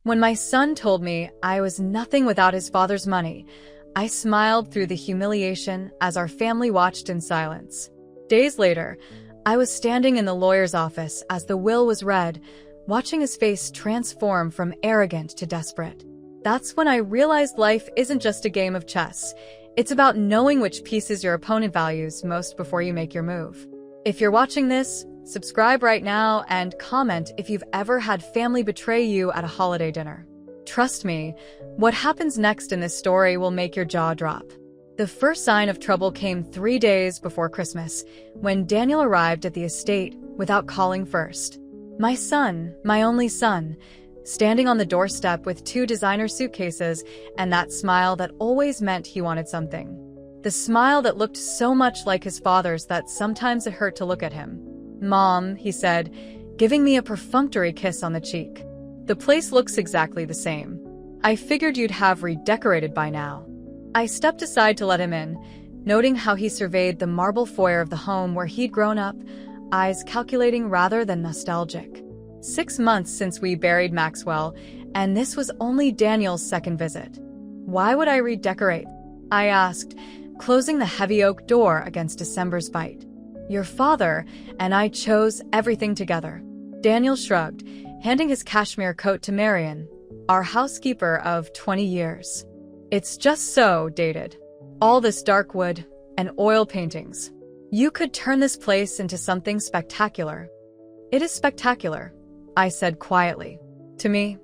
When my son told me I was nothing without his father's money, I smiled through the humiliation as our family watched in silence. Days later, I was standing in the lawyer's office as the will was read, watching his face transform from arrogant to desperate. That's when I realized life isn't just a game of chess. It's about knowing which pieces your opponent values most before you make your move. If you're watching this, subscribe right now and comment if you've ever had family betray you at a holiday dinner. Trust me, what happens next in this story will make your jaw drop. The first sign of trouble came 3 days before Christmas, when Daniel arrived at the estate without calling first. My son, my only son, standing on the doorstep with 2 designer suitcases and that smile that always meant he wanted something. The smile that looked so much like his father's that sometimes it hurt to look at him. "Mom," he said, giving me a perfunctory kiss on the cheek. "The place looks exactly the same. I figured you'd have redecorated by now." I stepped aside to let him in, noting how he surveyed the marble foyer of the home where he'd grown up, eyes calculating rather than nostalgic. 6 months since we buried Maxwell, and this was only Daniel's second visit. "Why would I redecorate?" I asked, closing the heavy oak door against December's bite. "Your father and I chose everything together." Daniel shrugged, handing his cashmere coat to Marion, our housekeeper of 20 years. "It's just so dated. All this dark wood and oil paintings. You could turn this place into something spectacular." "It is spectacular," I said quietly. "To me."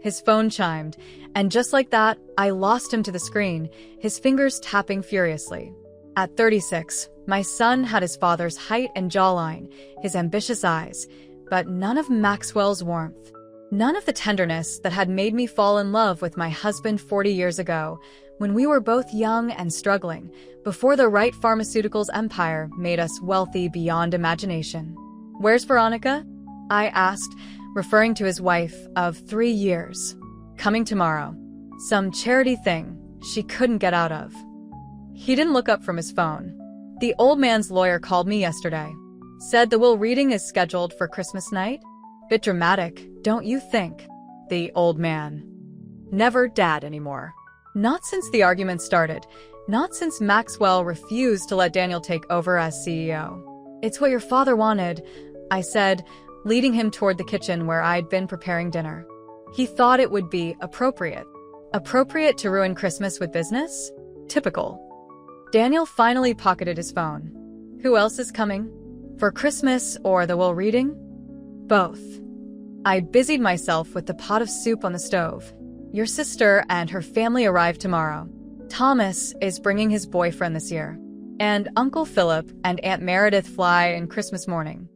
His phone chimed, and just like that, I lost him to the screen, his fingers tapping furiously. At 36, my son had his father's height and jawline, his ambitious eyes, but none of Maxwell's warmth. None of the tenderness that had made me fall in love with my husband 40 years ago, when we were both young and struggling, before the right pharmaceuticals empire made us wealthy beyond imagination. "Where's Veronica?" I asked, referring to his wife of 3 years. "Coming tomorrow. Some charity thing she couldn't get out of." He didn't look up from his phone. "The old man's lawyer called me yesterday. Said the will reading is scheduled for Christmas night." Bit dramatic, don't you think? The old man. Never dad anymore. Not since the argument started. Not since Maxwell refused to let Daniel take over as CEO. "It's what your father wanted," I said, leading him toward the kitchen where I'd been preparing dinner. "He thought it would be appropriate." Appropriate to ruin Christmas with business? Typical. Daniel finally pocketed his phone. "Who else is coming? For Christmas or the will reading?" "Both." I busied myself with the pot of soup on the stove. "Your sister and her family arrive tomorrow. Thomas is bringing his boyfriend this year. And Uncle Philip and Aunt Meredith fly in Christmas morning."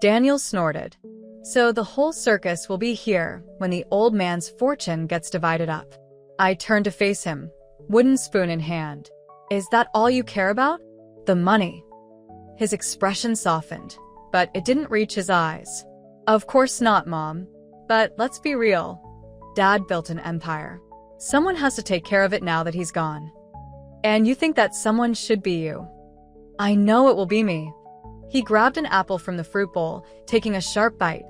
Daniel snorted. "So the whole circus will be here when the old man's fortune gets divided up." I turned to face him, wooden spoon in hand. "Is that all you care about? The money?" His expression softened, but it didn't reach his eyes. "Of course not, Mom. But let's be real. Dad built an empire. Someone has to take care of it now that he's gone. And you think that someone should be you." "I know it will be me." He grabbed an apple from the fruit bowl, taking a sharp bite.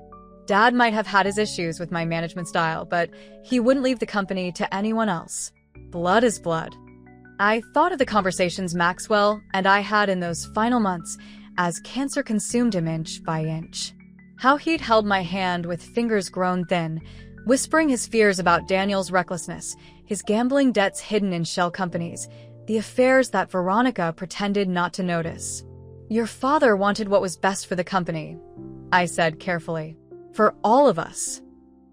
"Dad might have had his issues with my management style, but he wouldn't leave the company to anyone else. Blood is blood." I thought of the conversations Maxwell and I had in those final months as cancer consumed him inch by inch. How he'd held my hand with fingers grown thin, whispering his fears about Daniel's recklessness, his gambling debts hidden in shell companies, the affairs that Veronica pretended not to notice. "Your father wanted what was best for the company," I said carefully. "For all of us."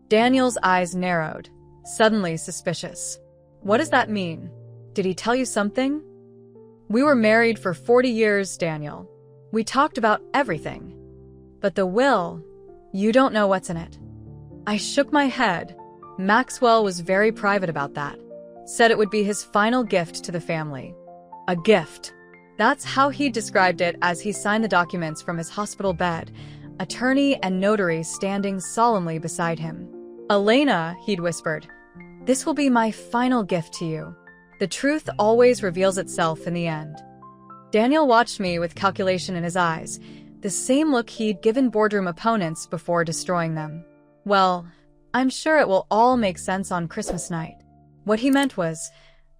Daniel's eyes narrowed, suddenly suspicious. "What does that mean? Did he tell you something?" "We were married for 40 years, Daniel. We talked about everything. But the will, you don't know what's in it." I shook my head. Maxwell was very private about that. Said it would be his final gift to the family. A gift. That's how he described it as he signed the documents from his hospital bed, attorney and notary standing solemnly beside him. "Elena," he'd whispered, "this will be my final gift to you. The truth always reveals itself in the end." Daniel watched me with calculation in his eyes, the same look he'd given boardroom opponents before destroying them. "Well, I'm sure it will all make sense on Christmas night. What he meant was,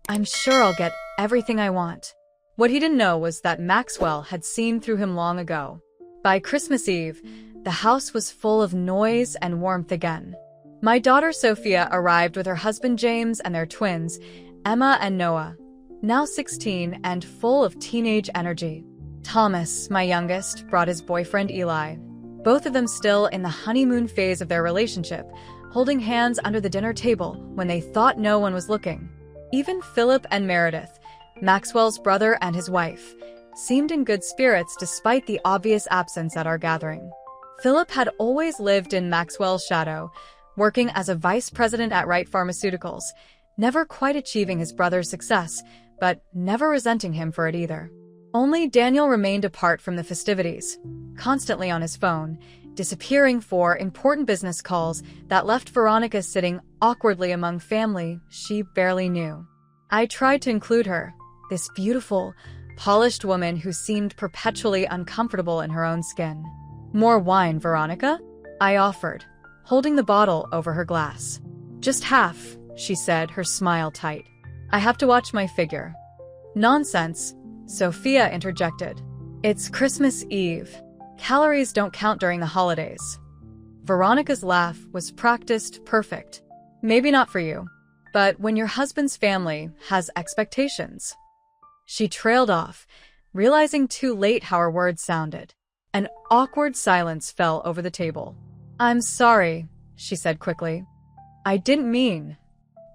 I'm sure I'll get everything I want. What he didn't know was that Maxwell had seen through him long ago. By Christmas Eve, the house was full of noise and warmth again. My daughter Sophia arrived with her husband James and their twins, Emma and Noah, now 16 and full of teenage energy. Thomas, my youngest, brought his boyfriend Eli, both of them still in the honeymoon phase of their relationship, holding hands under the dinner table when they thought no one was looking. Even Philip and Meredith, Maxwell's brother and his wife, seemed in good spirits despite the obvious absence at our gathering. Philip had always lived in Maxwell's shadow, working as a vice president at Wright Pharmaceuticals, never quite achieving his brother's success, but never resenting him for it either. Only Daniel remained apart from the festivities, constantly on his phone, disappearing for important business calls that left Veronica sitting awkwardly among family she barely knew. I tried to include her, this beautiful, polished woman who seemed perpetually uncomfortable in her own skin. More wine, Veronica? I offered, holding the bottle over her glass. Just half, she said, her smile tight. I have to watch my figure. Nonsense, Sophia interjected. It's Christmas Eve. Calories don't count during the holidays. Veronica's laugh was practiced perfect. Maybe not for you, but when your husband's family has expectations. She trailed off, realizing too late how her words sounded. An awkward silence fell over the table. I'm sorry, she said quickly. I didn't mean.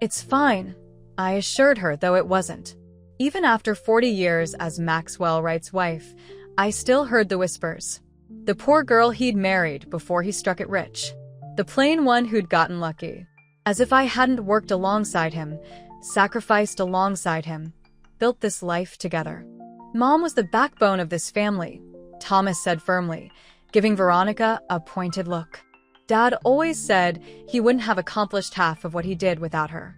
It's fine, I assured her, though it wasn't. Even after 40 years as Maxwell Wright's wife, I still heard the whispers. The poor girl he'd married before he struck it rich. The plain one who'd gotten lucky. As if I hadn't worked alongside him, sacrificed alongside him, built this life together. Mom was the backbone of this family, Thomas said firmly, giving Veronica a pointed look. Dad always said he wouldn't have accomplished half of what he did without her.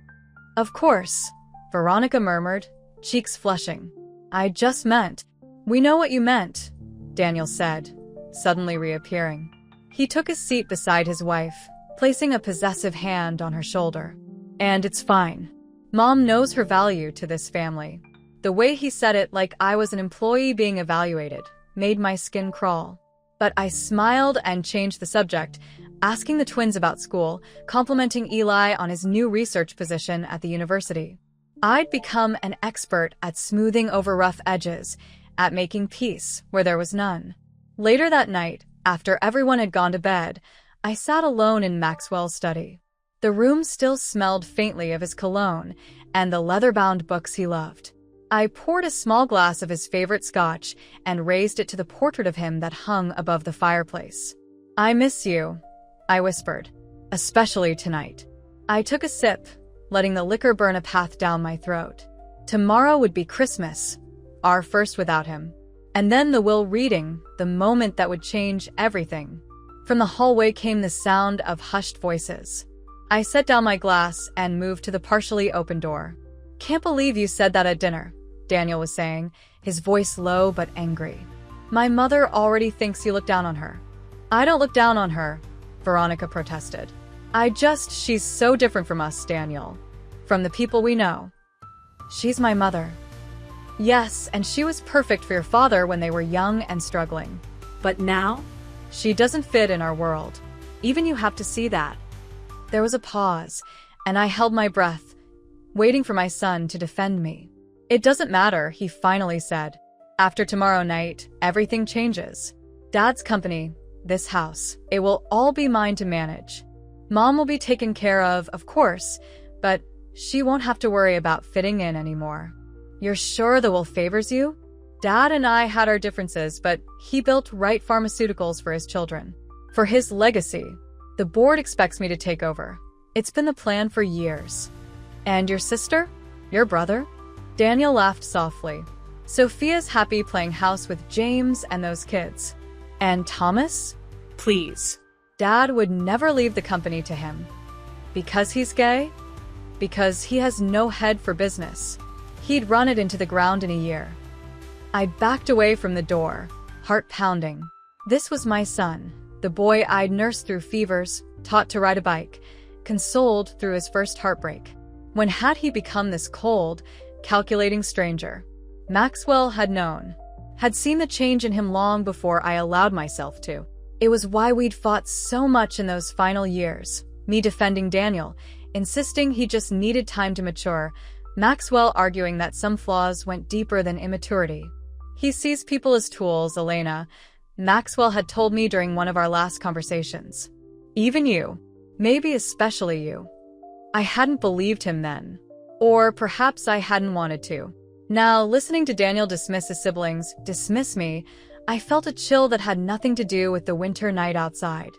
Of course, Veronica murmured, cheeks flushing. I just meant. We know what you meant, Daniel said, suddenly reappearing. He took a seat beside his wife, placing a possessive hand on her shoulder. And it's fine. Mom knows her value to this family. The way he said it, like I was an employee being evaluated, made my skin crawl. But I smiled and changed the subject, asking the twins about school, complimenting Eli on his new research position at the university. I'd become an expert at smoothing over rough edges, at making peace where there was none. Later that night, after everyone had gone to bed, I sat alone in Maxwell's study. The room still smelled faintly of his cologne and the leather-bound books he loved. I poured a small glass of his favorite scotch and raised it to the portrait of him that hung above the fireplace. I miss you, I whispered, especially tonight. I took a sip, letting the liquor burn a path down my throat. Tomorrow would be Christmas, our first without him. And then the will reading, the moment that would change everything. From the hallway came the sound of hushed voices. I set down my glass and moved to the partially open door. Can't believe you said that at dinner, Daniel was saying, his voice low but angry. My mother already thinks you look down on her. I don't look down on her, Veronica protested. She's so different from us, Daniel. From the people we know. She's my mother. Yes, and she was perfect for your father when they were young and struggling. But now? She doesn't fit in our world. Even you have to see that. There was a pause, and I held my breath, waiting for my son to defend me. It doesn't matter, he finally said. After tomorrow night, everything changes. Dad's company, this house, it will all be mine to manage. Mom will be taken care of course, but she won't have to worry about fitting in anymore. You're sure the will favors you? Dad and I had our differences, but he built Wright Pharmaceuticals for his children. For his legacy, the board expects me to take over. It's been the plan for years. And your sister? Your brother? Daniel laughed softly. Sophia's happy playing house with James and those kids. And Thomas? Please. Dad would never leave the company to him. Because he's gay? Because he has no head for business. He'd run it into the ground in a year. I backed away from the door, heart pounding. This was my son, the boy I'd nursed through fevers, taught to ride a bike, consoled through his first heartbreak. When had he become this cold, calculating stranger? Maxwell had known, had seen the change in him long before I allowed myself to. It was why we'd fought so much in those final years, me defending Daniel, insisting he just needed time to mature, Maxwell arguing that some flaws went deeper than immaturity. He sees people as tools, Elena, Maxwell had told me during one of our last conversations. Even you. Maybe especially you. I hadn't believed him then. Or perhaps I hadn't wanted to. Now, listening to Daniel dismiss his siblings, dismiss me, I felt a chill that had nothing to do with the winter night outside.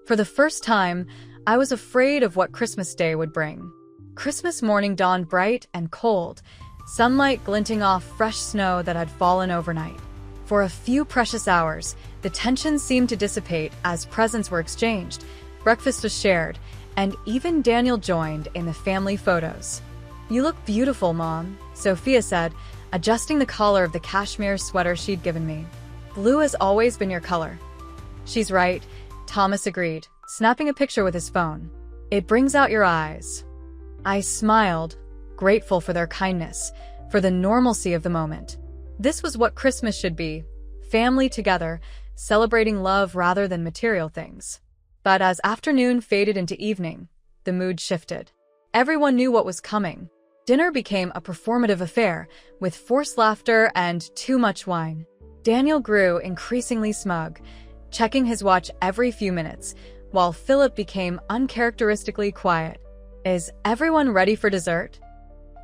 For the first time, I was afraid of what Christmas Day would bring. Christmas morning dawned bright and cold, sunlight glinting off fresh snow that had fallen overnight. For a few precious hours, the tension seemed to dissipate as presents were exchanged, breakfast was shared, and even Daniel joined in the family photos. "You look beautiful, Mom," Sophia said, adjusting the collar of the cashmere sweater she'd given me. "Blue has always been your color." "She's right," Thomas agreed, snapping a picture with his phone. "It brings out your eyes." I smiled, grateful for their kindness, for the normalcy of the moment. This was what Christmas should be, family together, celebrating love rather than material things. But as afternoon faded into evening, the mood shifted. Everyone knew what was coming. Dinner became a performative affair, with forced laughter and too much wine. Daniel grew increasingly smug, checking his watch every few minutes, while Philip became uncharacteristically quiet. "Is everyone ready for dessert?"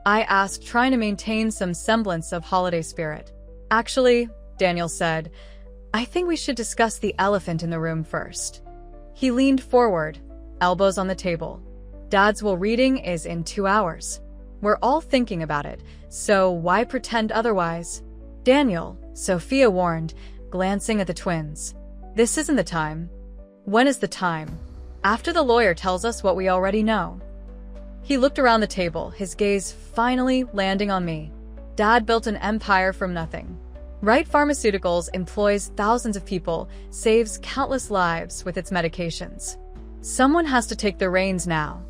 I asked, trying to maintain some semblance of holiday spirit. "Actually," Daniel said, "I think we should discuss the elephant in the room first." He leaned forward, elbows on the table. "Dad's will reading is in 2 hours. We're all thinking about it, so why pretend otherwise?" "Daniel," Sophia warned, glancing at the twins. "This isn't the time." "When is the time?" "After the lawyer tells us what we already know." He looked around the table, his gaze finally landing on me. "Dad built an empire from nothing. Wright Pharmaceuticals employs thousands of people, saves countless lives with its medications. Someone has to take the reins now.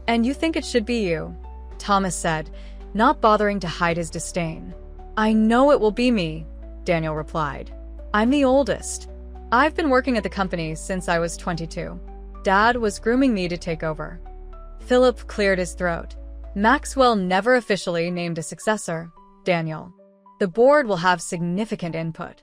And you think it should be you," Thomas said, not bothering to hide his disdain. "I know it will be me," Daniel replied. "I'm the oldest. I've been working at the company since I was 22. Dad was grooming me to take over." Philip cleared his throat. "Maxwell never officially named a successor, Daniel. The board will have significant input.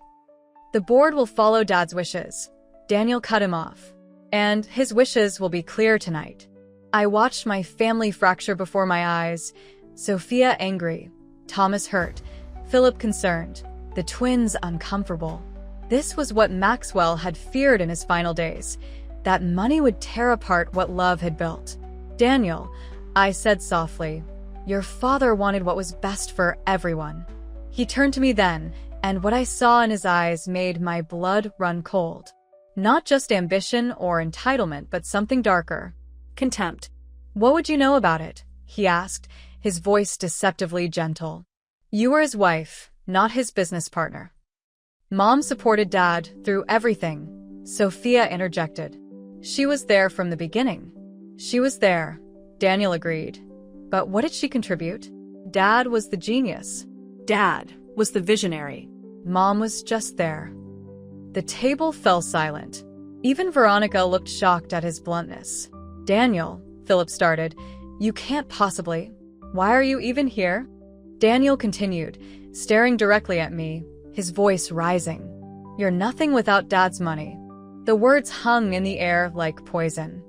The board will follow Dad's wishes." Daniel cut him off. "And his wishes will be clear tonight." I watched my family fracture before my eyes. Sophia angry, Thomas hurt, Philip concerned, the twins uncomfortable. This was what Maxwell had feared in his final days, that money would tear apart what love had built. "Daniel," I said softly, "your father wanted what was best for everyone." He turned to me then, and what I saw in his eyes made my blood run cold. Not just ambition or entitlement, but something darker. Contempt. "What would you know about it?" he asked, his voice deceptively gentle. "You were his wife, not his business partner." "Mom supported Dad through everything," Sophia interjected. "She was there from the beginning." "She was there," Daniel agreed. "But what did she contribute?" "Dad was the genius. Dad was the visionary. Mom was just there." The table fell silent. Even Veronica looked shocked at his bluntness. "Daniel," Philip started, "you can't possibly. Why are you even here?" Daniel continued, staring directly at me, his voice rising. "You're nothing without Dad's money." The words hung in the air like poison.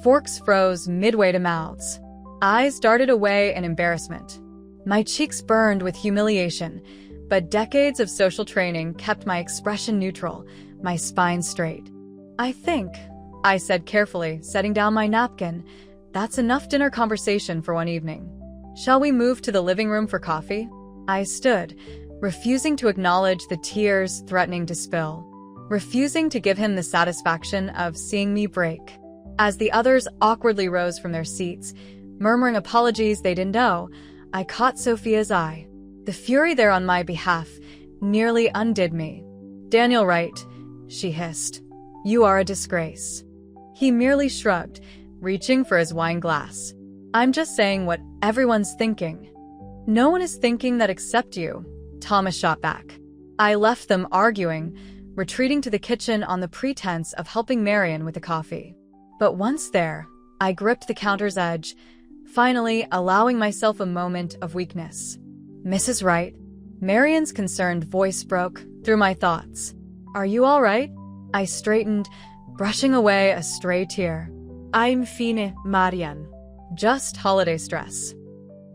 Forks froze midway to mouths. Eyes darted away in embarrassment. My cheeks burned with humiliation, but decades of social training kept my expression neutral, my spine straight. "I think," I said carefully, setting down my napkin, "that's enough dinner conversation for one evening. Shall we move to the living room for coffee?" I stood, refusing to acknowledge the tears threatening to spill, refusing to give him the satisfaction of seeing me break. As the others awkwardly rose from their seats, murmuring apologies they didn't owe, I caught Sophia's eye. The fury there on my behalf nearly undid me. "Daniel Wright," she hissed, "you are a disgrace." He merely shrugged, reaching for his wine glass. "I'm just saying what everyone's thinking." "No one is thinking that except you," Thomas shot back. I left them arguing, retreating to the kitchen on the pretense of helping Marion with the coffee. But once there, I gripped the counter's edge, finally allowing myself a moment of weakness. "Mrs. Wright," Marion's concerned voice broke through my thoughts. "Are you all right?" I straightened, brushing away a stray tear. "I'm fine, Marian. Just holiday stress."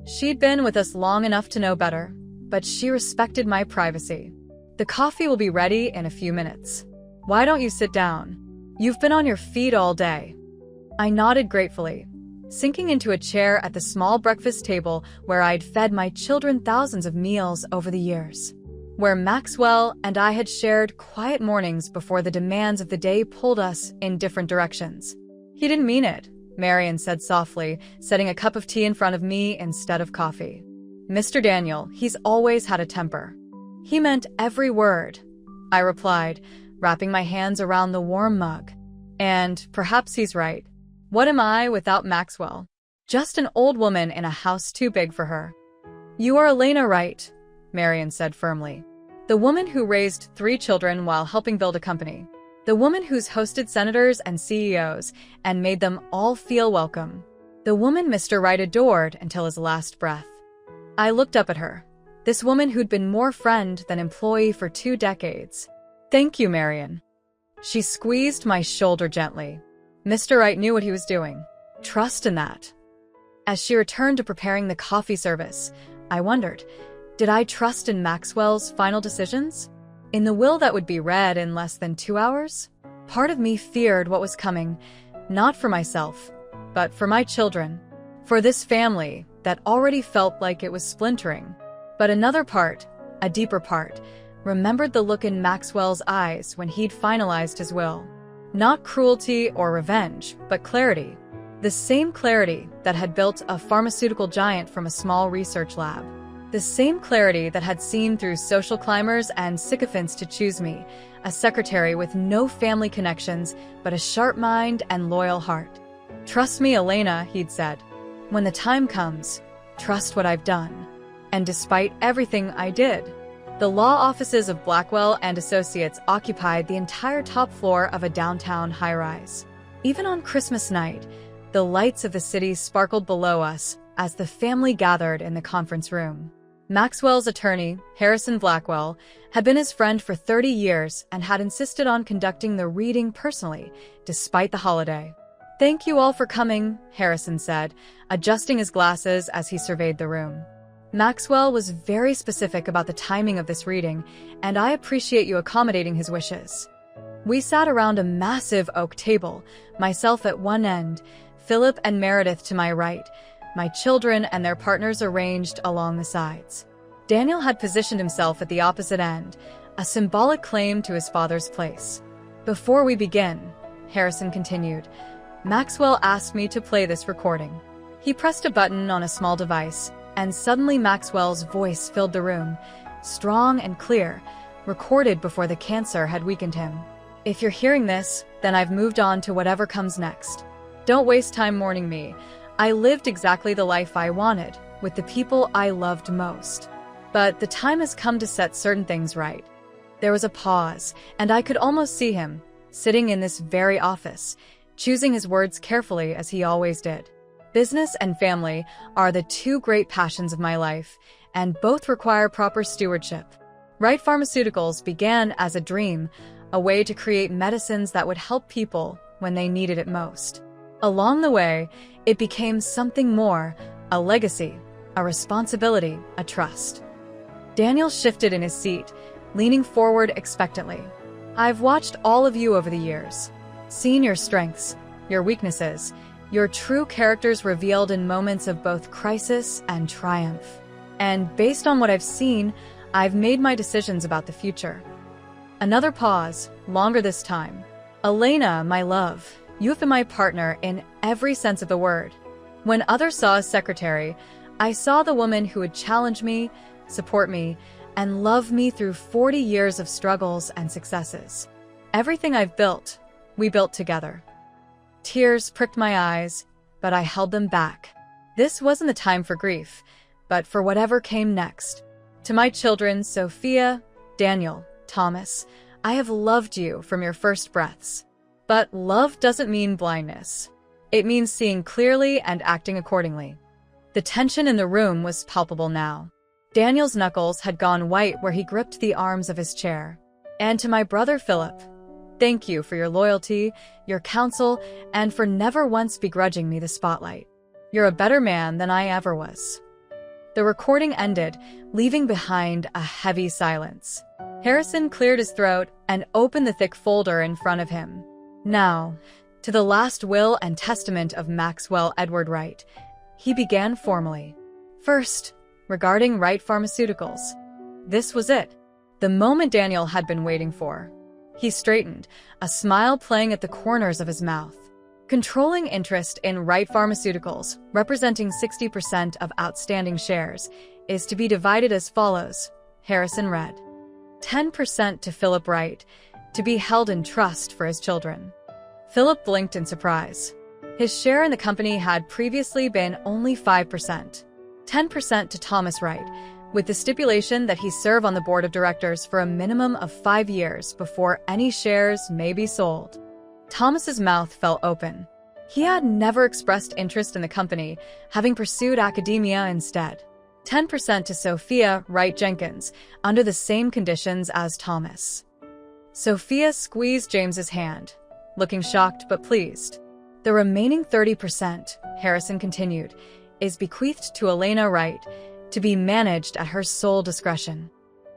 She'd been with us long enough to know better, but she respected my privacy. "The coffee will be ready in a few minutes. Why don't you sit down? You've been on your feet all day." I nodded gratefully, sinking into a chair at the small breakfast table where I'd fed my children thousands of meals over the years, where Maxwell and I had shared quiet mornings before the demands of the day pulled us in different directions. "He didn't mean it," Marion said softly, setting a cup of tea in front of me instead of coffee. "Mr. Daniel, he's always had a temper." "He meant every word," I replied, wrapping my hands around the warm mug. "And perhaps he's right. What am I without Maxwell? Just an old woman in a house too big for her." "You are Elena Wright," Marion said firmly. "The woman who raised 3 children while helping build a company. The woman who's hosted senators and CEOs and made them all feel welcome. The woman Mr. Wright adored until his last breath." I looked up at her, this woman who'd been more friend than employee for 2 decades. "Thank you, Marion." She squeezed my shoulder gently. Mr. Wright knew what he was doing. Trust in that. As she returned to preparing the coffee service, I wondered, did I trust in Maxwell's final decisions? In the will that would be read in less than 2 hours? Part of me feared what was coming, not for myself, but for my children, for this family that already felt like it was splintering. But another part, a deeper part, remembered the look in Maxwell's eyes when he'd finalized his will. Not cruelty or revenge, but clarity. The same clarity that had built a pharmaceutical giant from a small research lab. The same clarity that had seen through social climbers and sycophants to choose me, a secretary with no family connections, but a sharp mind and loyal heart. "Trust me, Elena," he'd said. "When the time comes, trust what I've done." And despite everything I did, the law offices of Blackwell and Associates occupied the entire top floor of a downtown high-rise. Even on Christmas night, the lights of the city sparkled below us as the family gathered in the conference room. Maxwell's attorney, Harrison Blackwell, had been his friend for 30 years and had insisted on conducting the reading personally, despite the holiday. "Thank you all for coming," Harrison said, adjusting his glasses as he surveyed the room. "Maxwell was very specific about the timing of this reading, and I appreciate you accommodating his wishes." We sat around a massive oak table, myself at one end, Philip and Meredith to my right, my children and their partners arranged along the sides. Daniel had positioned himself at the opposite end, a symbolic claim to his father's place. "Before we begin," Harrison continued, "Maxwell asked me to play this recording." He pressed a button on a small device, and suddenly Maxwell's voice filled the room, strong and clear, recorded before the cancer had weakened him. "If you're hearing this, then I've moved on to whatever comes next. Don't waste time mourning me. I lived exactly the life I wanted, with the people I loved most. But the time has come to set certain things right." There was a pause, and I could almost see him, sitting in this very office, choosing his words carefully as he always did. "Business and family are the 2 great passions of my life, and both require proper stewardship. Wright Pharmaceuticals began as a dream, a way to create medicines that would help people when they needed it most. Along the way, it became something more, a legacy, a responsibility, a trust." Daniel shifted in his seat, leaning forward expectantly. "I've watched all of you over the years, seen your strengths, your weaknesses, your true characters revealed in moments of both crisis and triumph. And based on what I've seen, I've made my decisions about the future." Another pause, longer this time. "Elena, my love, you have been my partner in every sense of the word. When others saw a secretary, I saw the woman who would challenge me, support me, and love me through 40 years of struggles and successes. Everything I've built, we built together." Tears pricked my eyes, but I held them back. This wasn't the time for grief, but for whatever came next. To my children, Sophia, Daniel, Thomas, I have loved you from your first breaths. But love doesn't mean blindness. It means seeing clearly and acting accordingly. The tension in the room was palpable now. Daniel's knuckles had gone white where he gripped the arms of his chair. And to my brother Philip, thank you for your loyalty, your counsel, and for never once begrudging me the spotlight. You're a better man than I ever was. The recording ended, leaving behind a heavy silence. Harrison cleared his throat and opened the thick folder in front of him. Now, to the last will and testament of Maxwell Edward Wright, he began formally. First, regarding Wright Pharmaceuticals. This was it, the moment Daniel had been waiting for. He straightened, a smile playing at the corners of his mouth. Controlling interest in Wright Pharmaceuticals, representing 60% of outstanding shares, is to be divided as follows, Harrison read. 10% to Philip Wright, to be held in trust for his children. Philip blinked in surprise. His share in the company had previously been only 5%. 10% to Thomas Wright, with the stipulation that he serve on the board of directors for a minimum of 5 years before any shares may be sold. Thomas's mouth fell open. He had never expressed interest in the company, having pursued academia instead. 10% to Sophia Wright Jenkins, under the same conditions as Thomas. Sophia squeezed James's hand, looking shocked but pleased. The remaining 30%, Harrison continued, is bequeathed to Elena Wright, to be managed at her sole discretion.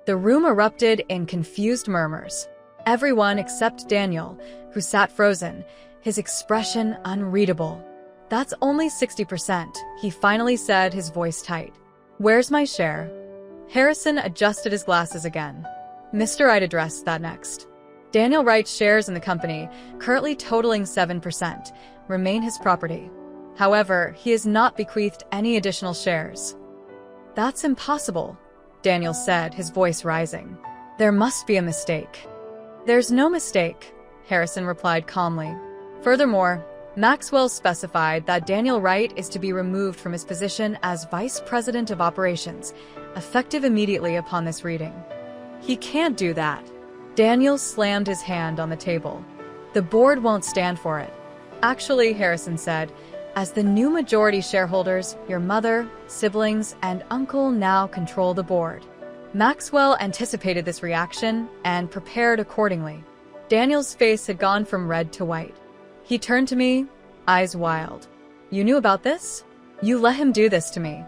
The room erupted in confused murmurs. Everyone except Daniel, who sat frozen, his expression unreadable. That's only 60%, he finally said, his voice tight. Where's my share? Harrison adjusted his glasses again. Mr. Wright addressed that next. Daniel Wright's shares in the company, currently totaling 7%, remain his property. However, he has not bequeathed any additional shares. That's impossible, Daniel said, his voice rising. There must be a mistake. There's no mistake, Harrison replied calmly. Furthermore, Maxwell specified that Daniel Wright is to be removed from his position as Vice President of Operations, effective immediately upon this reading. He can't do that. Daniel slammed his hand on the table. The board won't stand for it. Actually, Harrison said, as the new majority shareholders, your mother, siblings, and uncle now control the board. Maxwell anticipated this reaction and prepared accordingly. Daniel's face had gone from red to white. He turned to me, eyes wild. You knew about this? You let him do this to me.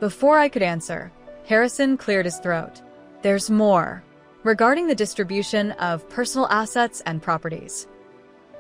Before I could answer, Harrison cleared his throat. There's more. Regarding the distribution of personal assets and properties.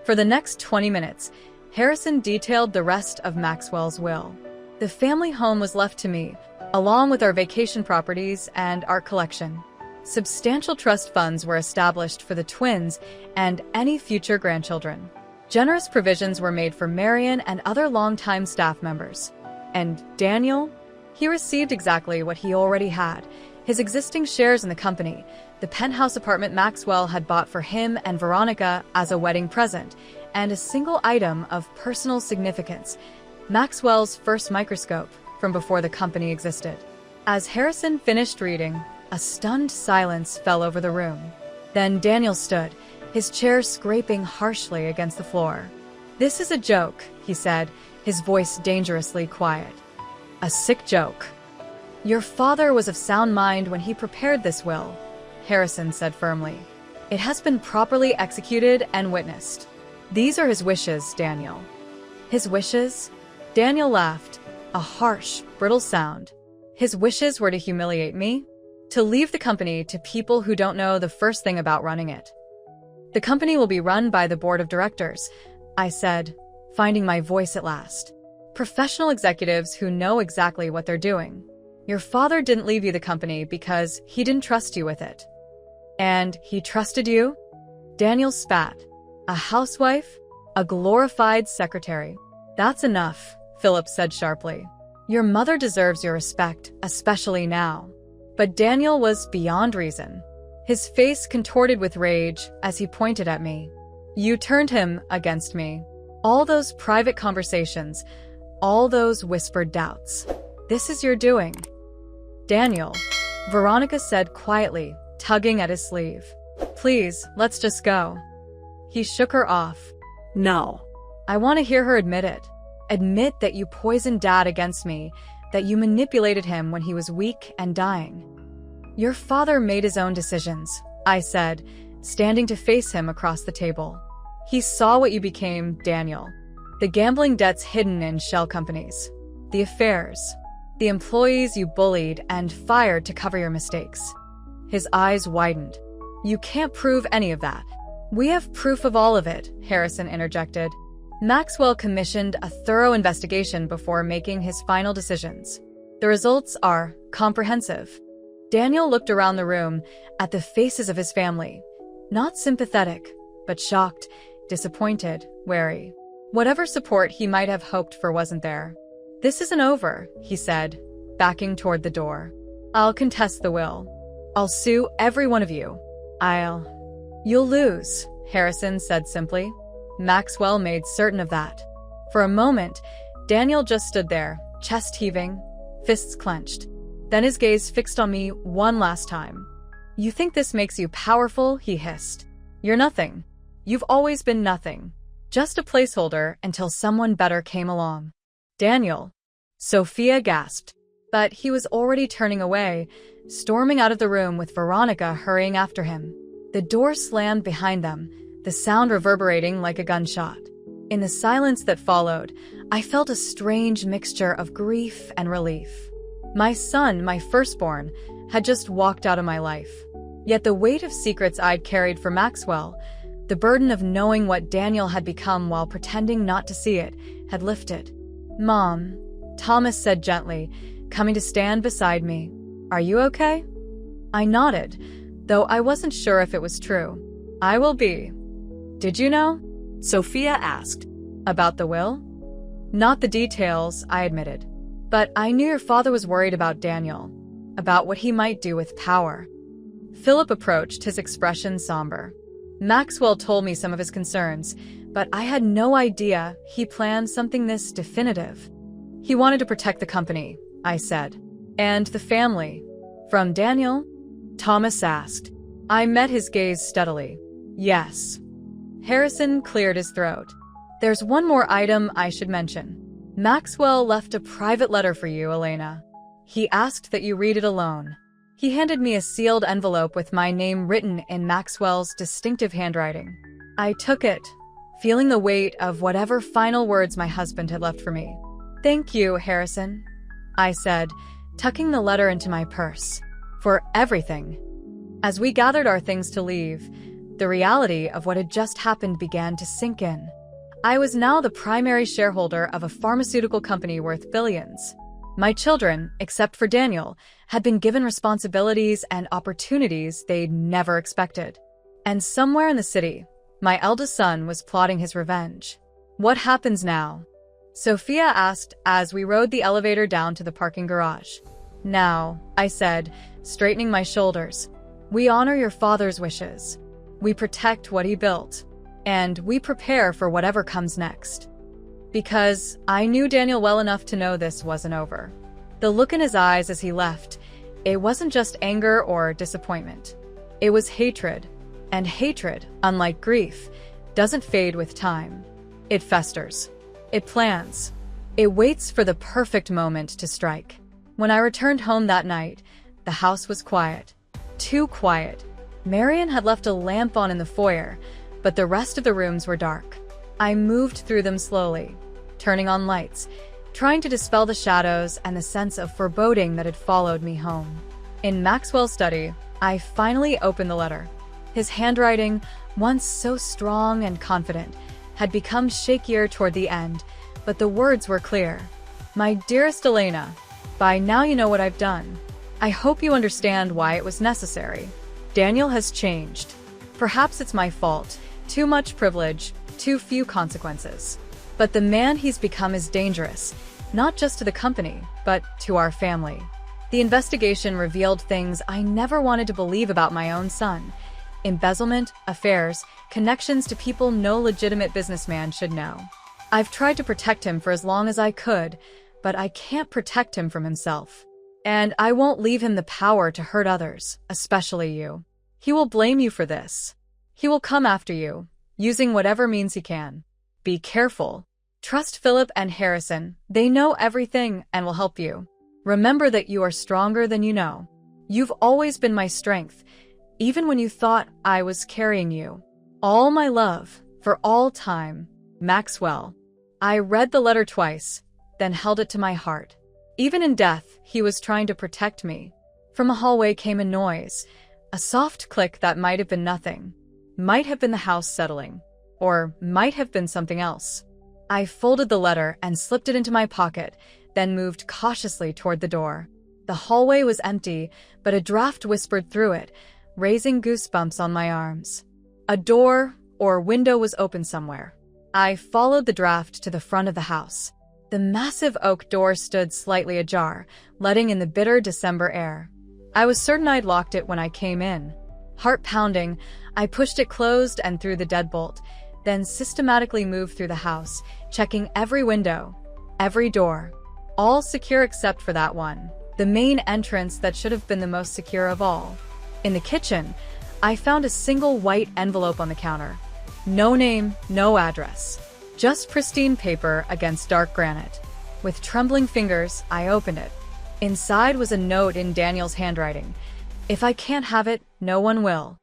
For the next 20 minutes, Harrison detailed the rest of Maxwell's will. The family home was left to me, along with our vacation properties and art collection. Substantial trust funds were established for the twins and any future grandchildren. Generous provisions were made for Marion and other longtime staff members. And Daniel? He received exactly what he already had, his existing shares in the company, the penthouse apartment Maxwell had bought for him and Veronica as a wedding present, and a single item of personal significance, Maxwell's first microscope from before the company existed. As Harrison finished reading, a stunned silence fell over the room. Then Daniel stood, his chair scraping harshly against the floor. This is a joke, he said, his voice dangerously quiet. A sick joke. Your father was of sound mind when he prepared this will, Harrison said firmly. It has been properly executed and witnessed. These are his wishes, Daniel. His wishes? Daniel laughed, a harsh, brittle sound. His wishes were to humiliate me, to leave the company to people who don't know the first thing about running it. The company will be run by the board of directors, I said, finding my voice at last. Professional executives who know exactly what they're doing. Your father didn't leave you the company because he didn't trust you with it. And he trusted you? Daniel spat. A housewife? A glorified secretary. That's enough, Philip said sharply. Your mother deserves your respect, especially now. But Daniel was beyond reason. His face contorted with rage as he pointed at me. You turned him against me. All those private conversations, all those whispered doubts. This is your doing. Daniel, Veronica said quietly, tugging at his sleeve. Please, let's just go. He shook her off. No. I want to hear her admit it. Admit that you poisoned Dad against me, that you manipulated him when he was weak and dying. Your father made his own decisions, I said, standing to face him across the table. He saw what you became, Daniel. The gambling debts hidden in shell companies. The affairs. The employees you bullied and fired to cover your mistakes. His eyes widened. You can't prove any of that. We have proof of all of it, Harrison interjected. Maxwell commissioned a thorough investigation before making his final decisions. The results are comprehensive. Daniel looked around the room at the faces of his family. Not sympathetic, but shocked, disappointed, wary. Whatever support he might have hoped for wasn't there. This isn't over, he said, backing toward the door. I'll contest the will. I'll sue every one of you. You'll lose, Harrison said simply. Maxwell made certain of that. For a moment, Daniel just stood there, chest heaving, fists clenched. Then his gaze fixed on me one last time. You think this makes you powerful? He hissed. You're nothing. You've always been nothing. Just a placeholder until someone better came along. Daniel. Sophia gasped. But he was already turning away, storming out of the room with Veronica hurrying after him. The door slammed behind them, the sound reverberating like a gunshot. In the silence that followed, I felt a strange mixture of grief and relief. My son, my firstborn, had just walked out of my life. Yet the weight of secrets I'd carried for Maxwell, the burden of knowing what Daniel had become while pretending not to see it, had lifted. Mom, Thomas said gently, coming to stand beside me. Are you okay? I nodded, though I wasn't sure if it was true. I will be. Did you know? Sophia asked. About the will? Not the details, I admitted. But I knew your father was worried about Daniel, about what he might do with power. Philip approached, his expression somber. Maxwell told me some of his concerns, but I had no idea he planned something this definitive. He wanted to protect the company, I said. And the family. From Daniel? Thomas asked. I met his gaze steadily. Yes. Harrison cleared his throat. There's one more item I should mention. Maxwell left a private letter for you, Elena. He asked that you read it alone. He handed me a sealed envelope with my name written in Maxwell's distinctive handwriting. I took it, feeling the weight of whatever final words my husband had left for me. Thank you, Harrison, I said, tucking the letter into my purse. For everything. As we gathered our things to leave, the reality of what had just happened began to sink in. I was now the primary shareholder of a pharmaceutical company worth billions. My children, except for Daniel, had been given responsibilities and opportunities they'd never expected. And somewhere in the city, my eldest son was plotting his revenge. What happens now? Sophia asked as we rode the elevator down to the parking garage. Now, I said, straightening my shoulders, we honor your father's wishes. We protect what he built. And we prepare for whatever comes next. Because I knew Daniel well enough to know this wasn't over. The look in his eyes as he left, it wasn't just anger or disappointment. It was hatred. And hatred, unlike grief, doesn't fade with time. It festers. It plans. It waits for the perfect moment to strike. When I returned home that night, the house was quiet. Too quiet. Marion had left a lamp on in the foyer, but the rest of the rooms were dark. I moved through them slowly, turning on lights, trying to dispel the shadows and the sense of foreboding that had followed me home. In Maxwell's study, I finally opened the letter. His handwriting, once so strong and confident, had become shakier toward the end, but the words were clear. My dearest Elena, by now you know what I've done. I hope you understand why it was necessary. Daniel has changed. Perhaps it's my fault. Too much privilege, too few consequences. But the man he's become is dangerous, not just to the company, but to our family. The investigation revealed things I never wanted to believe about my own son. Embezzlement, affairs, connections to people no legitimate businessman should know. I've tried to protect him for as long as I could, but I can't protect him from himself. And I won't leave him the power to hurt others, especially you. He will blame you for this. He will come after you, using whatever means he can. Be careful. Trust Philip and Harrison. They know everything and will help you. Remember that you are stronger than you know. You've always been my strength, even when you thought I was carrying you. All my love, for all time, Maxwell. I read the letter twice, then held it to my heart. Even in death, he was trying to protect me. From a hallway came a noise, a soft click that might have been nothing. Might have been the house settling, or might have been something else. I folded the letter and slipped it into my pocket, then moved cautiously toward the door. The hallway was empty, but a draft whispered through it, raising goosebumps on my arms. A door or window was open somewhere. I followed the draft to the front of the house. The massive oak door stood slightly ajar, letting in the bitter December air. I was certain I'd locked it when I came in. Heart pounding, I pushed it closed and threw the deadbolt, then systematically moved through the house, checking every window, every door. All secure except for that one, the main entrance that should have been the most secure of all. In the kitchen, I found a single white envelope on the counter. No name, no address. Just pristine paper against dark granite. With trembling fingers, I opened it. Inside was a note in Daniel's handwriting. If I can't have it, no one will.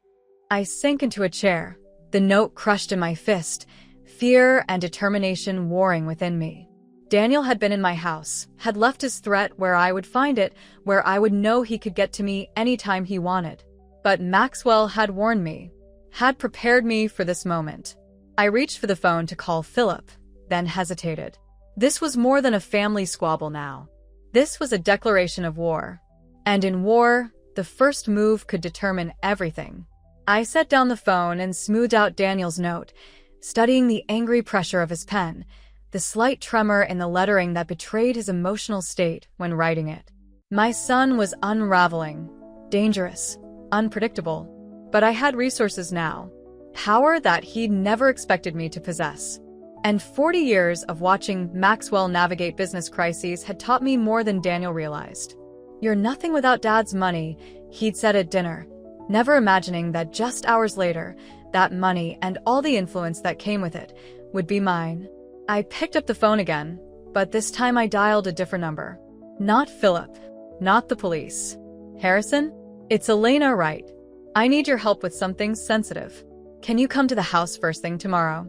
I sank into a chair, the note crushed in my fist, fear and determination warring within me. Daniel had been in my house, had left his threat where I would find it, where I would know he could get to me anytime he wanted. But Maxwell had warned me, had prepared me for this moment. I reached for the phone to call Philip, then hesitated. This was more than a family squabble now. This was a declaration of war. And in war, the first move could determine everything. I set down the phone and smoothed out Daniel's note, studying the angry pressure of his pen, the slight tremor in the lettering that betrayed his emotional state when writing it. My son was unraveling, dangerous, unpredictable. But I had resources now. Power that he'd never expected me to possess. And 40 years of watching Maxwell navigate business crises had taught me more than Daniel realized. You're nothing without Dad's money, he'd said at dinner, never imagining that just hours later, that money and all the influence that came with it would be mine. I picked up the phone again, but this time I dialed a different number. Not Philip. Not the police. Harrison? It's Elena, right? I need your help with something sensitive. Can you come to the house first thing tomorrow?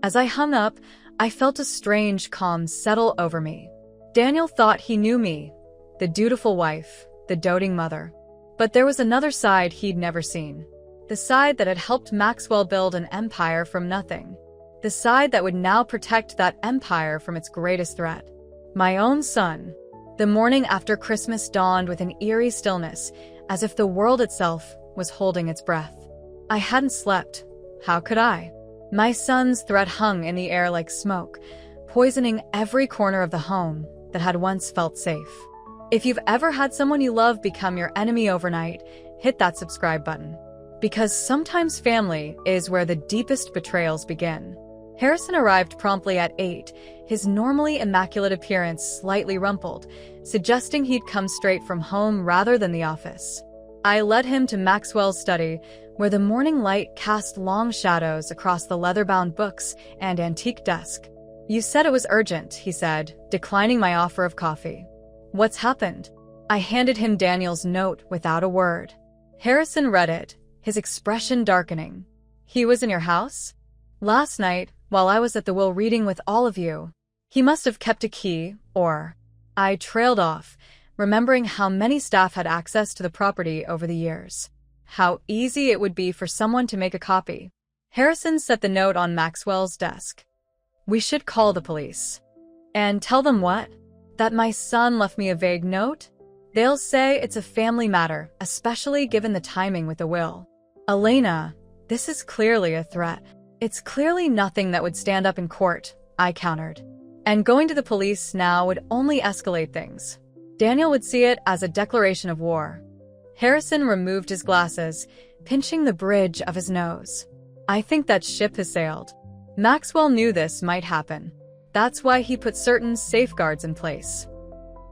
As I hung up, I felt a strange calm settle over me. Daniel thought he knew me, the dutiful wife, the doting mother. But there was another side he'd never seen. The side that had helped Maxwell build an empire from nothing. The side that would now protect that empire from its greatest threat. My own son. The morning after Christmas dawned with an eerie stillness, as if the world itself was holding its breath. I hadn't slept. How could I? My son's threat hung in the air like smoke, poisoning every corner of the home that had once felt safe. If you've ever had someone you love become your enemy overnight, hit that subscribe button. Because sometimes family is where the deepest betrayals begin. Harrison arrived promptly at 8, his normally immaculate appearance slightly rumpled, suggesting he'd come straight from home rather than the office. I led him to Maxwell's study, where the morning light cast long shadows across the leather-bound books and antique desk. You said it was urgent, he said, declining my offer of coffee. What's happened? I handed him Daniel's note without a word. Harrison read it, his expression darkening. He was in your house? Last night, while I was at the will reading with all of you. He must have kept a key, or... I trailed off, remembering how many staff had access to the property over the years. How easy it would be for someone to make a copy. Harrison set the note on Maxwell's desk. We should call the police. And tell them what? That my son left me a vague note? They'll say it's a family matter, especially given the timing with the will. Elena, this is clearly a threat. It's clearly nothing that would stand up in court, I countered. And going to the police now would only escalate things. Daniel would see it as a declaration of war. Harrison removed his glasses, pinching the bridge of his nose. I think that ship has sailed. Maxwell knew this might happen. That's why he put certain safeguards in place.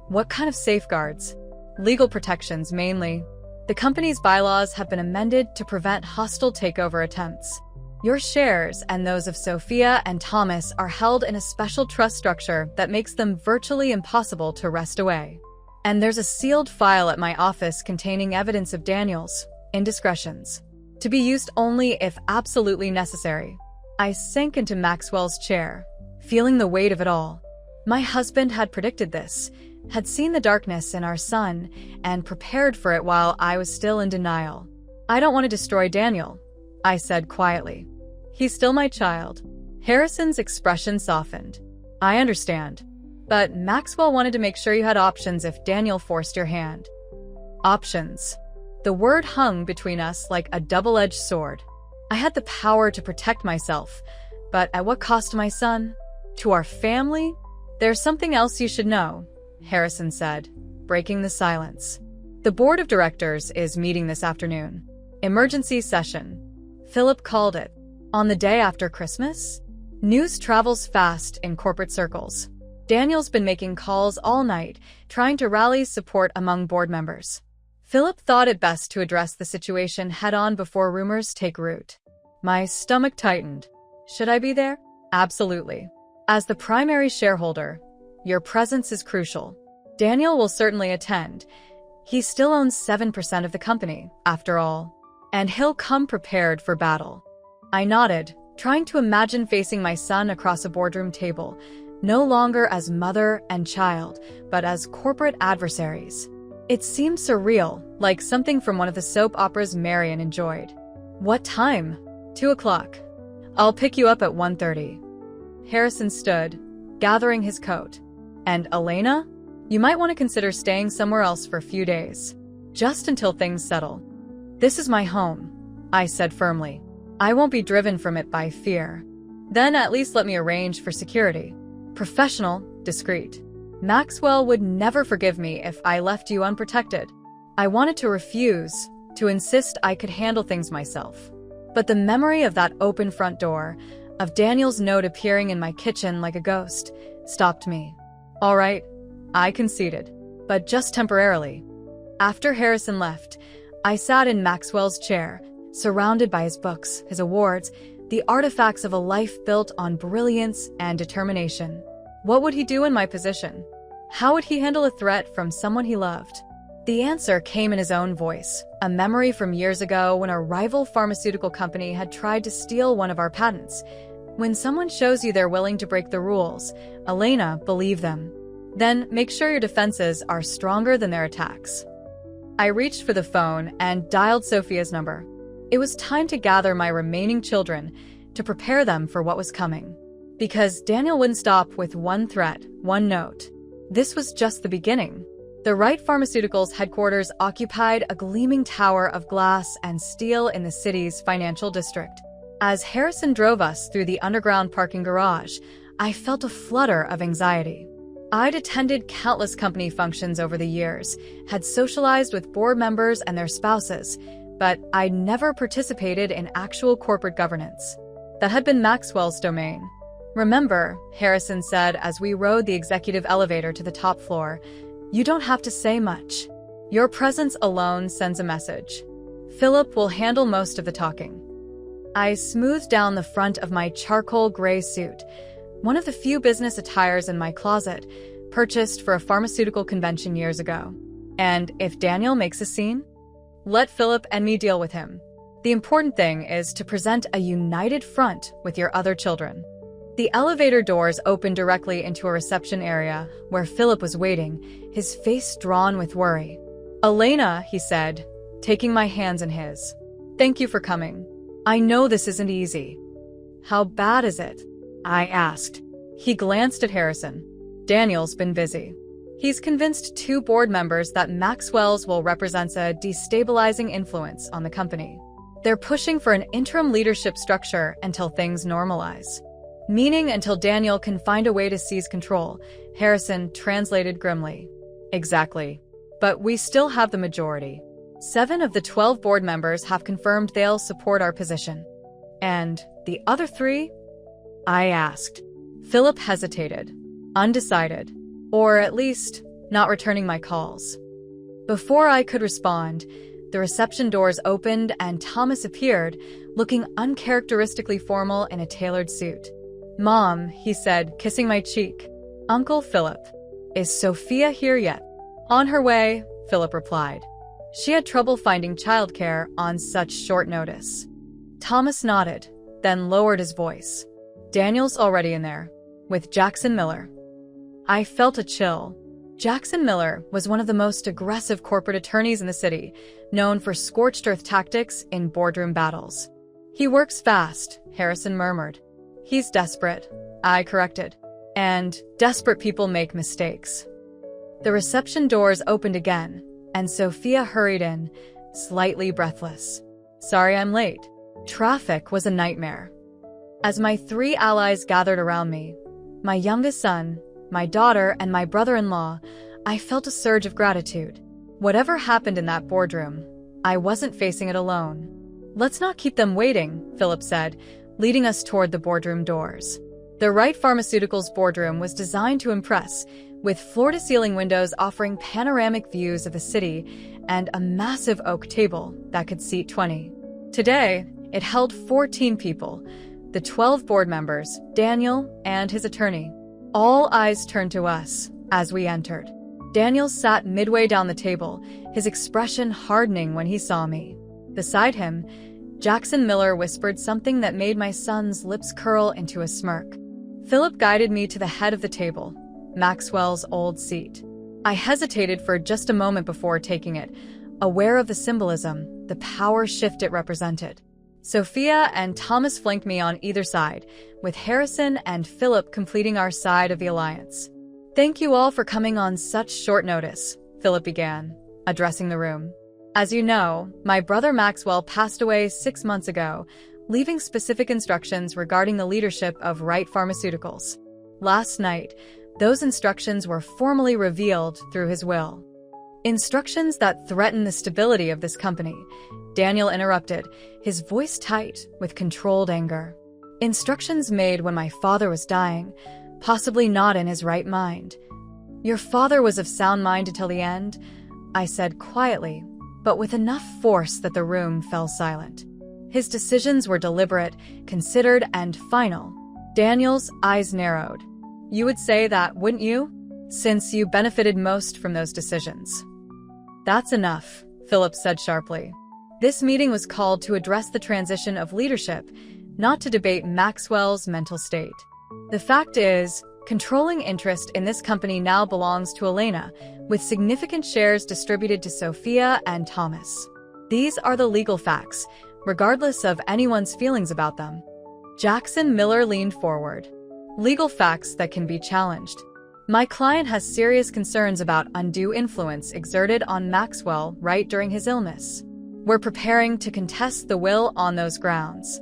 What kind of safeguards? Legal protections, mainly. The company's bylaws have been amended to prevent hostile takeover attempts. Your shares and those of Sophia and Thomas are held in a special trust structure that makes them virtually impossible to wrest away. And there's a sealed file at my office containing evidence of Daniel's indiscretions, to be used only if absolutely necessary. I sank into Maxwell's chair, feeling the weight of it all. My husband had predicted this, had seen the darkness in our son, and prepared for it while I was still in denial. I don't want to destroy Daniel, I said quietly. He's still my child. Harrison's expression softened. I understand. But Maxwell wanted to make sure you had options if Daniel forced your hand. Options. The word hung between us like a double-edged sword. I had the power to protect myself, but at what cost to my son? To our family? There's something else you should know, Harrison said, breaking the silence. The board of directors is meeting this afternoon. Emergency session. Philip called it. On the day after Christmas? News travels fast in corporate circles. Daniel's been making calls all night, trying to rally support among board members. Philip thought it best to address the situation head-on before rumors take root. My stomach tightened. Should I be there? Absolutely. As the primary shareholder, your presence is crucial. Daniel will certainly attend. He still owns 7% of the company, after all. And he'll come prepared for battle. I nodded, trying to imagine facing my son across a boardroom table, no longer as mother and child, but as corporate adversaries. It seemed surreal, like something from one of the soap operas Marion enjoyed. What time? 2 o'clock. I'll pick you up at 1:30. Harrison stood, gathering his coat. And Elena? You might want to consider staying somewhere else for a few days, just until things settle. This is my home, I said firmly. I won't be driven from it by fear. Then at least let me arrange for security. Professional, discreet. Maxwell would never forgive me if I left you unprotected. I wanted to refuse, to insist I could handle things myself. But the memory of that open front door, of Daniel's note appearing in my kitchen like a ghost, stopped me. All right, I conceded, but just temporarily. After Harrison left, I sat in Maxwell's chair, surrounded by his books, his awards, the artifacts of a life built on brilliance and determination. What would he do in my position? How would he handle a threat from someone he loved? The answer came in his own voice, a memory from years ago when a rival pharmaceutical company had tried to steal one of our patents. When someone shows you they're willing to break the rules, Elena, believe them. Then make sure your defenses are stronger than their attacks. I reached for the phone and dialed Sophia's number. It was time to gather my remaining children, to prepare them for what was coming. Because Daniel wouldn't stop with one threat, one note. This was just the beginning. The Wright Pharmaceuticals headquarters occupied a gleaming tower of glass and steel in the city's financial district. As Harrison drove us through the underground parking garage, I felt a flutter of anxiety. I'd attended countless company functions over the years, had socialized with board members and their spouses, but I'd never participated in actual corporate governance. That had been Maxwell's domain. Remember, Harrison said as we rode the executive elevator to the top floor, you don't have to say much. Your presence alone sends a message. Philip will handle most of the talking. I smoothed down the front of my charcoal gray suit, one of the few business attires in my closet, purchased for a pharmaceutical convention years ago. And if Daniel makes a scene, let Philip and me deal with him. The important thing is to present a united front with your other children. The elevator doors opened directly into a reception area where Philip was waiting, his face drawn with worry. Elena, he said, taking my hands in his. Thank you for coming. I know this isn't easy. How bad is it? I asked. He glanced at Harrison. Daniel's been busy. He's convinced 2 board members that Maxwell's will represent a destabilizing influence on the company. They're pushing for an interim leadership structure until things normalize. Meaning until Daniel can find a way to seize control, Harrison translated grimly. Exactly. But we still have the majority. 7 of the 12 board members have confirmed they'll support our position. And the other 3? I asked. Philip hesitated, undecided, or at least not returning my calls. Before I could respond, the reception doors opened and Thomas appeared, looking uncharacteristically formal in a tailored suit. "Mom," he said, kissing my cheek. "Uncle Philip, is Sophia here yet?" "On her way," Philip replied. She had trouble finding childcare on such short notice. Thomas nodded, then lowered his voice. "Daniel's already in there, with Jackson Miller." I felt a chill. Jackson Miller was one of the most aggressive corporate attorneys in the city, known for scorched earth tactics in boardroom battles. "He works fast," Harrison murmured. "He's desperate," I corrected. "And desperate people make mistakes." The reception doors opened again, and Sophia hurried in, slightly breathless. "Sorry I'm late. Traffic was a nightmare." As my 3 allies gathered around me, my youngest son, my daughter, and my brother-in-law, I felt a surge of gratitude. Whatever happened in that boardroom, I wasn't facing it alone. "Let's not keep them waiting," Philip said, leading us toward the boardroom doors. The Wright Pharmaceuticals boardroom was designed to impress, with floor-to-ceiling windows offering panoramic views of the city and a massive oak table that could seat 20. Today, it held 14 people, the 12 board members, Daniel, and his attorney. All eyes turned to us as we entered. Daniel sat midway down the table, his expression hardening when he saw me. Beside him, Jackson Miller whispered something that made my son's lips curl into a smirk. Philip guided me to the head of the table, Maxwell's old seat. I hesitated for just a moment before taking it, aware of the symbolism, the power shift it represented. Sophia and Thomas flanked me on either side, with Harrison and Philip completing our side of the alliance. "Thank you all for coming on such short notice," Philip began, addressing the room. "As you know, my brother Maxwell passed away 6 months ago, leaving specific instructions regarding the leadership of Wright Pharmaceuticals. Last night, those instructions were formally revealed through his will." "Instructions that threaten the stability of this company," Daniel interrupted, his voice tight with controlled anger. "Instructions made when my father was dying, possibly not in his right mind." "Your father was of sound mind until the end," I said quietly, but with enough force that the room fell silent. "His decisions were deliberate, considered, and final." Daniel's eyes narrowed. "You would say that, wouldn't you? Since you benefited most from those decisions." "That's enough," Philip said sharply. "This meeting was called to address the transition of leadership, not to debate Maxwell's mental state. The fact is, controlling interest in this company now belongs to Elena, with significant shares distributed to Sophia and Thomas. These are the legal facts, regardless of anyone's feelings about them." Jackson Miller leaned forward. "Legal facts that can be challenged. My client has serious concerns about undue influence exerted on Maxwell right during his illness. We're preparing to contest the will on those grounds."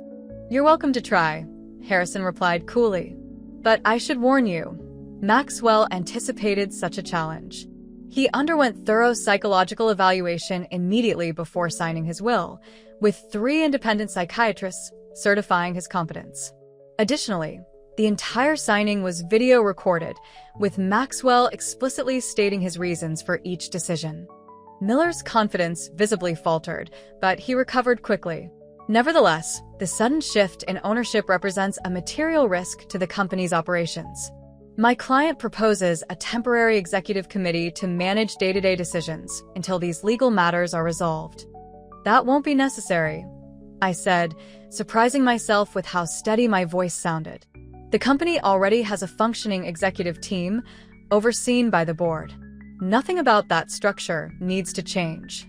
"You're welcome to try," Harrison replied coolly. "But I should warn you, Maxwell anticipated such a challenge. He underwent thorough psychological evaluation immediately before signing his will, with 3 independent psychiatrists certifying his competence. Additionally, the entire signing was video recorded, with Maxwell explicitly stating his reasons for each decision." Miller's confidence visibly faltered, but he recovered quickly. "Nevertheless, the sudden shift in ownership represents a material risk to the company's operations. My client proposes a temporary executive committee to manage day-to-day decisions until these legal matters are resolved." "That won't be necessary," I said, surprising myself with how steady my voice sounded. "The company already has a functioning executive team, overseen by the board. Nothing about that structure needs to change."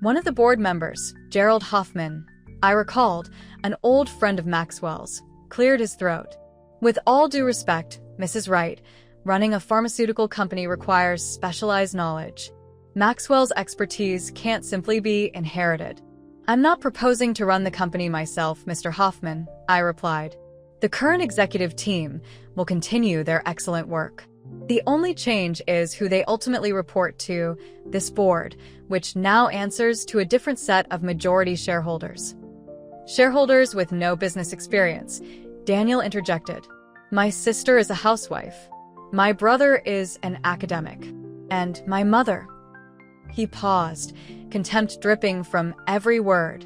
One of the board members, Gerald Hoffman, I recalled, an old friend of Maxwell's, cleared his throat. "With all due respect, Mrs. Wright, running a pharmaceutical company requires specialized knowledge. Maxwell's expertise can't simply be inherited." "I'm not proposing to run the company myself, Mr. Hoffman," I replied. "The current executive team will continue their excellent work. The only change is who they ultimately report to, this board, which now answers to a different set of majority shareholders." "Shareholders with no business experience," Daniel interjected. My sister is a housewife. My brother is an academic. And my mother. He paused, contempt dripping from every word.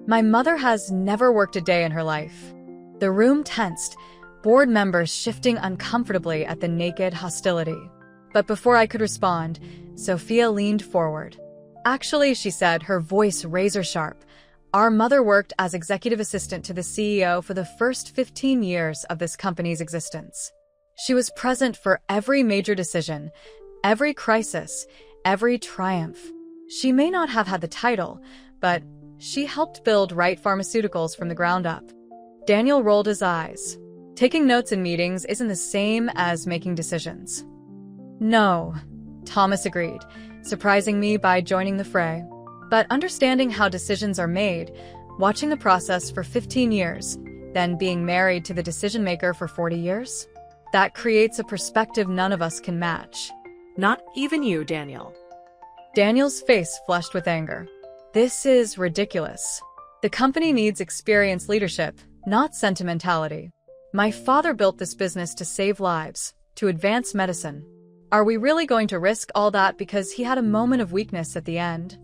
My mother has never worked a day in her life. The room tensed, board members shifting uncomfortably at the naked hostility. But before I could respond, Sophia leaned forward. Actually, she said, her voice razor-sharp, our mother worked as executive assistant to the CEO for the first 15 years of this company's existence. She was present for every major decision, every crisis, every triumph. She may not have had the title, but she helped build Wright Pharmaceuticals from the ground up. Daniel rolled his eyes. Taking notes in meetings isn't the same as making decisions. No, Thomas agreed, surprising me by joining the fray. But understanding how decisions are made, watching the process for 15 years, then being married to the decision-maker for 40 years, that creates a perspective none of us can match. Not even you, Daniel. Daniel's face flushed with anger. This is ridiculous. The company needs experienced leadership, not sentimentality. My father built this business to save lives, to advance medicine. Are we really going to risk all that because he had a moment of weakness at the end?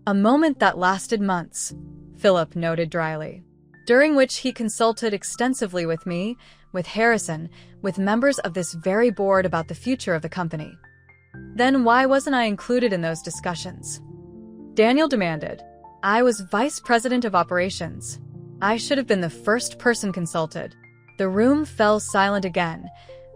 A moment that lasted months, Philip noted dryly, during which he consulted extensively with me, with Harrison, with members of this very board about the future of the company. Then why wasn't I included in those discussions? Daniel demanded. I was vice president of operations. I should have been the first person consulted. The room fell silent again,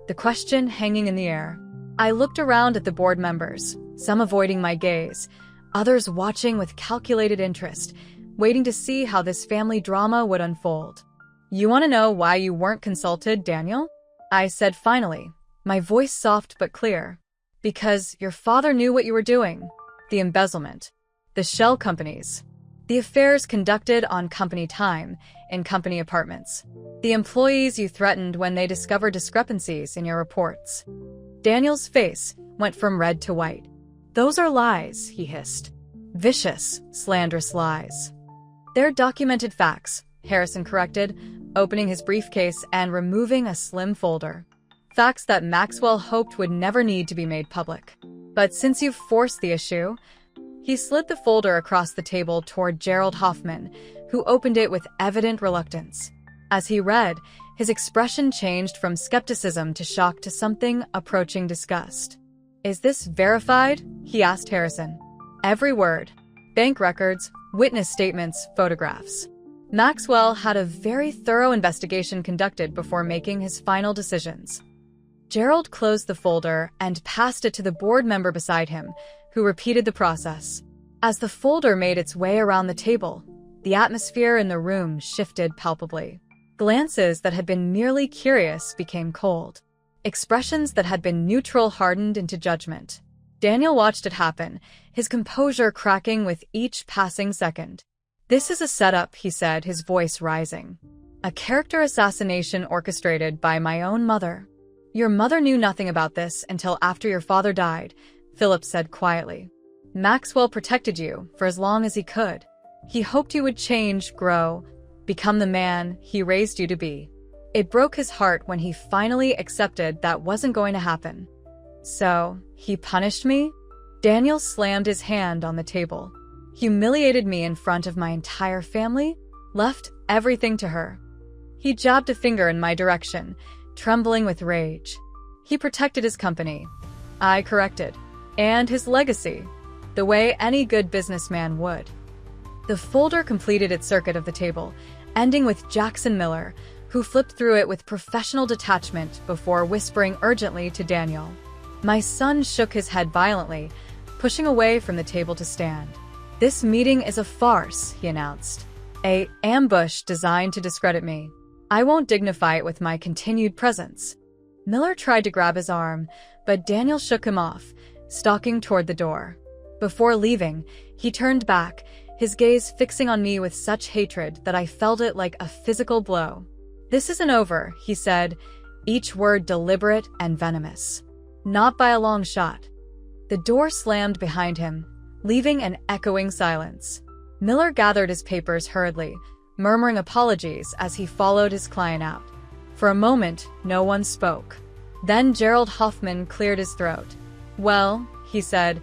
the question hanging in the air. I looked around at the board members, some avoiding my gaze, others watching with calculated interest, waiting to see how this family drama would unfold. You want to know why you weren't consulted, Daniel? I said finally, my voice soft but clear. Because your father knew what you were doing. The embezzlement. The shell companies. The affairs conducted on company time, in company apartments. The employees you threatened when they discovered discrepancies in your reports. Daniel's face went from red to white. Those are lies, he hissed. Vicious, slanderous lies. They're documented facts, Harrison corrected, opening his briefcase and removing a slim folder. Facts that Maxwell hoped would never need to be made public. But since you've forced the issue, he slid the folder across the table toward Gerald Hoffman, who opened it with evident reluctance. As he read, his expression changed from skepticism to shock to something approaching disgust. Is this verified? He asked Harrison. Every word. Bank records, witness statements, photographs. Maxwell had a very thorough investigation conducted before making his final decisions. Gerald closed the folder and passed it to the board member beside him, who repeated the process. As the folder made its way around the table, the atmosphere in the room shifted palpably. Glances that had been merely curious became cold. Expressions that had been neutral hardened into judgment. Daniel watched it happen, his composure cracking with each passing second. This is a setup, he said, his voice rising. A character assassination orchestrated by my own mother. Your mother knew nothing about this until after your father died, Philip said quietly. Maxwell protected you for as long as he could. He hoped you would change, grow, become the man he raised you to be. It broke his heart when he finally accepted that wasn't going to happen. So, he punished me? Daniel slammed his hand on the table. Humiliated me in front of my entire family? Left everything to her. He jabbed a finger in my direction, trembling with rage. He protected his company. I corrected. And his legacy. The way any good businessman would. The folder completed its circuit of the table, ending with Jackson Miller, who flipped through it with professional detachment before whispering urgently to Daniel. My son shook his head violently, pushing away from the table to stand. This meeting is a farce, he announced. An ambush designed to discredit me. I won't dignify it with my continued presence. Miller tried to grab his arm, but Daniel shook him off, stalking toward the door. Before leaving, he turned back, his gaze fixing on me with such hatred that I felt it like a physical blow. This isn't over, he said, each word deliberate and venomous. Not by a long shot. The door slammed behind him, leaving an echoing silence. Miller gathered his papers hurriedly, murmuring apologies as he followed his client out. For a moment, no one spoke. Then Gerald Hoffman cleared his throat. "Well," he said,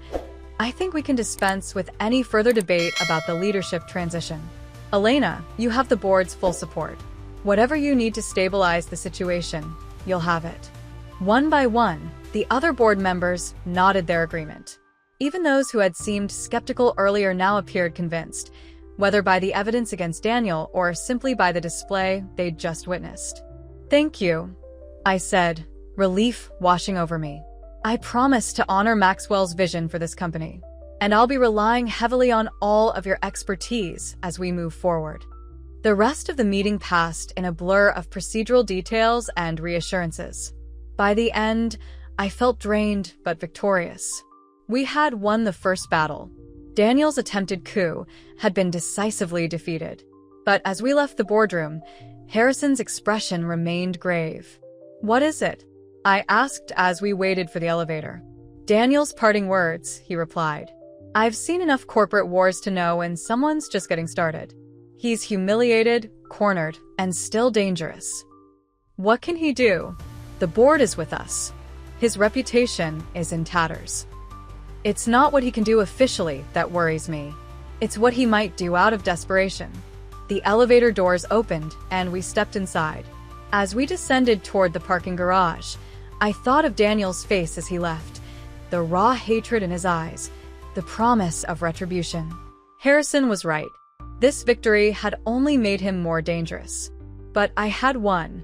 "I think we can dispense with any further debate about the leadership transition. Elena, you have the board's full support. Whatever you need to stabilize the situation, you'll have it." One by one, the other board members nodded their agreement. Even those who had seemed skeptical earlier now appeared convinced, whether by the evidence against Daniel or simply by the display they'd just witnessed. "Thank you," I said, relief washing over me. "I promise to honor Maxwell's vision for this company, and I'll be relying heavily on all of your expertise as we move forward." The rest of the meeting passed in a blur of procedural details and reassurances. By the end, I felt drained but victorious. We had won the first battle. Daniel's attempted coup had been decisively defeated. But as we left the boardroom, Harrison's expression remained grave. "What is it?" I asked as we waited for the elevator. "Daniel's parting words," he replied. "I've seen enough corporate wars to know when someone's just getting started. He's humiliated, cornered, and still dangerous. What can he do? The board is with us. His reputation is in tatters. It's not what he can do officially that worries me. It's what he might do out of desperation." The elevator doors opened, and we stepped inside. As we descended toward the parking garage, I thought of Daniel's face as he left, the raw hatred in his eyes, the promise of retribution. Harrison was right. This victory had only made him more dangerous. But I had won.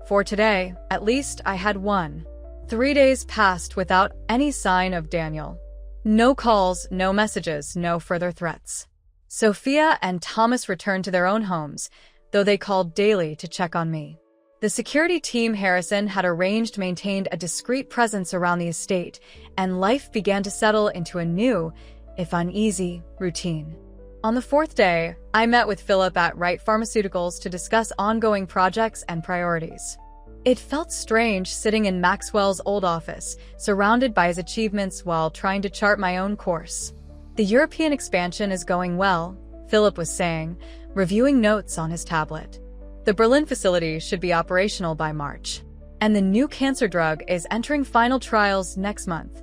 For today, at least, I had won. 3 days passed without any sign of Daniel. No calls, no messages, no further threats. Sophia and Thomas returned to their own homes, though they called daily to check on me. The security team Harrison had arranged maintained a discreet presence around the estate, and life began to settle into a new, if uneasy, routine. On the 4th day, I met with Philip at Wright Pharmaceuticals to discuss ongoing projects and priorities. It felt strange sitting in Maxwell's old office, surrounded by his achievements while trying to chart my own course. "The European expansion is going well," Philip was saying, reviewing notes on his tablet. "The Berlin facility should be operational by March. And the new cancer drug is entering final trials next month.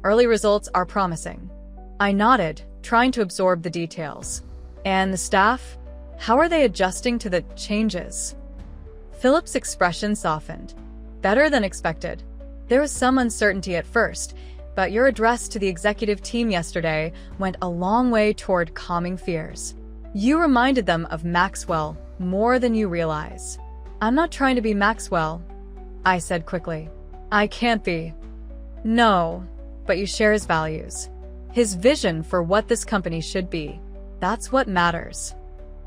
Early results are promising." I nodded, trying to absorb the details. "And the staff? How are they adjusting to the changes?" Philip's expression softened. "Better than expected. There was some uncertainty at first, but your address to the executive team yesterday went a long way toward calming fears. You reminded them of Maxwell more than you realize." "I'm not trying to be Maxwell," I said quickly. "I can't be." "No, but you share his values. His vision for what this company should be. That's what matters."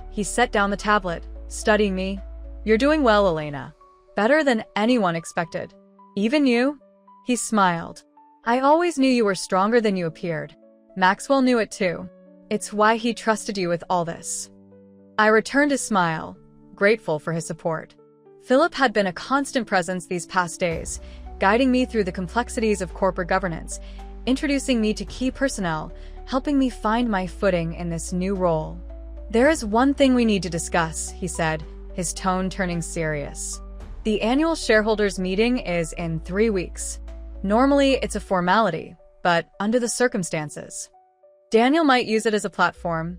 He set down the tablet, studying me. "You're doing well, Elena. Better than anyone expected. Even you?" He smiled. "I always knew you were stronger than you appeared. Maxwell knew it too. It's why he trusted you with all this." I returned his smile, grateful for his support. Philip had been a constant presence these past days, guiding me through the complexities of corporate governance, introducing me to key personnel, helping me find my footing in this new role. "There is one thing we need to discuss," he said, his tone turning serious. "The annual shareholders meeting is in 3 weeks. Normally, it's a formality, but under the circumstances. Daniel might use it as a platform."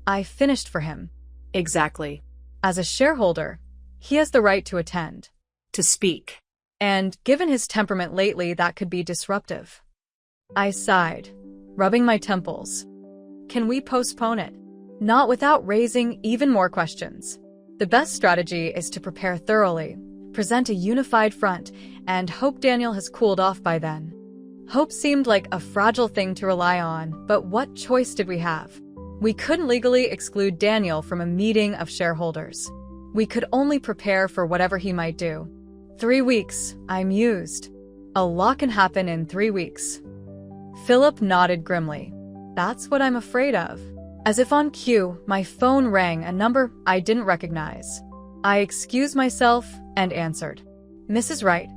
I finished for him. Exactly. "As a shareholder, he has the right to attend. To speak. And given his temperament lately, that could be disruptive." I sighed, rubbing my temples. "Can we postpone it? Not without raising even more questions. The best strategy is to prepare thoroughly, present a unified front, and hope Daniel has cooled off by then." Hope seemed like a fragile thing to rely on, but what choice did we have? We couldn't legally exclude Daniel from a meeting of shareholders. We could only prepare for whatever he might do. 3 weeks, I mused. A lot can happen in 3 weeks. Philip nodded grimly. "That's what I'm afraid of." As if on cue, my phone rang, a number I didn't recognize. I excused myself and answered. "Mrs. Wright?"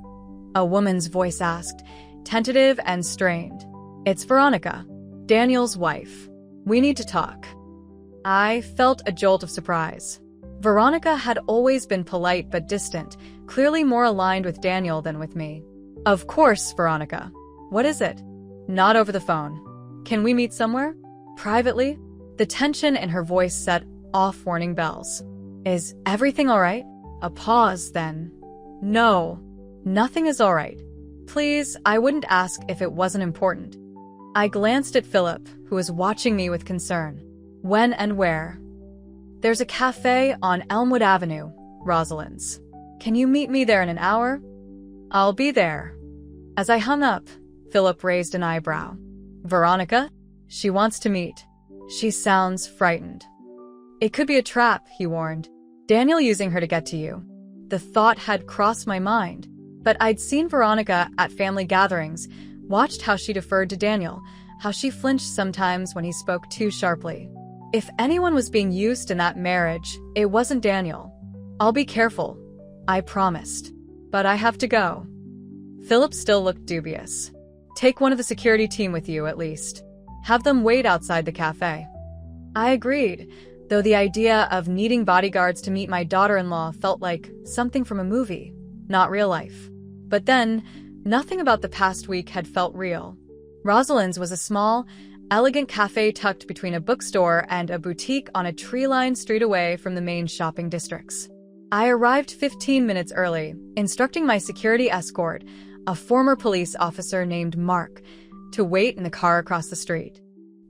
a woman's voice asked, tentative and strained. "It's Veronica, Daniel's wife. We need to talk." I felt a jolt of surprise. Veronica had always been polite but distant, clearly more aligned with Daniel than with me. Of course, Veronica. What is it? Not over the phone. Can we meet somewhere? Privately? The tension in her voice set off warning bells. Is everything all right? A pause, then. No, nothing is all right. Please, I wouldn't ask if it wasn't important. I glanced at Philip, who was watching me with concern. When and where? There's a cafe on Elmwood Avenue, Rosalind's. Can you meet me there in an hour? I'll be there. As I hung up, Philip raised an eyebrow. Veronica? She wants to meet. She sounds frightened. It could be a trap, he warned. Daniel using her to get to you. The thought had crossed my mind, but I'd seen Veronica at family gatherings, watched how she deferred to Daniel, how she flinched sometimes when he spoke too sharply. If anyone was being used in that marriage, it wasn't Daniel. I'll be careful, I promised. But I have to go. Philip still looked dubious. Take one of the security team with you, at least. Have them wait outside the cafe. I agreed, though the idea of needing bodyguards to meet my daughter-in-law felt like something from a movie, not real life. But then, nothing about the past week had felt real. Rosalind's was a small, elegant cafe tucked between a bookstore and a boutique on a tree-lined street away from the main shopping districts. I arrived 15 minutes early, instructing my security escort, a former police officer named Mark, to wait in the car across the street.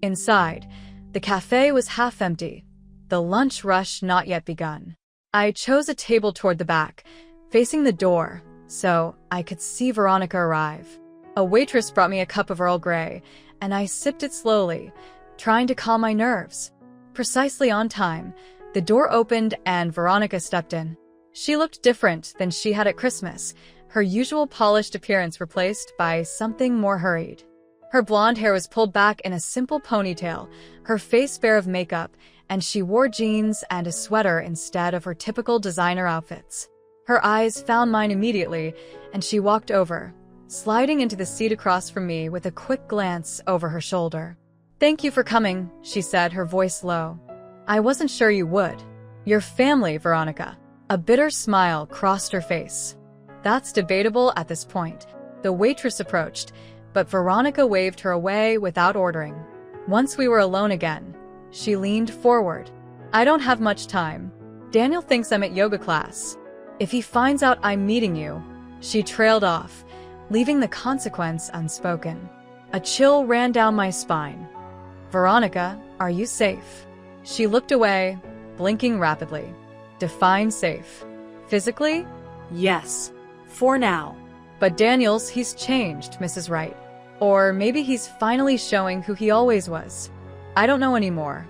Inside, the cafe was half empty, the lunch rush not yet begun. I chose a table toward the back, facing the door, so I could see Veronica arrive. A waitress brought me a cup of Earl Grey, and I sipped it slowly, trying to calm my nerves. Precisely on time, the door opened and Veronica stepped in. She looked different than she had at Christmas, her usual polished appearance replaced by something more hurried. Her blonde hair was pulled back in a simple ponytail, her face bare of makeup, and she wore jeans and a sweater instead of her typical designer outfits. Her eyes found mine immediately, and she walked over, sliding into the seat across from me with a quick glance over her shoulder. Thank you for coming, she said, her voice low. I wasn't sure you would. Your family, Veronica. A bitter smile crossed her face. That's debatable at this point. The waitress approached, but Veronica waved her away without ordering. Once we were alone again, she leaned forward. I don't have much time. Daniel thinks I'm at yoga class. If he finds out I'm meeting you, she trailed off, leaving the consequence unspoken. A chill ran down my spine. Veronica, are you safe? She looked away, blinking rapidly. Define safe. Physically? Yes. For now. But Daniel's, he's changed, Mrs. Wright. Or maybe he's finally showing who he always was. I don't know anymore.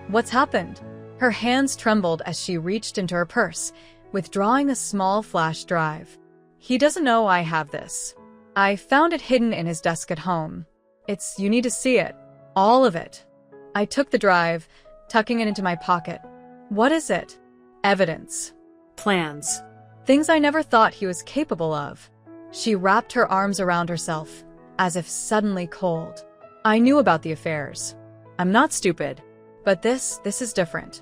What's happened? Her hands trembled as she reached into her purse, withdrawing a small flash drive. He doesn't know I have this. I found it hidden in his desk at home. You need to see it. All of it. I took the drive, tucking it into my pocket. What is it? Evidence. Plans. Things I never thought he was capable of. She wrapped her arms around herself, as if suddenly cold. I knew about the affairs. I'm not stupid. But this is different.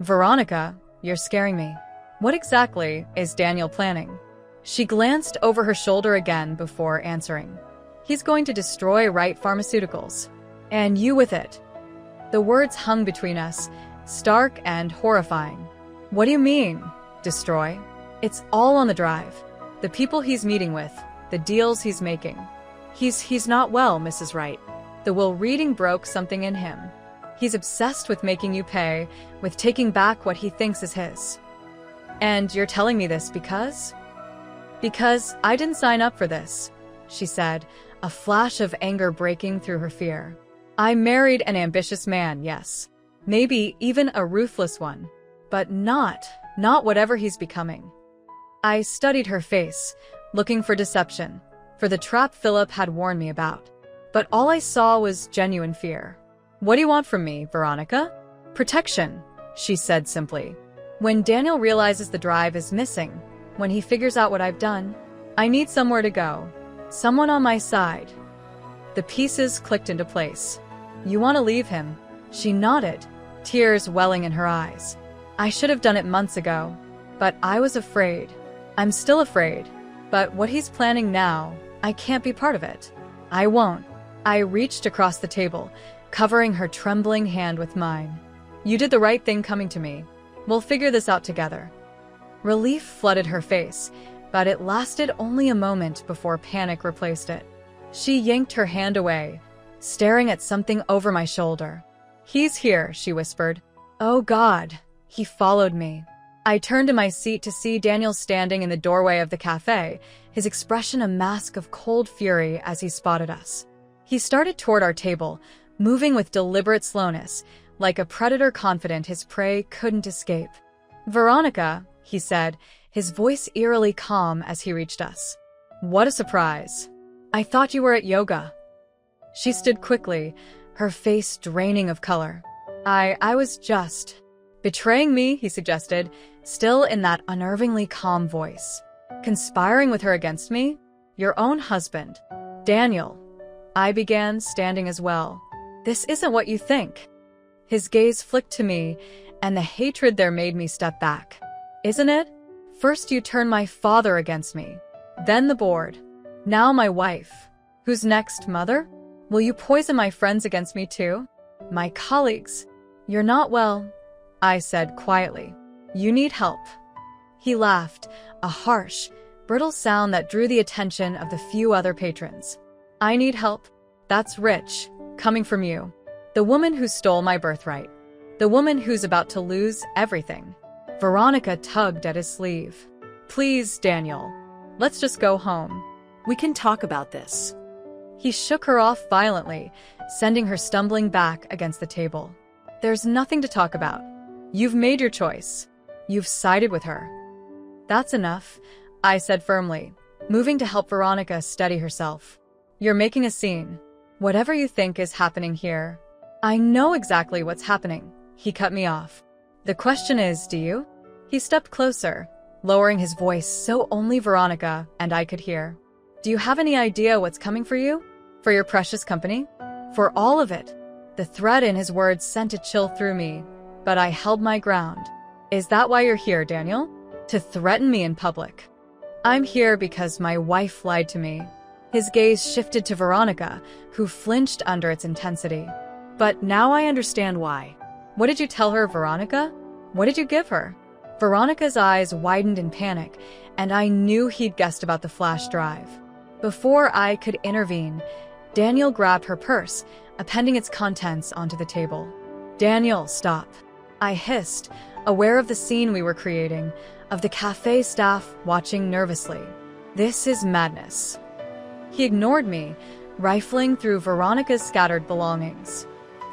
Veronica, you're scaring me. What exactly is Daniel planning? She glanced over her shoulder again before answering. He's going to destroy Wright Pharmaceuticals. And you with it. The words hung between us, stark and horrifying. What do you mean, destroy? It's all on the drive. The people he's meeting with, the deals he's making. He's not well, Mrs. Wright. The will reading broke something in him. He's obsessed with making you pay, with taking back what he thinks is his. And you're telling me this because? Because I didn't sign up for this, she said, a flash of anger breaking through her fear. I married an ambitious man, yes. Maybe even a ruthless one. But not whatever he's becoming. I studied her face, looking for deception, for the trap Philip had warned me about. But all I saw was genuine fear. What do you want from me, Veronica? Protection, she said simply. When Daniel realizes the drive is missing, when he figures out what I've done, I need somewhere to go. Someone on my side. The pieces clicked into place. You want to leave him? She nodded, tears welling in her eyes. I should have done it months ago, but I was afraid. I'm still afraid. But what he's planning now, I can't be part of it. I won't. I reached across the table, covering her trembling hand with mine. You did the right thing coming to me. We'll figure this out together. Relief flooded her face, but it lasted only a moment before panic replaced it. She yanked her hand away, staring at something over my shoulder. He's here, she whispered. Oh God. He followed me. I turned in my seat to see Daniel standing in the doorway of the cafe, his expression a mask of cold fury as he spotted us. He started toward our table, moving with deliberate slowness, like a predator confident his prey couldn't escape. Veronica, he said, his voice eerily calm as he reached us. What a surprise. I thought you were at yoga. She stood quickly, her face draining of color. I was just... Betraying me, he suggested, still in that unnervingly calm voice. Conspiring with her against me? Your own husband. Daniel. I began, standing as well. This isn't what you think. His gaze flicked to me, and the hatred there made me step back. Isn't it? First you turn my father against me, then the board. Now my wife. Who's next, mother? Will you poison my friends against me too? My colleagues. You're not well, I said quietly. You need help. He laughed, a harsh, brittle sound that drew the attention of the few other patrons. I need help. That's rich, coming from you. The woman who stole my birthright. The woman who's about to lose everything. Veronica tugged at his sleeve. Please, Daniel. Let's just go home. We can talk about this. He shook her off violently, sending her stumbling back against the table. There's nothing to talk about. You've made your choice. You've sided with her. That's enough, I said firmly, moving to help Veronica steady herself. You're making a scene. Whatever you think is happening here. I know exactly what's happening, he cut me off. The question is, do you? He stepped closer, lowering his voice so only Veronica and I could hear. Do you have any idea what's coming for you? For your precious company? For all of it? The threat in his words sent a chill through me, but I held my ground. Is that why you're here, Daniel? To threaten me in public? I'm here because my wife lied to me. His gaze shifted to Veronica, who flinched under its intensity. But now I understand why. What did you tell her, Veronica? What did you give her? Veronica's eyes widened in panic, and I knew he'd guessed about the flash drive. Before I could intervene, Daniel grabbed her purse, appending its contents onto the table. Daniel, stop. I hissed, aware of the scene we were creating, of the cafe staff watching nervously. This is madness. He ignored me, rifling through Veronica's scattered belongings.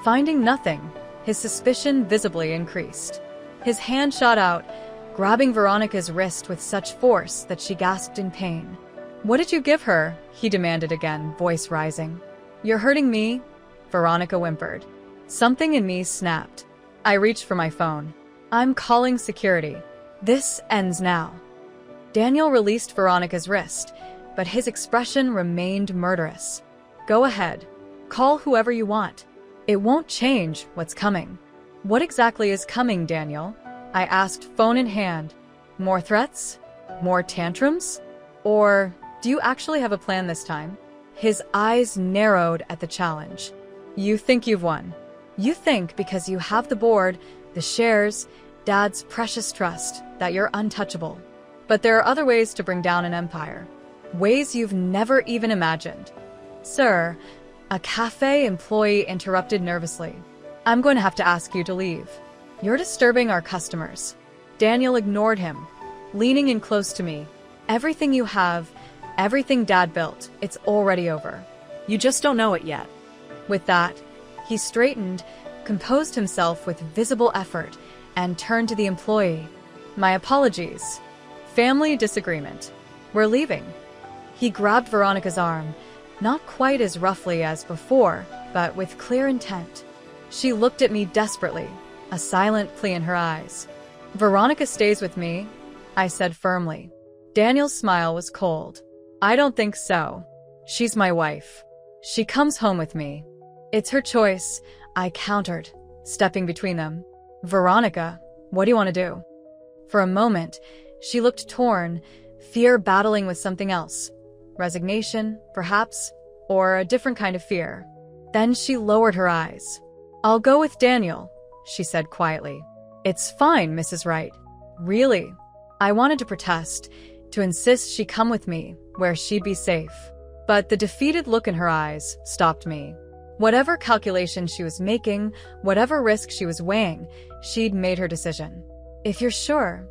Finding nothing, his suspicion visibly increased. His hand shot out, grabbing Veronica's wrist with such force that she gasped in pain. What did you give her? He demanded again, voice rising. You're hurting me, Veronica whimpered. Something in me snapped. I reached for my phone. I'm calling security. This ends now. Daniel released Veronica's wrist, but his expression remained murderous. Go ahead. Call whoever you want. It won't change what's coming. What exactly is coming, Daniel? I asked, phone in hand. More threats? More tantrums? Or do you actually have a plan this time? His eyes narrowed at the challenge. You think you've won. You think because you have the board, the shares, Dad's precious trust, that you're untouchable. But there are other ways to bring down an empire. Ways you've never even imagined. Sir, a cafe employee interrupted nervously. I'm going to have to ask you to leave. You're disturbing our customers. Daniel ignored him, leaning in close to me. Everything you have, everything Dad built, it's already over. You just don't know it yet. With that, he straightened, composed himself with visible effort, and turned to the employee. My apologies. Family disagreement. We're leaving. He grabbed Veronica's arm, not quite as roughly as before, but with clear intent. She looked at me desperately, a silent plea in her eyes. Veronica stays with me, I said firmly. Daniel's smile was cold. I don't think so. She's my wife. She comes home with me. It's her choice, I countered, stepping between them. Veronica, What do you want to do? For a moment, she looked torn, fear battling with something else. Resignation, perhaps, or a different kind of fear. Then she lowered her eyes. I'll go with Daniel, she said quietly. It's fine, Mrs. Wright. Really? I wanted to protest, to insist she come with me, where she'd be safe. But the defeated look in her eyes stopped me. Whatever calculation she was making, whatever risk she was weighing, she'd made her decision. If you're sure,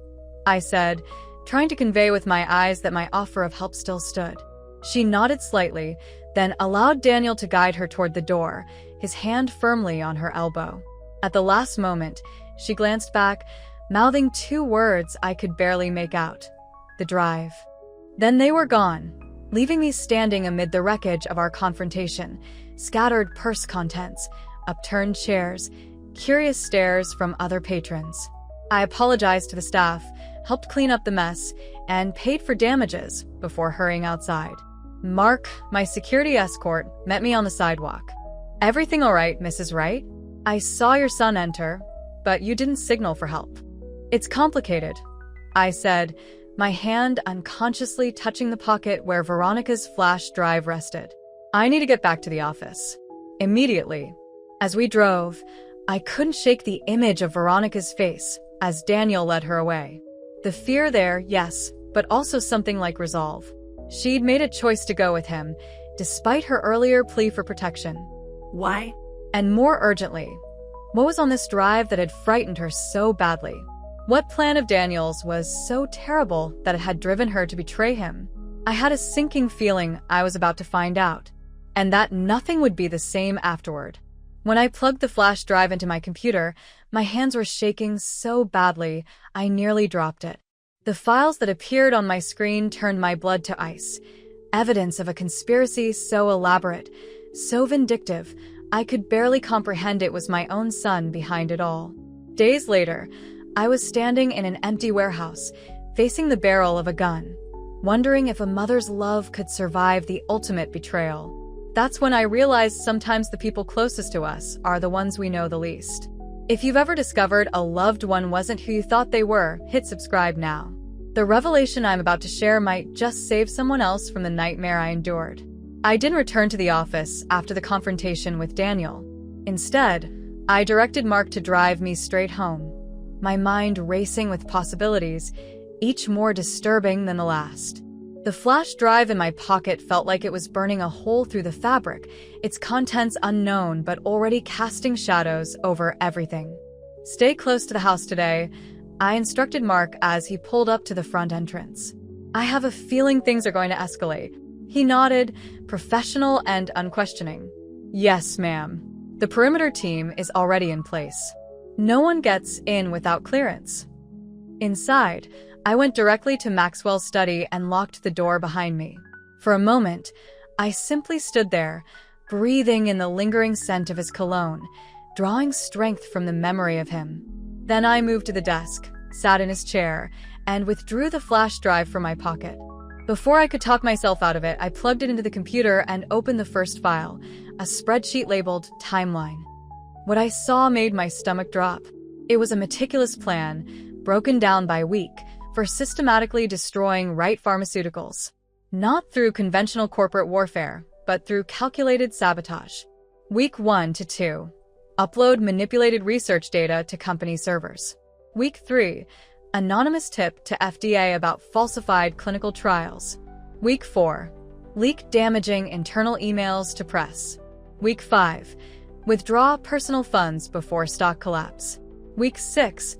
I said, trying to convey with my eyes that my offer of help still stood. She nodded slightly, then allowed Daniel to guide her toward the door, his hand firmly on her elbow. At the last moment, she glanced back, mouthing two words I could barely make out. The drive. Then they were gone, leaving me standing amid the wreckage of our confrontation, scattered purse contents, upturned chairs, curious stares from other patrons. I apologized to the staff, helped clean up the mess, and paid for damages before hurrying outside. Mark, my security escort, met me on the sidewalk. Everything all right, Mrs. Wright? I saw your son enter, but you didn't signal for help. It's complicated, I said, my hand unconsciously touching the pocket where Veronica's flash drive rested. I need to get back to the office. Immediately. As we drove, I couldn't shake the image of Veronica's face as Daniel led her away. The fear there, yes, but also something like resolve. She'd made a choice to go with him, despite her earlier plea for protection. Why? And more urgently, what was on this drive that had frightened her so badly? What plan of Daniel's was so terrible that it had driven her to betray him? I had a sinking feeling I was about to find out, and that nothing would be the same afterward. When I plugged the flash drive into my computer, my hands were shaking so badly I nearly dropped it. The files that appeared on my screen turned my blood to ice. Evidence of a conspiracy so elaborate, so vindictive, I could barely comprehend it was my own son behind it all. Days later, I was standing in an empty warehouse, facing the barrel of a gun, wondering if a mother's love could survive the ultimate betrayal. That's when I realized sometimes the people closest to us are the ones we know the least. If you've ever discovered a loved one wasn't who you thought they were, hit subscribe now. The revelation I'm about to share might just save someone else from the nightmare I endured. I didn't return to the office after the confrontation with Daniel. Instead, I directed Mark to drive me straight home, my mind racing with possibilities, each more disturbing than the last. The flash drive in my pocket felt like it was burning a hole through the fabric, its contents unknown but already casting shadows over everything. Stay close to the house today, I instructed Mark as he pulled up to the front entrance. I have a feeling things are going to escalate. He nodded, professional and unquestioning. Yes, ma'am. The perimeter team is already in place. No one gets in without clearance. Inside, I went directly to Maxwell's study and locked the door behind me. For a moment, I simply stood there, breathing in the lingering scent of his cologne, drawing strength from the memory of him. Then I moved to the desk, sat in his chair, and withdrew the flash drive from my pocket. Before I could talk myself out of it, I plugged it into the computer and opened the first file, a spreadsheet labeled Timeline. What I saw made my stomach drop. It was a meticulous plan, broken down by week, for systematically destroying Wright Pharmaceuticals. Not through conventional corporate warfare, but through calculated sabotage. Week 1 to 2. Upload manipulated research data to company servers. Week 3. Anonymous tip to FDA about falsified clinical trials. Week 4. Leak damaging internal emails to press. Week 5. Withdraw personal funds before stock collapse. Week 6.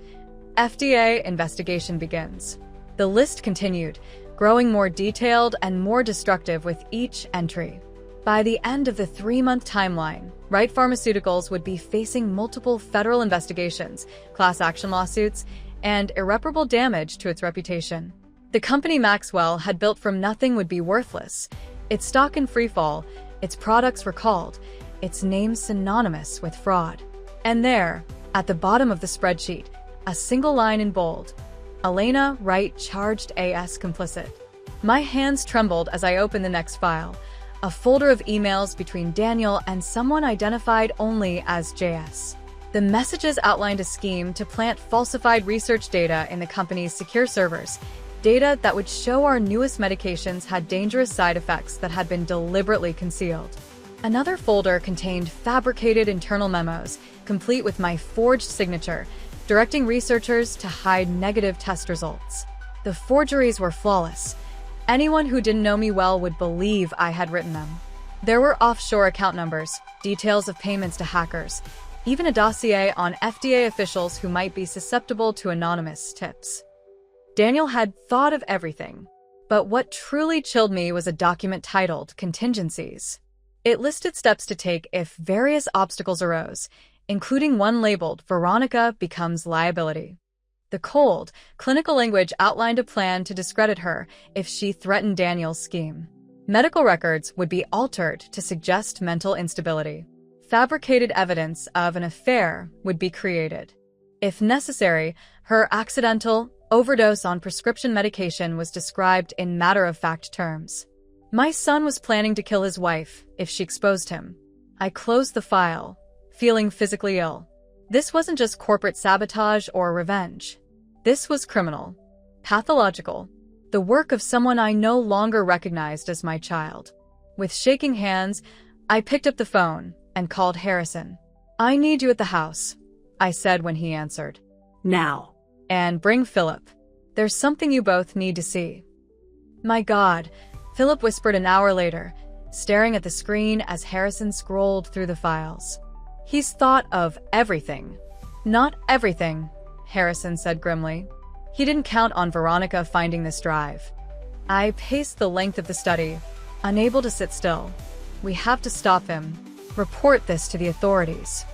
FDA investigation begins. The list continued, growing more detailed and more destructive with each entry. By the end of the 3-month timeline, Wright Pharmaceuticals would be facing multiple federal investigations, class action lawsuits, and irreparable damage to its reputation. The company Maxwell had built from nothing would be worthless, its stock in freefall, its products recalled, its name synonymous with fraud. And there, at the bottom of the spreadsheet, a single line in bold: Elena Wright charged as complicit. My hands trembled as I opened the next file, a folder of emails between Daniel and someone identified only as JS. The messages outlined a scheme to plant falsified research data in the company's secure servers, data that would show our newest medications had dangerous side effects that had been deliberately concealed. Another folder contained fabricated internal memos, complete with my forged signature, directing researchers to hide negative test results. The forgeries were flawless. Anyone who didn't know me well would believe I had written them. There were offshore account numbers, details of payments to hackers, even a dossier on FDA officials who might be susceptible to anonymous tips. Daniel had thought of everything, but what truly chilled me was a document titled Contingencies. It listed steps to take if various obstacles arose, including one labeled Veronica Becomes Liability. The cold, clinical language outlined a plan to discredit her if she threatened Daniel's scheme. Medical records would be altered to suggest mental instability. Fabricated evidence of an affair would be created. If necessary, her accidental overdose on prescription medication was described in matter-of-fact terms. My son was planning to kill his wife if she exposed him. I closed the file, feeling physically ill. This wasn't just corporate sabotage or revenge. This was criminal, pathological, the work of someone I no longer recognized as my child. With shaking hands, I picked up the phone and called Harrison. "I need you at the house," I said when he answered. Now. "And bring Philip. There's something you both need to see." "My God," Philip whispered an hour later, staring at the screen as Harrison scrolled through the files. "He's thought of everything." "Not everything," Harrison said grimly. "He didn't count on Veronica finding this drive." I paced the length of the study, unable to sit still. "We have to stop him. Report this to the authorities."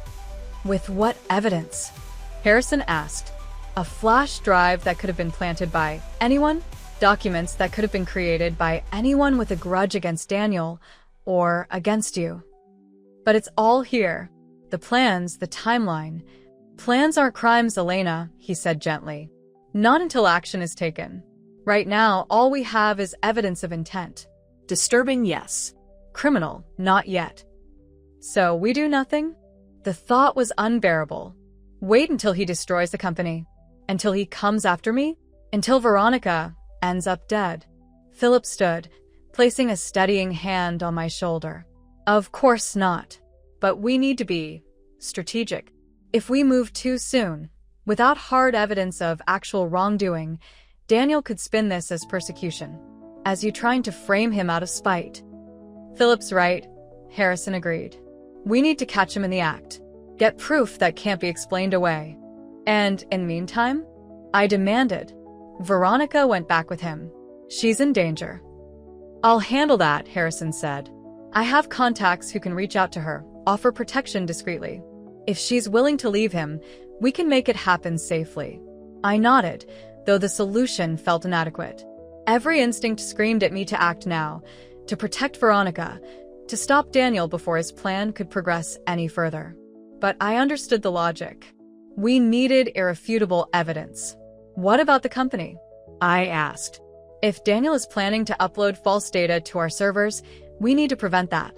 "With what evidence?" Harrison asked. "A flash drive that could have been planted by anyone? Documents that could have been created by anyone with a grudge against Daniel or against you. But it's all here. The plans, the timeline. Plans aren't crimes, Elena," he said gently. "Not until action is taken. Right now, all we have is evidence of intent. Disturbing, yes. Criminal, not yet. So we do nothing?" The thought was unbearable. Wait until he destroys the company. Until he comes after me? Until Veronica ends up dead. Philip stood, placing a steadying hand on my shoulder. "Of course not. But we need to be strategic. If we move too soon, without hard evidence of actual wrongdoing, Daniel could spin this as persecution, as you trying to frame him out of spite." "Philip's right," Harrison agreed. "We need to catch him in the act. Get proof that can't be explained away. And, in the meantime," I demanded. "Veronica went back with him. She's in danger." "I'll handle that," Harrison said. "I have contacts who can reach out to her, offer protection discreetly. If she's willing to leave him, we can make it happen safely." I nodded, though the solution felt inadequate. Every instinct screamed at me to act now, to protect Veronica, to stop Daniel before his plan could progress any further. But I understood the logic. We needed irrefutable evidence. "What about the company?" I asked. "If Daniel is planning to upload false data to our servers, we need to prevent that."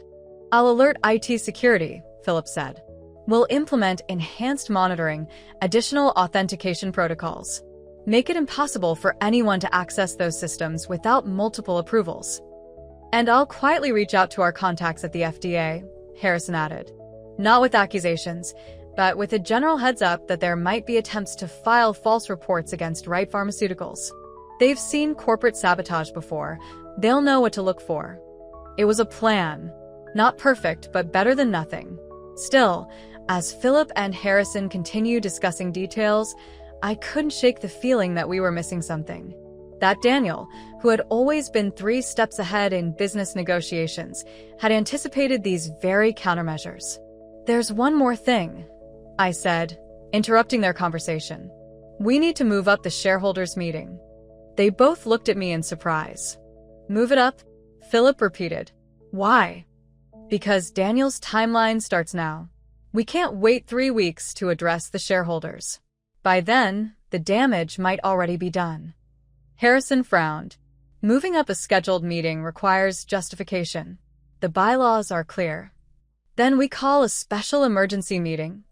"I'll alert IT security," Philip said. "We'll implement enhanced monitoring, additional authentication protocols. Make it impossible for anyone to access those systems without multiple approvals. And I'll quietly reach out to our contacts at the FDA," Harrison added. "Not with accusations, but with a general heads up that there might be attempts to file false reports against Wright Pharmaceuticals. They've seen corporate sabotage before. They'll know what to look for." It was a plan. Not perfect, but better than nothing. Still, as Philip and Harrison continued discussing details, I couldn't shake the feeling that we were missing something. That Daniel, who had always been 3 steps ahead in business negotiations, had anticipated these very countermeasures. "There's one more thing," I said, interrupting their conversation. "We need to move up the shareholders' meeting." They both looked at me in surprise. "Move it up?" Philip repeated. "Why?" "Because Daniel's timeline starts now. We can't wait 3 weeks to address the shareholders. By then, the damage might already be done." Harrison frowned. "Moving up a scheduled meeting requires justification. The bylaws are clear." "Then we call a special emergency meeting,"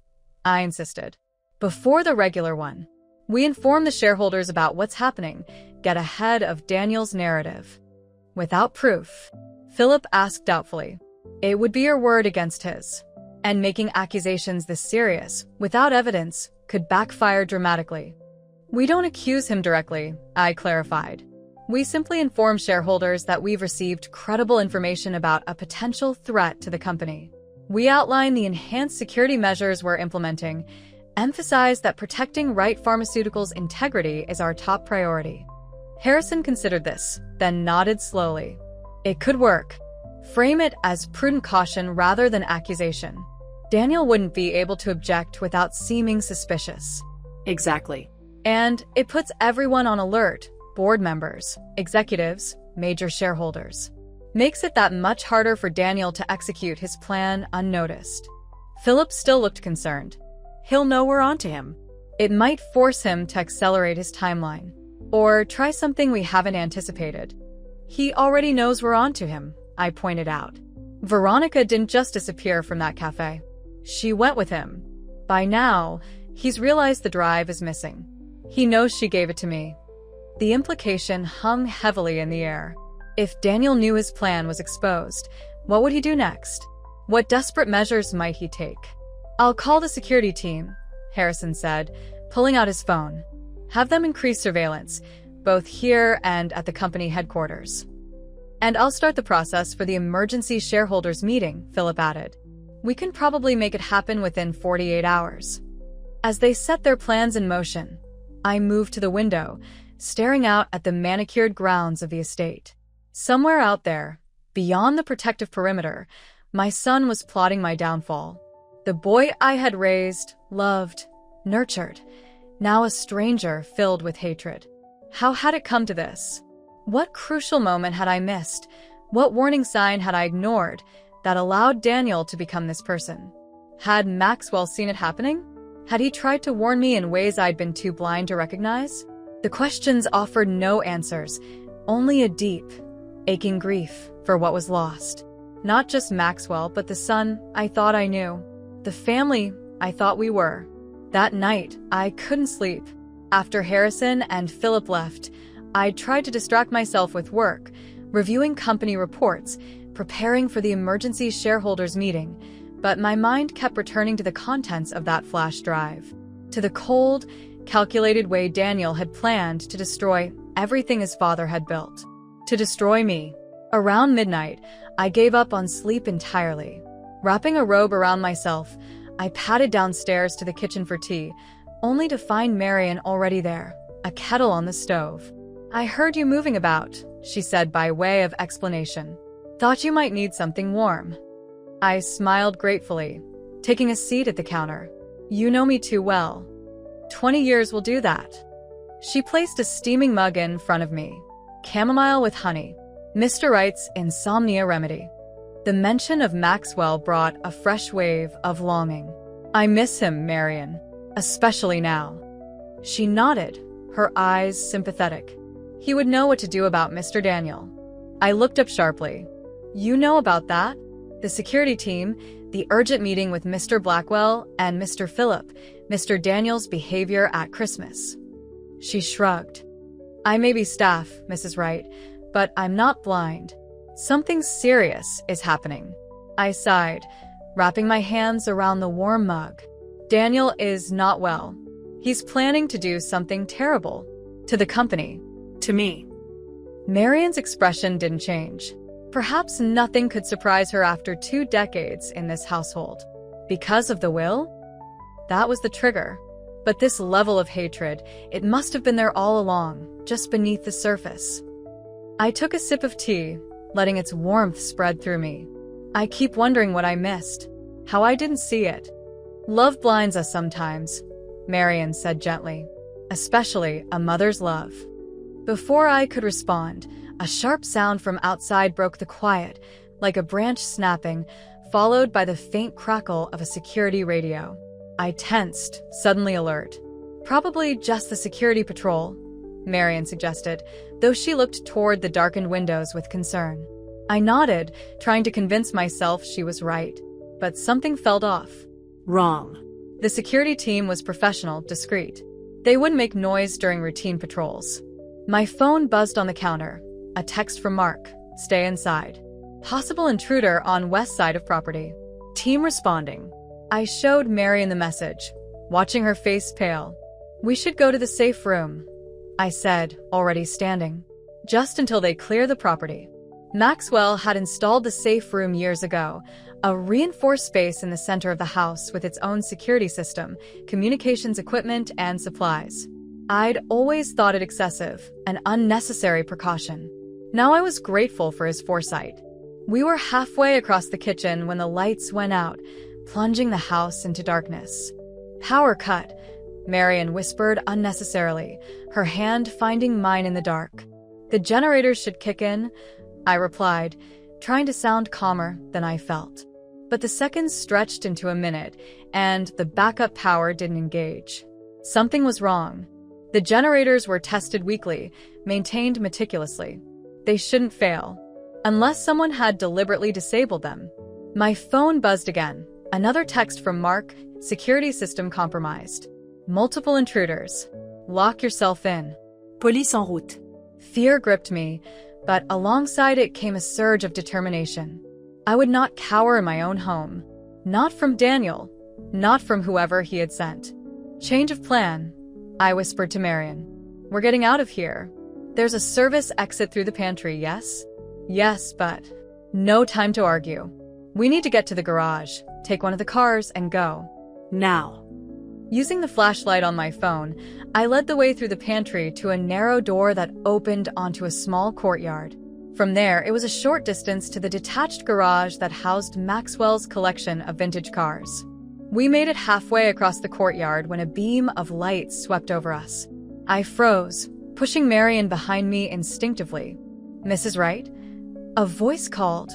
I insisted. Before the regular one. We inform the shareholders about what's happening, get ahead of Daniel's narrative. Without proof, Philip asked doubtfully. It would be your word against his. And making accusations this serious, without evidence, could backfire dramatically. We don't accuse him directly, I clarified. We simply inform shareholders that we've received credible information about a potential threat to the company. We outline the enhanced security measures we're implementing, emphasize that protecting Wright Pharmaceuticals' integrity is our top priority. Harrison considered this, then nodded slowly. It could work. Frame it as prudent caution rather than accusation. Daniel wouldn't be able to object without seeming suspicious. Exactly. And it puts everyone on alert, board members, executives, major shareholders. Makes it that much harder for Daniel to execute his plan unnoticed. Philip still looked concerned. He'll know we're onto him. It might force him to accelerate his timeline. Or try something we haven't anticipated. He already knows we're onto him, I pointed out. Veronica didn't just disappear from that cafe. She went with him. By now, he's realized the drive is missing. He knows she gave it to me. The implication hung heavily in the air. If Daniel knew his plan was exposed, what would he do next? What desperate measures might he take? I'll call the security team, Harrison said, pulling out his phone. Have them increase surveillance, both here and at the company headquarters. And I'll start the process for the emergency shareholders meeting, Philip added. We can probably make it happen within 48 hours. As they set their plans in motion, I moved to the window, staring out at the manicured grounds of the estate. Somewhere out there, beyond the protective perimeter, my son was plotting my downfall. The boy I had raised, loved, nurtured, now a stranger filled with hatred. How had it come to this? What crucial moment had I missed? What warning sign had I ignored that allowed Daniel to become this person? Had Maxwell seen it happening? Had he tried to warn me in ways I'd been too blind to recognize? The questions offered no answers, only a deep, aching grief for what was lost. Not just Maxwell, but the son I thought I knew. The family I thought we were. That night, I couldn't sleep. After Harrison and Philip left, I tried to distract myself with work, reviewing company reports, preparing for the emergency shareholders meeting, but my mind kept returning to the contents of that flash drive, to the cold, calculated way Daniel had planned to destroy everything his father had built. To destroy me. Around midnight, I gave up on sleep entirely. Wrapping a robe around myself, I padded downstairs to the kitchen for tea, only to find Marian already there, a kettle on the stove. I heard you moving about, she said by way of explanation. Thought you might need something warm. I smiled gratefully, taking a seat at the counter. You know me too well. 20 years will do that. She placed a steaming mug in front of me. Chamomile with honey. Mr. Wright's insomnia remedy. The mention of Maxwell brought a fresh wave of longing. I miss him, Marian. Especially now. She nodded, her eyes sympathetic. He would know what to do about Mr. Daniel. I looked up sharply. You know about that? The security team, the urgent meeting with Mr. Blackwell and Mr. Phillip, Mr. Daniel's behavior at Christmas. She shrugged. I may be staff, Mrs. Wright, but I'm not blind. Something serious is happening. I sighed, wrapping my hands around the warm mug. Daniel is not well. He's planning to do something terrible. To the company. To me. Marian's expression didn't change. Perhaps nothing could surprise her after 2 decades in this household. Because of the will? That was the trigger. But this level of hatred, it must have been there all along, just beneath the surface. I took a sip of tea, letting its warmth spread through me. I keep wondering what I missed, how I didn't see it. Love blinds us sometimes, Marian said gently, especially a mother's love. Before I could respond, a sharp sound from outside broke the quiet, like a branch snapping, followed by the faint crackle of a security radio. I tensed, suddenly alert. Probably just the security patrol, Marian suggested, though she looked toward the darkened windows with concern. I nodded, trying to convince myself she was right, but something felt off. Wrong. The security team was professional, discreet. They wouldn't make noise during routine patrols. My phone buzzed on the counter. A text from Mark. Stay inside. Possible intruder on west side of property. Team responding. I showed Marion the message, watching her face pale. We should go to the safe room, I said, already standing. Just until they clear the property. Maxwell had installed the safe room years ago, a reinforced space in the center of the house with its own security system, communications equipment, and supplies. I'd always thought it excessive, an unnecessary precaution. Now I was grateful for his foresight. We were halfway across the kitchen when the lights went out, plunging the house into darkness. Power cut, Marion whispered unnecessarily, her hand finding mine in the dark. The generators should kick in, I replied, trying to sound calmer than I felt. But the seconds stretched into a minute, and the backup power didn't engage. Something was wrong. The generators were tested weekly, maintained meticulously. They shouldn't fail, unless someone had deliberately disabled them. My phone buzzed again. Another text from Mark, security system compromised. Multiple intruders. Lock yourself in. Police en route. Fear gripped me, but alongside it came a surge of determination. I would not cower in my own home. Not from Daniel. Not from whoever he had sent. Change of plan, I whispered to Marion. We're getting out of here. There's a service exit through the pantry, yes? Yes, but no time to argue. We need to get to the garage, take one of the cars, and go. Now. Using the flashlight on my phone, I led the way through the pantry to a narrow door that opened onto a small courtyard. From there, it was a short distance to the detached garage that housed Maxwell's collection of vintage cars. We made it halfway across the courtyard when a beam of light swept over us. I froze, pushing Marion behind me instinctively. Mrs. Wright? A voice called.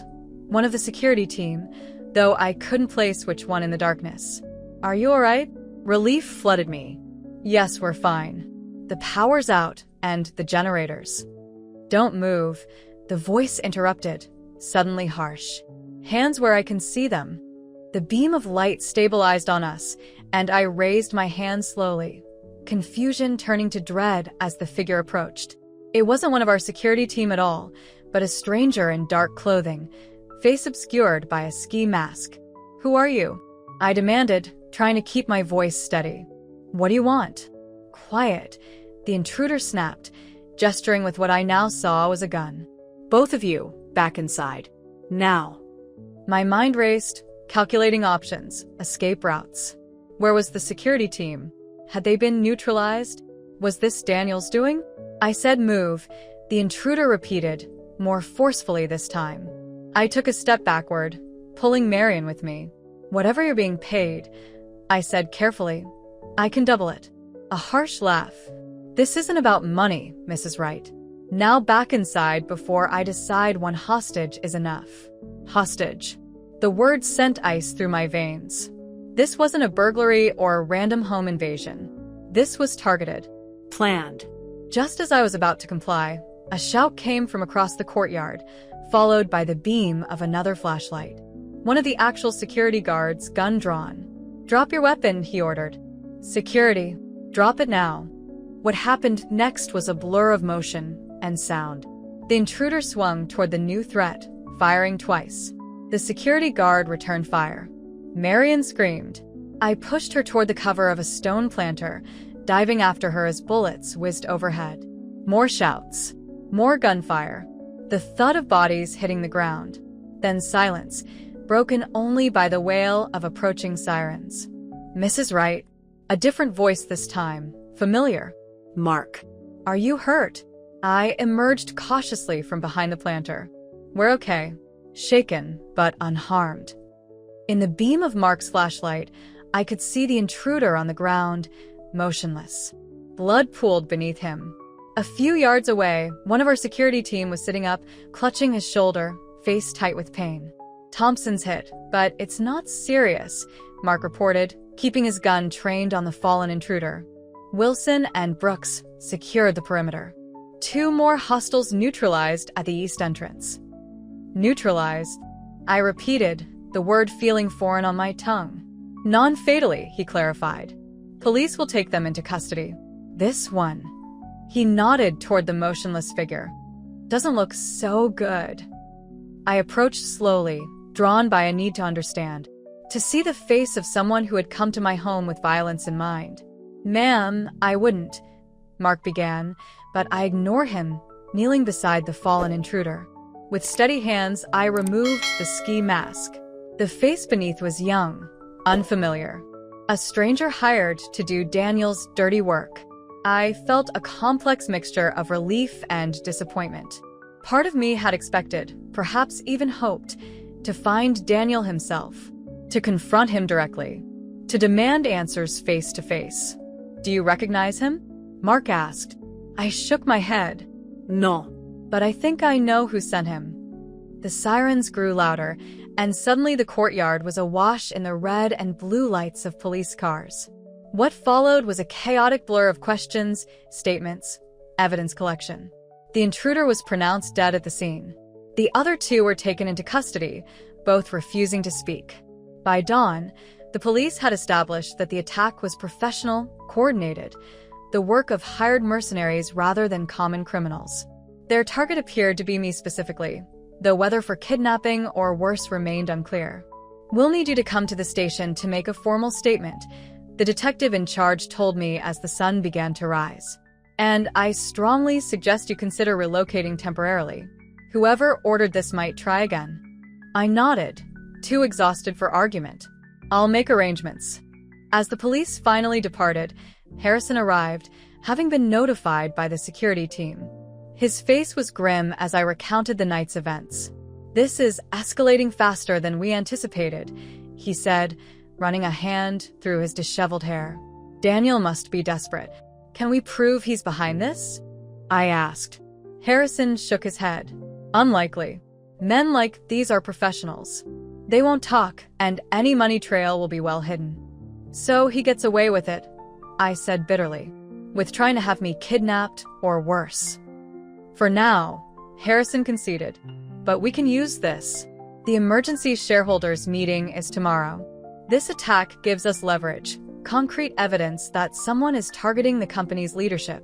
One of the security team, though I couldn't place which one in the darkness. Are you all right? Relief flooded me. Yes, we're fine. The power's out, and the generators. Don't move, the voice interrupted, suddenly harsh. Hands where I can see them. The beam of light stabilized on us, and I raised my hand slowly, confusion turning to dread as the figure approached. It wasn't one of our security team at all, but a stranger in dark clothing, face obscured by a ski mask. Who are you? I demanded, trying to keep my voice steady. What do you want? Quiet, the intruder snapped, gesturing with what I now saw was a gun. Both of you, back inside. Now. My mind raced, calculating options, escape routes. Where was the security team? Had they been neutralized? Was this Daniel's doing? I said move. The intruder repeated, more forcefully this time. I took a step backward, pulling Marion with me. Whatever you're being paid, I said carefully. I can double it. A harsh laugh. This isn't about money, Mrs. Wright. Now back inside before I decide one hostage is enough. Hostage. The word sent ice through my veins. This wasn't a burglary or a random home invasion. This was targeted. Planned. Just as I was about to comply, a shout came from across the courtyard, followed by the beam of another flashlight. One of the actual security guards, gun drawn. Drop your weapon, he ordered. Security, drop it now. What happened next was a blur of motion and sound. The intruder swung toward the new threat, firing twice. The security guard returned fire. Marion screamed. I pushed her toward the cover of a stone planter, diving after her as bullets whizzed overhead. More shouts. More gunfire. The thud of bodies hitting the ground. Then silence, broken only by the wail of approaching sirens. Mrs. Wright. A different voice this time, familiar. Mark. Are you hurt? I emerged cautiously from behind the planter. We're okay. Shaken, but unharmed. In the beam of Mark's flashlight, I could see the intruder on the ground, motionless. Blood pooled beneath him. A few yards away, one of our security team was sitting up, clutching his shoulder, face tight with pain. Thompson's hit, but it's not serious, Mark reported, keeping his gun trained on the fallen intruder. Wilson and Brooks secured the perimeter. 2 more hostiles neutralized at the east entrance. Neutralized, I repeated, the word feeling foreign on my tongue. Non-fatally, he clarified. Police will take them into custody. This one. He nodded toward the motionless figure. Doesn't look so good. I approached slowly, drawn by a need to understand, to see the face of someone who had come to my home with violence in mind. Ma'am, I wouldn't, Mark began, but I ignore him, kneeling beside the fallen intruder. With steady hands, I removed the ski mask. The face beneath was young, unfamiliar. A stranger hired to do Daniel's dirty work. I felt a complex mixture of relief and disappointment. Part of me had expected, perhaps even hoped, to find Daniel himself, to confront him directly, to demand answers face to face. Do you recognize him? Mark asked. I shook my head. No. But I think I know who sent him. The sirens grew louder, and suddenly the courtyard was awash in the red and blue lights of police cars. What followed was a chaotic blur of questions, statements, evidence collection. The intruder was pronounced dead at the scene. The other two were taken into custody, both refusing to speak. By dawn, the police had established that the attack was professional, coordinated, the work of hired mercenaries rather than common criminals. Their target appeared to be me specifically, though whether for kidnapping or worse remained unclear. We'll need you to come to the station to make a formal statement, the detective in charge told me as the sun began to rise. And I strongly suggest you consider relocating temporarily. Whoever ordered this might try again. I nodded, too exhausted for argument. I'll make arrangements. As the police finally departed, Harrison arrived, having been notified by the security team. His face was grim as I recounted the night's events. This is escalating faster than we anticipated, he said, running a hand through his disheveled hair. Daniel must be desperate. Can we prove he's behind this? I asked. Harrison shook his head. Unlikely. Men like these are professionals. They won't talk, and any money trail will be well hidden. So he gets away with it, I said bitterly, with trying to have me kidnapped or worse. For now, Harrison conceded, but we can use this. The emergency shareholders meeting is tomorrow. This attack gives us leverage, concrete evidence that someone is targeting the company's leadership.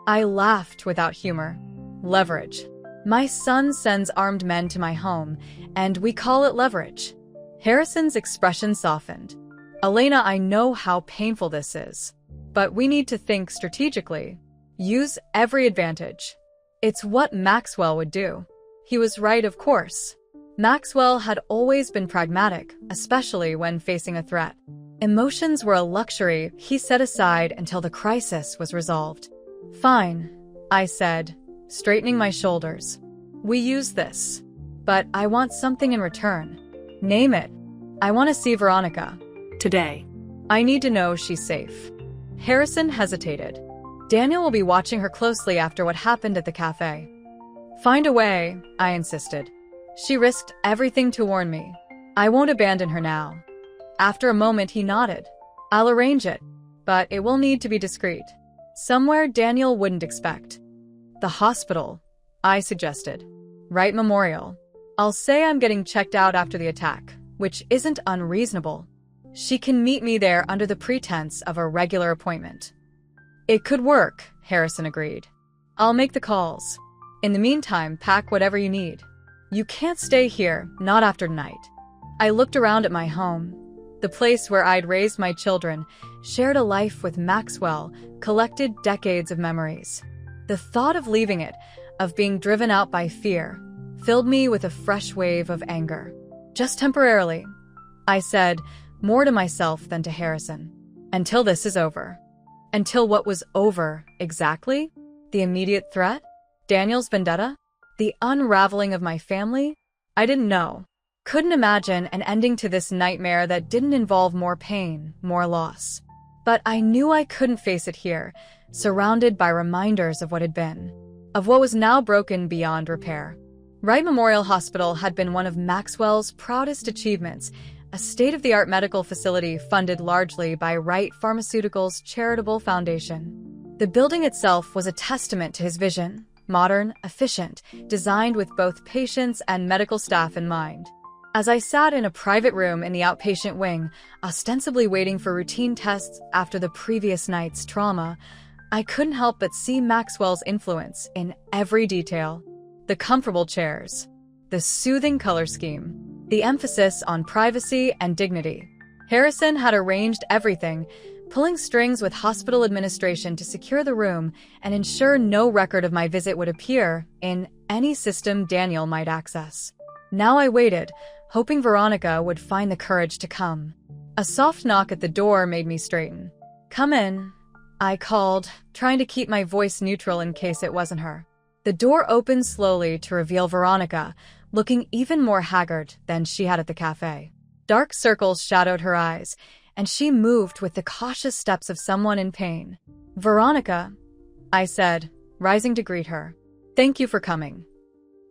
I laughed without humor. Leverage. My son sends armed men to my home, and we call it leverage. Harrison's expression softened. Elena, I know how painful this is, but we need to think strategically. Use every advantage. It's what Maxwell would do. He was right, of course. Maxwell had always been pragmatic, especially when facing a threat. Emotions were a luxury he set aside until the crisis was resolved. Fine, I said, straightening my shoulders. We use this. But I want something in return. Name it. I want to see Veronica. Today. I need to know she's safe. Harrison hesitated. Daniel will be watching her closely after what happened at the cafe. Find a way, I insisted. She risked everything to warn me. I won't abandon her now. After a moment, he nodded. I'll arrange it, but it will need to be discreet. Somewhere Daniel wouldn't expect. The hospital, I suggested. Wright Memorial. I'll say I'm getting checked out after the attack, which isn't unreasonable. She can meet me there under the pretense of a regular appointment. It could work, Harrison agreed. I'll make the calls. In the meantime, pack whatever you need. You can't stay here, not after tonight. I looked around at my home, the place where I'd raised my children, shared a life with Maxwell, collected decades of memories. The thought of leaving it, of being driven out by fear, filled me with a fresh wave of anger. Just temporarily, I said, more to myself than to Harrison. Until this is over. Until what was over, exactly? The immediate threat? Daniel's vendetta? The unraveling of my family? I didn't know. Couldn't imagine an ending to this nightmare that didn't involve more pain, more loss. But I knew I couldn't face it here, surrounded by reminders of what had been, of what was now broken beyond repair. Wright Memorial Hospital had been one of Maxwell's proudest achievements, a state-of-the-art medical facility funded largely by Wright Pharmaceuticals' charitable foundation. The building itself was a testament to his vision, modern, efficient, designed with both patients and medical staff in mind. As I sat in a private room in the outpatient wing, ostensibly waiting for routine tests after the previous night's trauma, I couldn't help but see Maxwell's influence in every detail. The comfortable chairs, the soothing color scheme, the emphasis on privacy and dignity. Harrison had arranged everything, pulling strings with hospital administration to secure the room and ensure no record of my visit would appear in any system Daniel might access. Now I waited, hoping Veronica would find the courage to come. A soft knock at the door made me straighten. "Come in," I called, trying to keep my voice neutral in case it wasn't her. The door opened slowly to reveal Veronica, looking even more haggard than she had at the cafe. Dark circles shadowed her eyes, and she moved with the cautious steps of someone in pain. "Veronica," I said, rising to greet her. "Thank you for coming."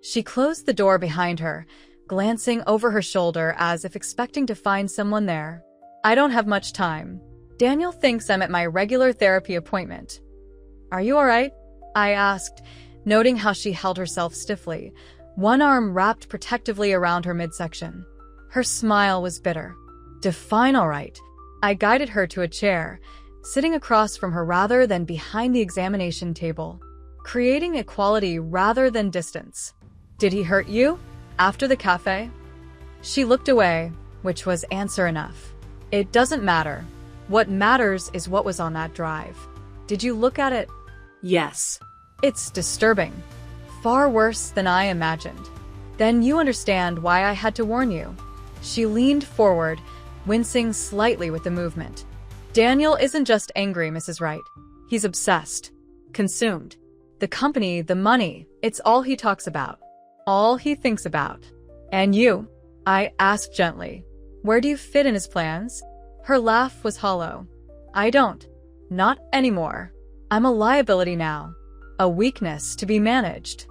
She closed the door behind her, glancing over her shoulder as if expecting to find someone there. "I don't have much time. Daniel thinks I'm at my regular therapy appointment." "Are you all right?" I asked, noting how she held herself stiffly, one arm wrapped protectively around her midsection. Her smile was bitter. "Define all right." I guided her to a chair, sitting across from her rather than behind the examination table, creating equality rather than distance. "Did he hurt you? After the cafe?" She looked away, which was answer enough. "It doesn't matter. What matters is what was on that drive. Did you look at it?" Yes. "It's disturbing. Far worse than I imagined." "Then you understand why I had to warn you." She leaned forward, wincing slightly with the movement. "Daniel isn't just angry, Mrs. Wright. He's obsessed. Consumed. The company, the money, it's all he talks about. All he thinks about." "And you?" I asked gently. "Where do you fit in his plans?" Her laugh was hollow. "I don't. Not anymore. I'm a liability now. A weakness to be managed."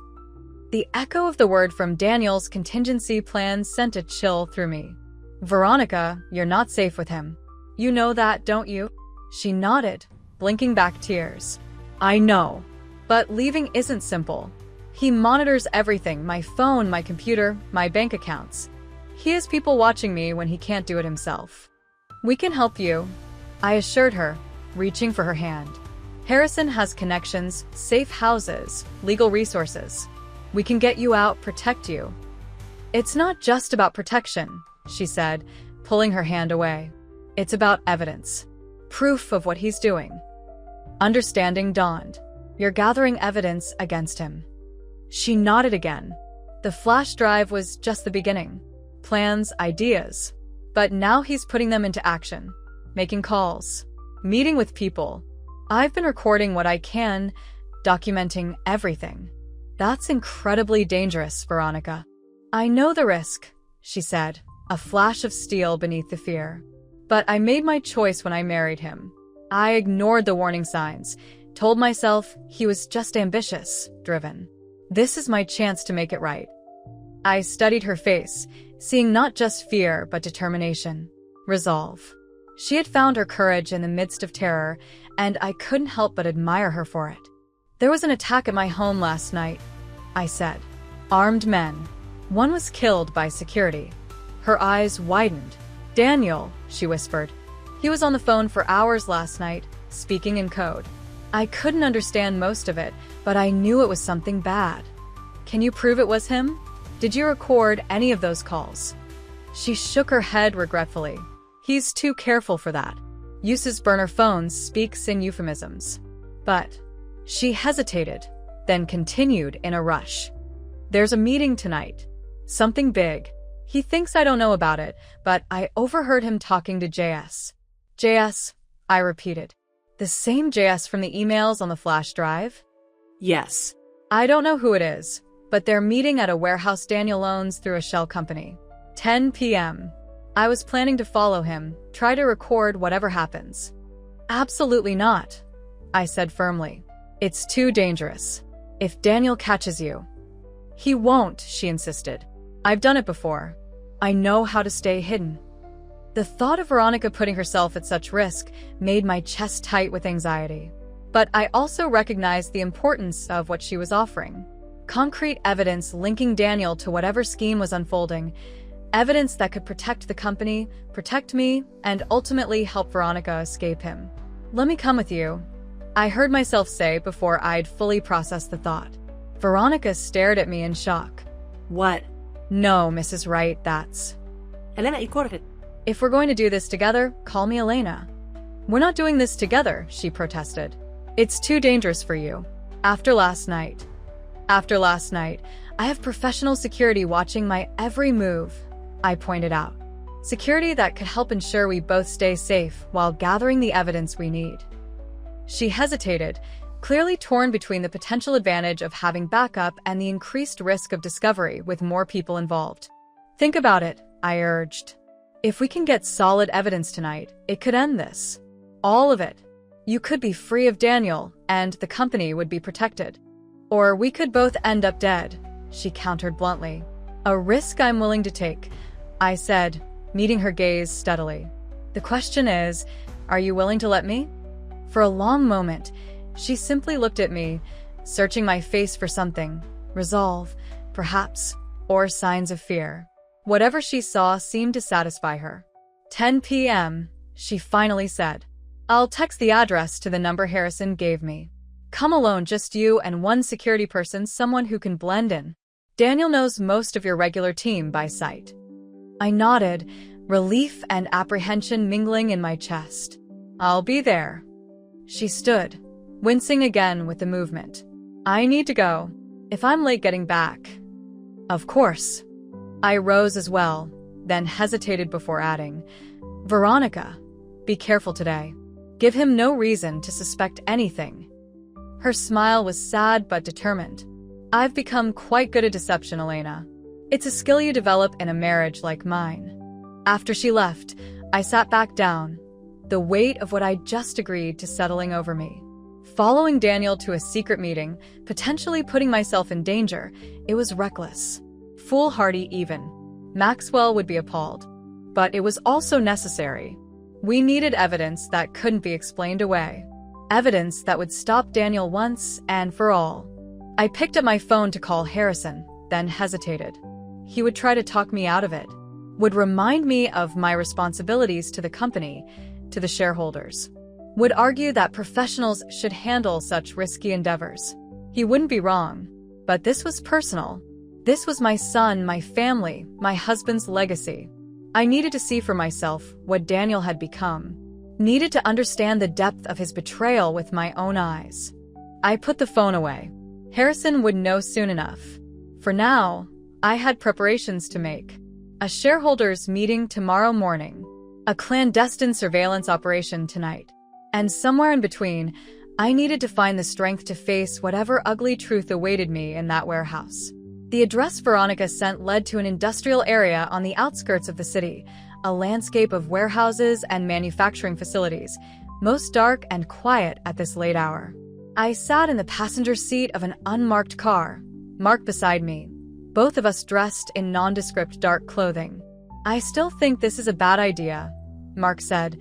The echo of the word from Daniel's contingency plan sent a chill through me. "Veronica, you're not safe with him. You know that, don't you?" She nodded, blinking back tears. "I know. But leaving isn't simple. He monitors everything, my phone, my computer, my bank accounts. He has people watching me when he can't do it himself." "We can help you," I assured her, reaching for her hand. "Harrison has connections, safe houses, legal resources. We can get you out, protect you." "It's not just about protection," she said, pulling her hand away. "It's about evidence. Proof of what he's doing." Understanding dawned. "You're gathering evidence against him." She nodded again. The flash drive was just the beginning. Plans, ideas. But now he's putting them into action. Making calls. Meeting with people. I've been recording what I can, documenting everything. "That's incredibly dangerous, Veronica." "I know the risk," she said, a flash of steel beneath the fear. "But I made my choice when I married him. I ignored the warning signs, told myself he was just ambitious, driven. This is my chance to make it right." I studied her face, seeing not just fear but determination, resolve. She had found her courage in the midst of terror, and I couldn't help but admire her for it. "There was an attack at my home last night," I said. "Armed men. One was killed by security." Her eyes widened. "Daniel," she whispered. "He was on the phone for hours last night, speaking in code. I couldn't understand most of it, but I knew it was something bad." "Can you prove it was him? Did you record any of those calls?" She shook her head regretfully. "He's too careful for that. Uses burner phones, speaks in euphemisms." "But..." She hesitated, then continued in a rush. "There's a meeting tonight. Something big. He thinks I don't know about it, but I overheard him talking to JS." "JS," I repeated. "The same JS from the emails on the flash drive?" Yes. "I don't know who it is, but they're meeting at a warehouse Daniel owns through a shell company. 10 p.m. I was planning to follow him, try to record whatever happens." "Absolutely not," I said firmly. "It's too dangerous. If Daniel catches you..." "He won't," she insisted. "I've done it before. I know how to stay hidden." The thought of Veronica putting herself at such risk made my chest tight with anxiety. But I also recognized the importance of what she was offering. Concrete evidence linking Daniel to whatever scheme was unfolding. Evidence that could protect the company, protect me, and ultimately help Veronica escape him. "Let me come with you," I heard myself say before I'd fully processed the thought. Veronica stared at me in shock. What? "No, Mrs. Wright, that's..." Elena, corre. "If we're going to do this together, call me Elena." "We're not doing this together," she protested. "It's too dangerous for you. After last night, I have professional security watching my every move," I pointed out. "Security that could help ensure we both stay safe while gathering the evidence we need." She hesitated, clearly torn between the potential advantage of having backup and the increased risk of discovery with more people involved. "Think about it," I urged. "If we can get solid evidence tonight, it could end this. All of it. You could be free of Daniel, and the company would be protected. Or we could both end up dead," she countered bluntly. "A risk I'm willing to take," I said, meeting her gaze steadily. "The question is, are you willing to let me?" For a long moment, she simply looked at me, searching my face for something, resolve, perhaps, or signs of fear. Whatever she saw seemed to satisfy her. 10 p.m., she finally said. "I'll text the address to the number Harrison gave me. Come alone, just you and one security person, someone who can blend in. Daniel knows most of your regular team by sight." I nodded, relief and apprehension mingling in my chest. "I'll be there." She stood, wincing again with the movement. "I need to go. If I'm late getting back..." "Of course." I rose as well, then hesitated before adding, "Veronica, be careful today. Give him no reason to suspect anything." Her smile was sad but determined. "I've become quite good at deception, Elena. It's a skill you develop in a marriage like mine." After she left, I sat back down, the weight of what I'd just agreed to settling over me. Following Daniel to a secret meeting, potentially putting myself in danger, it was reckless. Foolhardy even. Maxwell would be appalled. But it was also necessary. We needed evidence that couldn't be explained away. Evidence that would stop Daniel once and for all. I picked up my phone to call Harrison, then hesitated. He would try to talk me out of it. Would remind me of my responsibilities to the company, to the shareholders. Would argue that professionals should handle such risky endeavors. He wouldn't be wrong. But this was personal. This was my son, my family, my husband's legacy. I needed to see for myself what Daniel had become. Needed to understand the depth of his betrayal with my own eyes. I put the phone away. Harrison would know soon enough. For now, I had preparations to make. A shareholders' meeting tomorrow morning. A clandestine surveillance operation tonight. And somewhere in between, I needed to find the strength to face whatever ugly truth awaited me in that warehouse. The address Veronica sent led to an industrial area on the outskirts of the city, a landscape of warehouses and manufacturing facilities, most dark and quiet at this late hour. I sat in the passenger seat of an unmarked car, Mark beside me, both of us dressed in nondescript dark clothing. "I still think this is a bad idea," Mark said,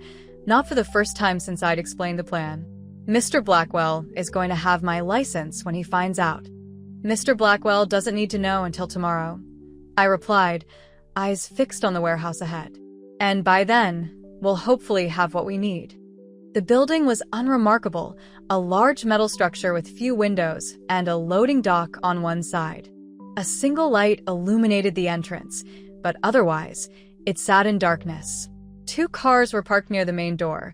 not for the first time since I'd explained the plan. "Mr. Blackwell is going to have my license when he finds out." "Mr. Blackwell doesn't need to know until tomorrow," I replied, eyes fixed on the warehouse ahead. "And by then, we'll hopefully have what we need." The building was unremarkable, a large metal structure with few windows and a loading dock on one side. A single light illuminated the entrance, but otherwise, it sat in darkness. 2 cars were parked near the main door,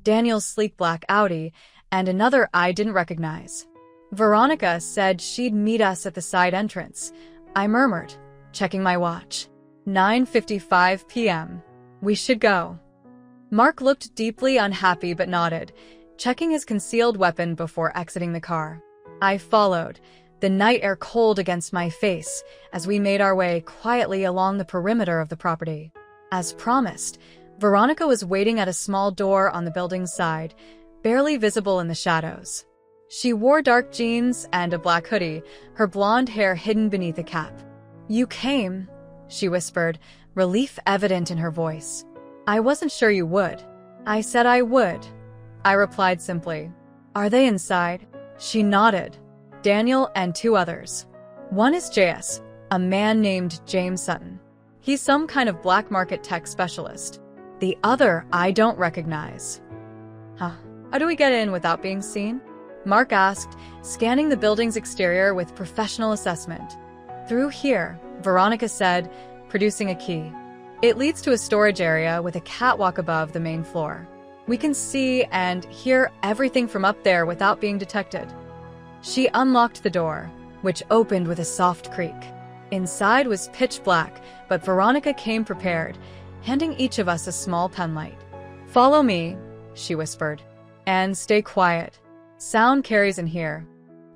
Daniel's sleek black Audi, and another I didn't recognize. Veronica said she'd meet us at the side entrance. I murmured, checking my watch. 9:55 p.m. We should go. Mark looked deeply unhappy but nodded, checking his concealed weapon before exiting the car. I followed, the night air cold against my face, as we made our way quietly along the perimeter of the property. As promised, Veronica was waiting at a small door on the building's side, barely visible in the shadows. She wore dark jeans and a black hoodie, her blonde hair hidden beneath a cap. "You came," she whispered, relief evident in her voice. "I wasn't sure you would." "I said I would," I replied simply. "Are they inside?" She nodded. "Daniel and 2 others. One is JS, a man named James Sutton. He's some kind of black market tech specialist. The other I don't recognize. Huh. How do we get in without being seen? Mark asked, scanning the building's exterior with professional assessment. Through here, Veronica said, producing a key. It leads to a storage area with a catwalk above the main floor. We can see and hear everything from up there without being detected. She unlocked the door, which opened with a soft creak. Inside was pitch black, but Veronica came prepared, handing each of us a small penlight. "Follow me," she whispered, "and stay quiet. Sound carries in here."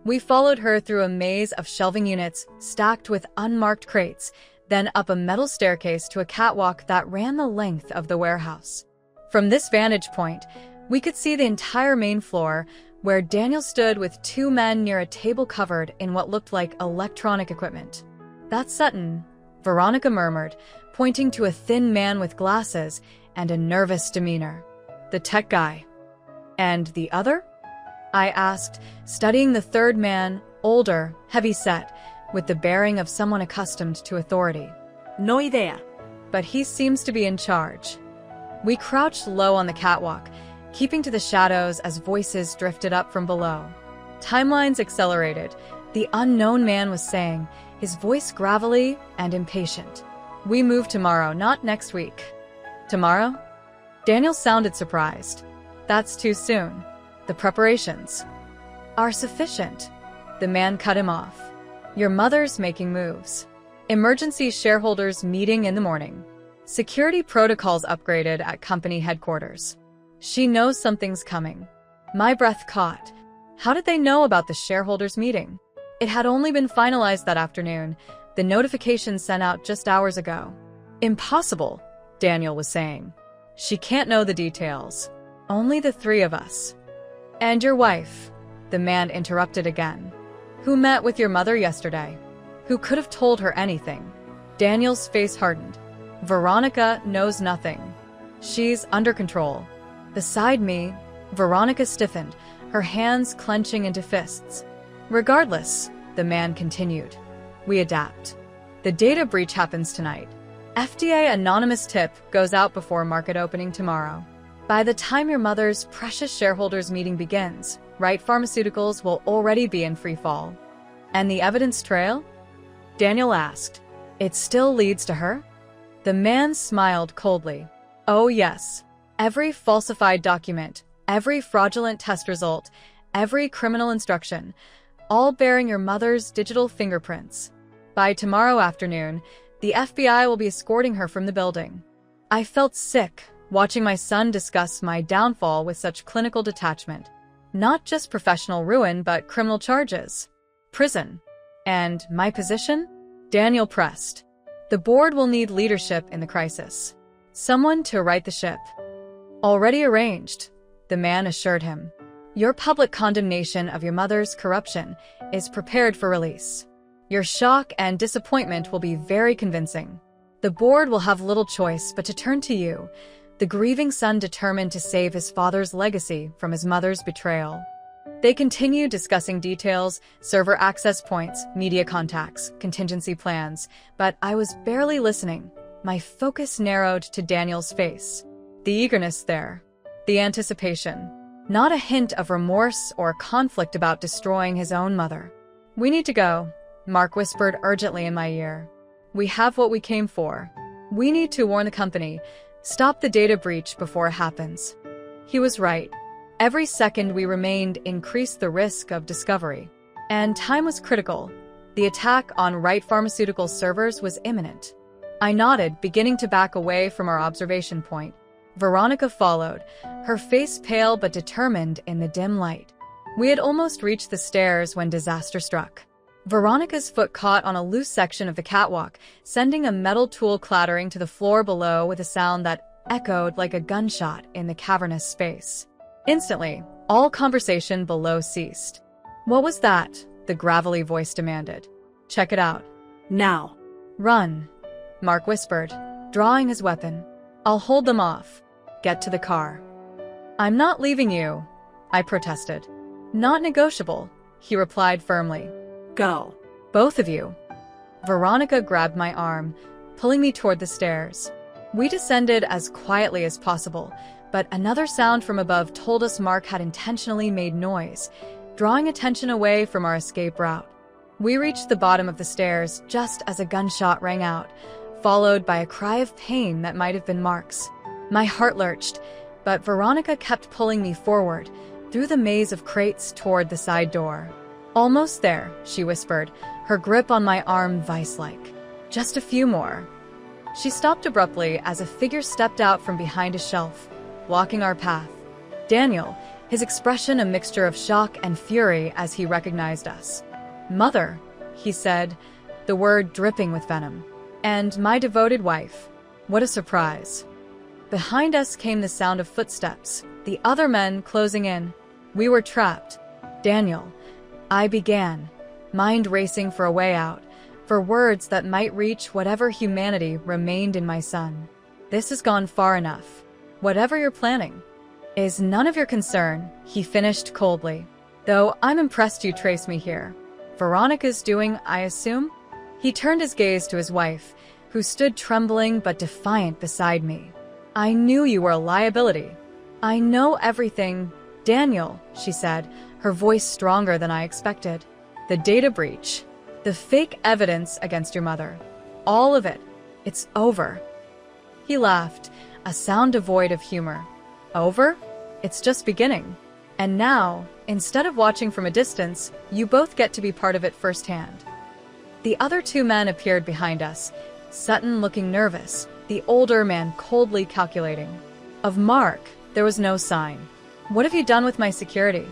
We followed her through a maze of shelving units stacked with unmarked crates, then up a metal staircase to a catwalk that ran the length of the warehouse. From this vantage point, we could see the entire main floor, where Daniel stood with two men near a table covered in what looked like electronic equipment. "That's Sutton," Veronica murmured, pointing to a thin man with glasses and a nervous demeanor. "The tech guy." "And the other?" I asked, studying the third man, older, heavy-set, with the bearing of someone accustomed to authority. No idea. "But he seems to be in charge." We crouched low on the catwalk, keeping to the shadows as voices drifted up from below. Timelines accelerated. The unknown man was saying, his voice gravelly and impatient. "We move tomorrow, not next week." "Tomorrow?" Daniel sounded surprised. "That's too soon. The preparations are sufficient." The man cut him off. "Your mother's making moves. Emergency shareholders meeting in the morning. Security protocols upgraded at company headquarters. She knows something's coming." My breath caught. How did they know about the shareholders meeting? It had only been finalized that afternoon, the notification sent out just hours ago. "Impossible," Daniel was saying. "She can't know the details. Only the three of us." "And your wife," the man interrupted again. "Who met with your mother yesterday? Who could have told her anything?" Daniel's face hardened. "Veronica knows nothing. She's under control." Beside me, Veronica stiffened, her hands clenching into fists. "Regardless," the man continued, "we adapt. The data breach happens tonight. FDA anonymous tip goes out before market opening tomorrow. By the time your mother's precious shareholders meeting begins, Wright Pharmaceuticals will already be in free fall." "And the evidence trail?" Daniel asked. "It still leads to her?" The man smiled coldly. "Oh yes. Every falsified document, every fraudulent test result, every criminal instruction, all bearing your mother's digital fingerprints. By tomorrow afternoon, the FBI will be escorting her from the building." I felt sick, watching my son discuss my downfall with such clinical detachment. Not just professional ruin, but criminal charges. Prison. "And my position?" Daniel pressed. "The board will need leadership in the crisis. Someone to right the ship." "Already arranged," the man assured him. "Your public condemnation of your mother's corruption is prepared for release. Your shock and disappointment will be very convincing. The board will have little choice but to turn to you, the grieving son determined to save his father's legacy from his mother's betrayal." They continued discussing details, server access points, media contacts, contingency plans, but I was barely listening. My focus narrowed to Daniel's face. The eagerness there. The anticipation. Not a hint of remorse or conflict about destroying his own mother. "We need to go," Mark whispered urgently in my ear. "We have what we came for. We need to warn the company, stop the data breach before it happens." He was right. Every second we remained increased the risk of discovery. And time was critical. The attack on Wright Pharmaceuticals servers was imminent. I nodded, beginning to back away from our observation point. Veronica followed, her face pale but determined in the dim light. We had almost reached the stairs when disaster struck. Veronica's foot caught on a loose section of the catwalk, sending a metal tool clattering to the floor below with a sound that echoed like a gunshot in the cavernous space. Instantly, all conversation below ceased. "What was that?" the gravelly voice demanded. "Check it out." Now. "Run," Mark whispered, drawing his weapon. "I'll hold them off. Get to the car." "I'm not leaving you," I protested. "Not negotiable," he replied firmly. Go. "Both of you." Veronica grabbed my arm. pulling me toward the stairs. We descended as quietly as possible, but another sound from above told us Mark had intentionally made noise, drawing attention away from our escape route. We reached the bottom of the stairs just as a gunshot rang out, followed by a cry of pain that might have been Mark's. My heart lurched, but Veronica kept pulling me forward, through the maze of crates toward the side door. "Almost there," she whispered, her grip on my arm vice-like. "Just a few more." She stopped abruptly as a figure stepped out from behind a shelf, blocking our path. Daniel, his expression a mixture of shock and fury as he recognized us. "Mother," he said, the word dripping with venom. "And my devoted wife. What a surprise." Behind us came the sound of footsteps, the other men closing in. We were trapped. "Daniel," I began, mind racing for a way out, for words that might reach whatever humanity remained in my son. "This has gone far enough. Whatever you're planning is none of your concern," he finished coldly. "Though I'm impressed you traced me here. Veronica's doing, I assume?" He turned his gaze to his wife, who stood trembling but defiant beside me. "I knew you were a liability. I know everything, Daniel," she said, her voice stronger than I expected. "The data breach, the fake evidence against your mother, all of it, it's over." He laughed, a sound devoid of humor. "Over? It's just beginning. And now, instead of watching from a distance, you both get to be part of it firsthand." The other two men appeared behind us, Sutton looking nervous, the older man coldly calculating. Of Mark, there was no sign. "What have you done with my security?"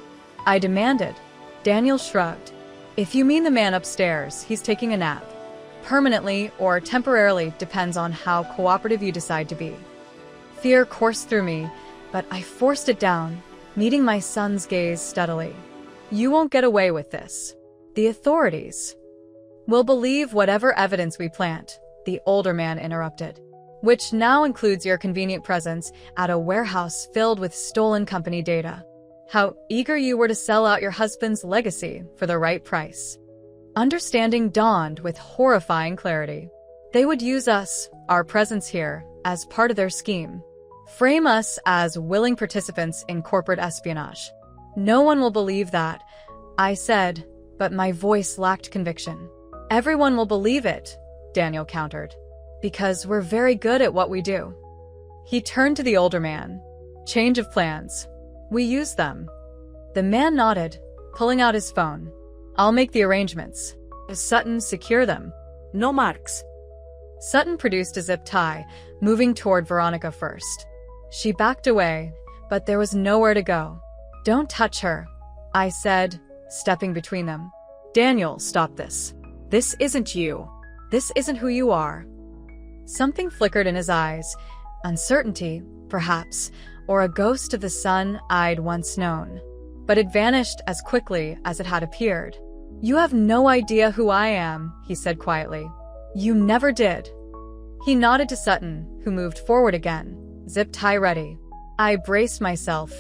I demanded. Daniel shrugged. "If you mean the man upstairs, he's taking a nap. Permanently or temporarily depends on how cooperative you decide to be." Fear coursed through me, but I forced it down, meeting my son's gaze steadily. "You won't get away with this. The authorities will believe whatever evidence we plant," the older man interrupted. "Which now includes your convenient presence at a warehouse filled with stolen company data. How eager you were to sell out your husband's legacy for the right price." Understanding dawned with horrifying clarity. They would use us, our presence here, as part of their scheme. Frame us as willing participants in corporate espionage. "No one will believe that," I said, but my voice lacked conviction. "Everyone will believe it," Daniel countered, "because we're very good at what we do." He turned to the older man. "Change of plans. We use them." The man nodded, pulling out his phone. "I'll make the arrangements. Sutton, secure them." No marks. Sutton produced a zip tie, moving toward Veronica first. She backed away, but there was nowhere to go. "Don't touch her," I said, stepping between them. "Daniel, stop this. This isn't you. This isn't who you are." Something flickered in his eyes, uncertainty, perhaps, or a ghost of the son I'd once known. But it vanished as quickly as it had appeared. "You have no idea who I am," he said quietly. "You never did." He nodded to Sutton, who moved forward again, zip tie ready. I braced myself,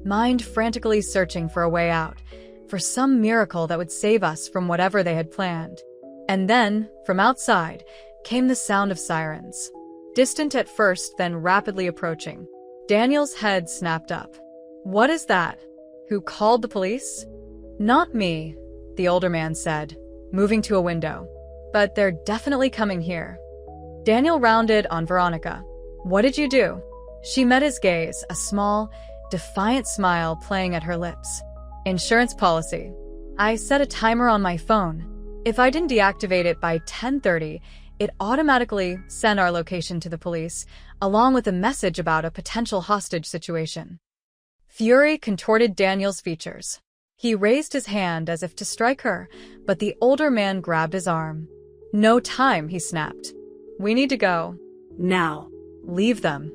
mind frantically searching for a way out, for some miracle that would save us from whatever they had planned. And then, from outside, came the sound of sirens. Distant at first, then rapidly approaching. Daniel's head snapped up. "What is that? Who called the police?" "Not me," the older man said, moving to a window. "But they're definitely coming here." Daniel rounded on Veronica. "What did you do?" She met his gaze, a small, defiant smile playing at her lips. "Insurance policy. I set a timer on my phone. If I didn't deactivate it by 10:30, it automatically sent our location to the police, along with a message about a potential hostage situation." Fury contorted Daniel's features. He raised his hand as if to strike her, but the older man grabbed his arm. "No time," he snapped. "We need to go. Now. Leave them.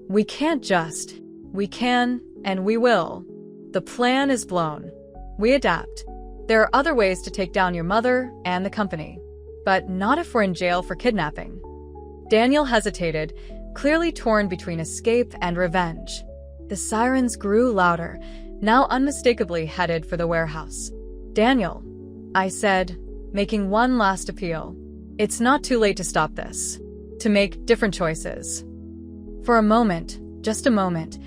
We can't just. We can, and we will. The plan is blown. We adapt. There are other ways to take down your mother and the company. But not if we're in jail for kidnapping." Daniel hesitated, clearly torn between escape and revenge. The sirens grew louder, now unmistakably headed for the warehouse. "Daniel," I said, making one last appeal. "It's not too late to stop this. to make different choices. For a moment, just a moment,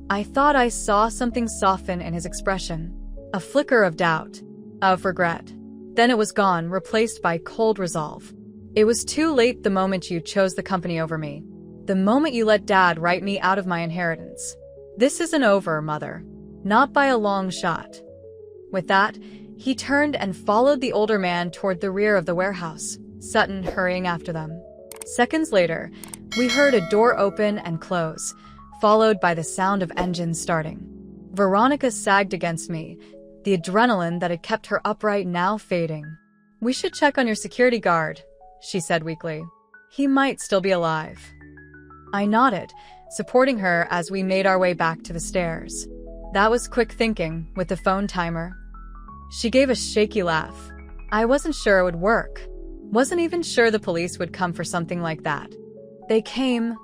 I thought I saw something soften in his expression. A flicker of doubt, of regret. Then it was gone, replaced by cold resolve. It was too late the moment you chose the company over me. The moment you let Dad write me out of my inheritance. This isn't over, Mother. Not by a long shot. With that, he turned and followed the older man toward the rear of the warehouse, Sutton hurrying after them. Seconds later, we heard a door open and close, followed by the sound of engines starting. Veronica sagged against me, the adrenaline that had kept her upright now fading. "We should check on your security guard," she said weakly. "He might still be alive." I nodded, supporting her as we made our way back to the stairs. That was quick thinking, with the phone timer. She gave a shaky laugh. I wasn't sure it would work. Wasn't even sure the police would come for something like that. "They came,"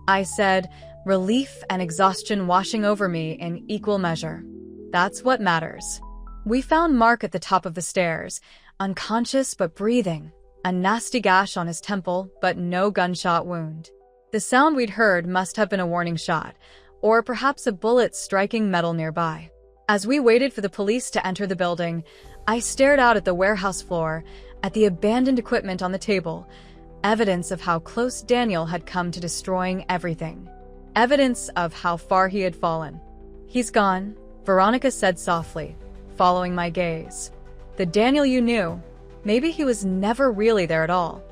I said, relief and exhaustion washing over me in equal measure. That's what matters. We found Mark at the top of the stairs, unconscious but breathing, a nasty gash on his temple, but no gunshot wound. The sound we'd heard must have been a warning shot, or perhaps a bullet striking metal nearby. As we waited for the police to enter the building, I stared out at the warehouse floor, at the abandoned equipment on the table, evidence of how close Daniel had come to destroying everything. Evidence of how far he had fallen. "He's gone," Veronica said softly, following my gaze. "The Daniel you knew, maybe he was never really there at all."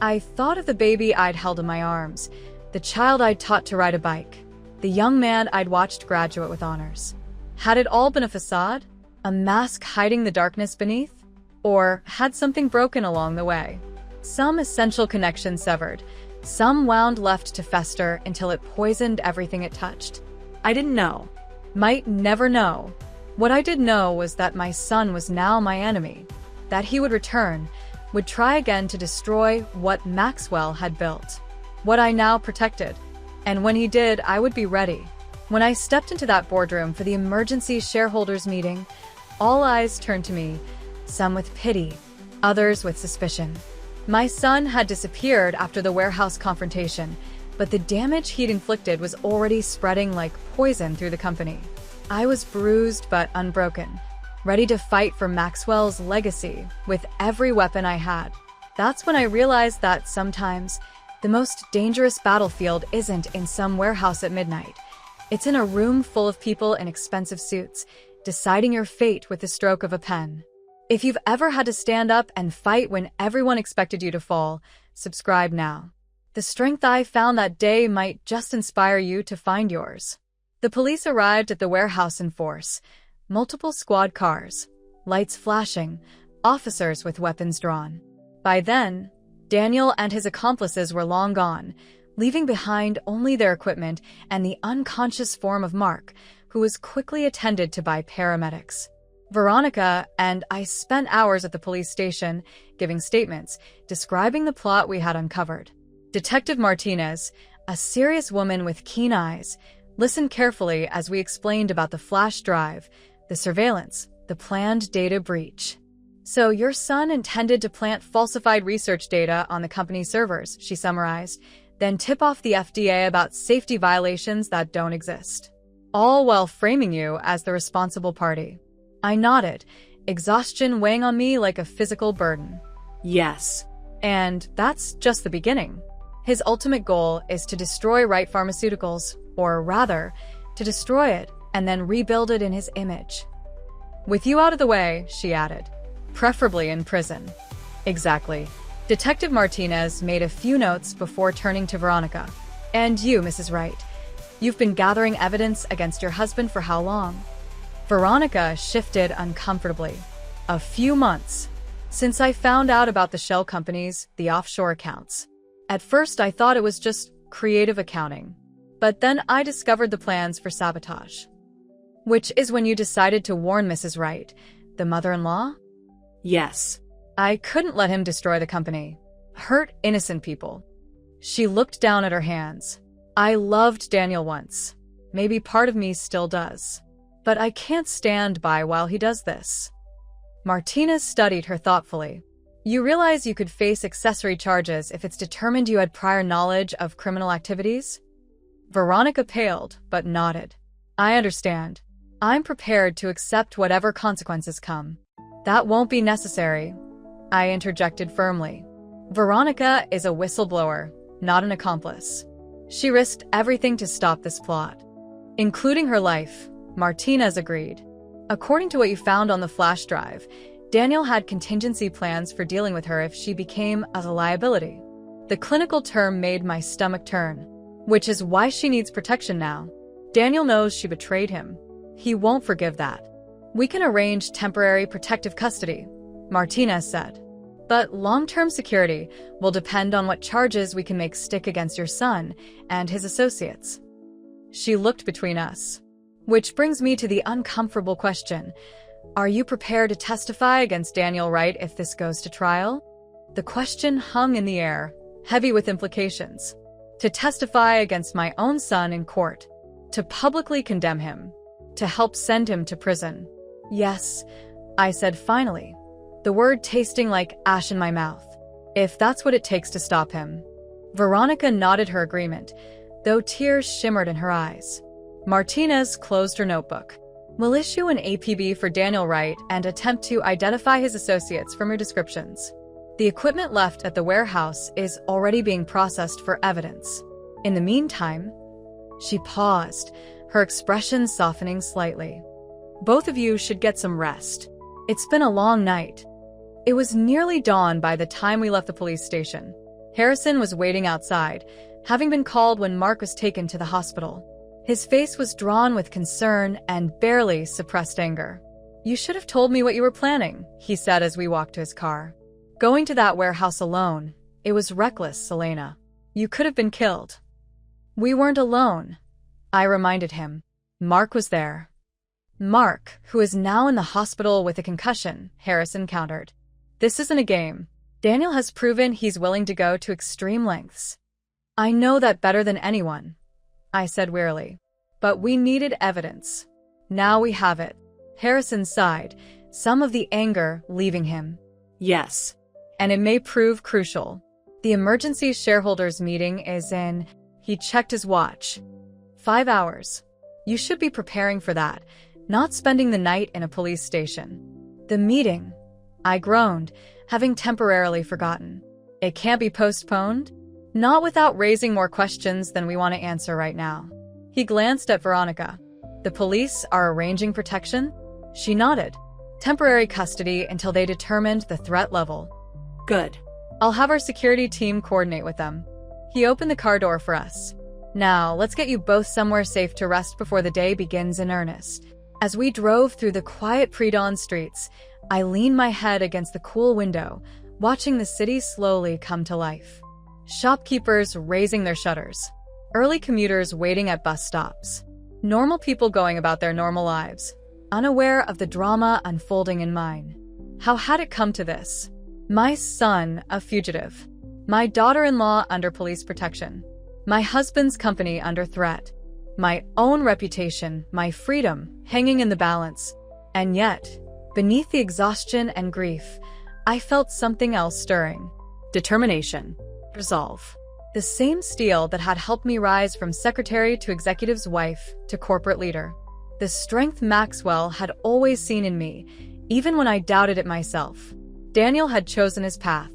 I thought of the baby I'd held in my arms, the child I'd taught to ride a bike, the young man I'd watched graduate with honors. Had it all been a facade? A mask hiding the darkness beneath? Or had something broken along the way? Some essential connection severed, some wound left to fester until it poisoned everything it touched. I didn't know. Might never know. What I did know was that my son was now my enemy, that he would return, would try again to destroy what Maxwell had built, what I now protected. And when he did, I would be ready. When I stepped into that boardroom for the emergency shareholders meeting, all eyes turned to me, some with pity, others with suspicion. My son had disappeared after the warehouse confrontation, but the damage he'd inflicted was already spreading like poison through the company. I was bruised but unbroken, ready to fight for Maxwell's legacy with every weapon I had. That's when I realized that sometimes the most dangerous battlefield isn't in some warehouse at midnight. It's in a room full of people in expensive suits, deciding your fate with the stroke of a pen. If you've ever had to stand up and fight when everyone expected you to fall, subscribe now. The strength I found that day might just inspire you to find yours. The police arrived at the warehouse in force. Multiple squad cars, lights flashing, officers with weapons drawn. By then, Daniel and his accomplices were long gone, leaving behind only their equipment and the unconscious form of Mark, who was quickly attended to by paramedics. Veronica and I spent hours at the police station, giving statements, describing the plot we had uncovered. Detective Martinez, a serious woman with keen eyes, listened carefully as we explained about the flash drive, the surveillance, the planned data breach. "So your son intended to plant falsified research data on the company's servers," she summarized, "then tip off the FDA about safety violations that don't exist. All while framing you as the responsible party." I nodded, exhaustion weighing on me like a physical burden. Yes. And that's just the beginning. His ultimate goal is to destroy Wright Pharmaceuticals, or rather, to destroy it and then rebuild it in his image. "With you out of the way," she added, "preferably in prison." Exactly. Detective Martinez made a few notes before turning to Veronica. "And you, Mrs. Wright, you've been gathering evidence against your husband for how long?" Veronica shifted uncomfortably. "A few months. Since I found out about the shell companies, the offshore accounts. At first I thought it was just creative accounting. But then I discovered the plans for sabotage." "Which is when you decided to warn Mrs. Wright, the mother-in-law?" Yes. "I couldn't let him destroy the company. Hurt innocent people." She looked down at her hands. "I loved Daniel once. Maybe part of me still does. But I can't stand by while he does this." Martinez studied her thoughtfully. You realize you could face accessory charges if it's determined you had prior knowledge of criminal activities? Veronica paled, but nodded. I understand. I'm prepared to accept whatever consequences come. That won't be necessary, I interjected firmly. Veronica is a whistleblower, not an accomplice. She risked everything to stop this plot, including her life, Martinez agreed. According to what you found on the flash drive, Daniel had contingency plans for dealing with her if she became a liability. The clinical term made my stomach turn, which is why she needs protection now. Daniel knows she betrayed him. He won't forgive that. We can arrange temporary protective custody, Martinez said. But long-term security will depend on what charges we can make stick against your son and his associates. She looked between us. Which brings me to the uncomfortable question. Are you prepared to testify against Daniel Wright if this goes to trial? The question hung in the air, heavy with implications. To testify against my own son in court. To publicly condemn him. To help send him to prison. Yes, I said finally, the word tasting like ash in my mouth. If that's what it takes to stop him. Veronica nodded her agreement, though tears shimmered in her eyes. Martinez closed her notebook. We'll issue an APB for Daniel Wright and attempt to identify his associates from her descriptions. The equipment left at the warehouse is already being processed for evidence. In the meantime, she paused, her expression softening slightly. Both of you should get some rest. It's been a long night. It was nearly dawn by the time we left the police station. Harrison was waiting outside, having been called when Mark was taken to the hospital. His face was drawn with concern and barely suppressed anger. You should have told me what you were planning, he said as we walked to his car. Going to that warehouse alone, it was reckless, Selena. You could have been killed. We weren't alone, I reminded him. Mark was there. Mark, who is now in the hospital with a concussion, Harrison countered. This isn't a game. Daniel has proven he's willing to go to extreme lengths. I know that better than anyone, I said wearily. But we needed evidence. Now we have it. Harrison sighed, some of the anger leaving him. Yes. And it may prove crucial. The emergency shareholders meeting is in... He checked his watch. 5 hours. You should be preparing for that, not spending the night in a police station. The meeting, I groaned, having temporarily forgotten. It can't be postponed? Not without raising more questions than we want to answer right now. He glanced at Veronica. The police are arranging protection? She nodded. Temporary custody until they determined the threat level. Good. I'll have our security team coordinate with them. He opened the car door for us. Now, let's get you both somewhere safe to rest before the day begins in earnest. As we drove through the quiet pre-dawn streets, I leaned my head against the cool window, watching the city slowly come to life. Shopkeepers raising their shutters. Early commuters waiting at bus stops. Normal people going about their normal lives, unaware of the drama unfolding in mine. How had it come to this? My son, a fugitive. My daughter-in-law under police protection. My husband's company under threat. My own reputation, my freedom, hanging in the balance. And yet, beneath the exhaustion and grief, I felt something else stirring. Determination. Resolve. The same steel that had helped me rise from secretary to executive's wife to corporate leader. The strength Maxwell had always seen in me, even when I doubted it myself. Daniel had chosen his path.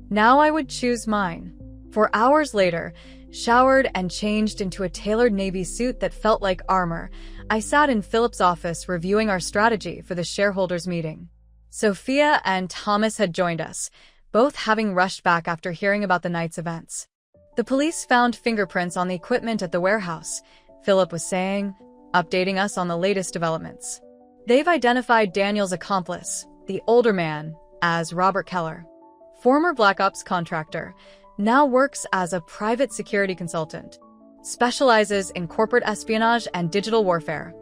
Now I would choose mine. For hours later, showered and changed into a tailored navy suit that felt like armor, I sat in Philip's office reviewing our strategy for the shareholders' meeting. Sophia and Thomas had joined us, both having rushed back after hearing about the night's events. The police found fingerprints on the equipment at the warehouse, Philip was saying, updating us on the latest developments. They've identified Daniel's accomplice, the older man, as Robert Keller. Former Black Ops contractor, now works as a private security consultant. Specializes in corporate espionage and digital warfare.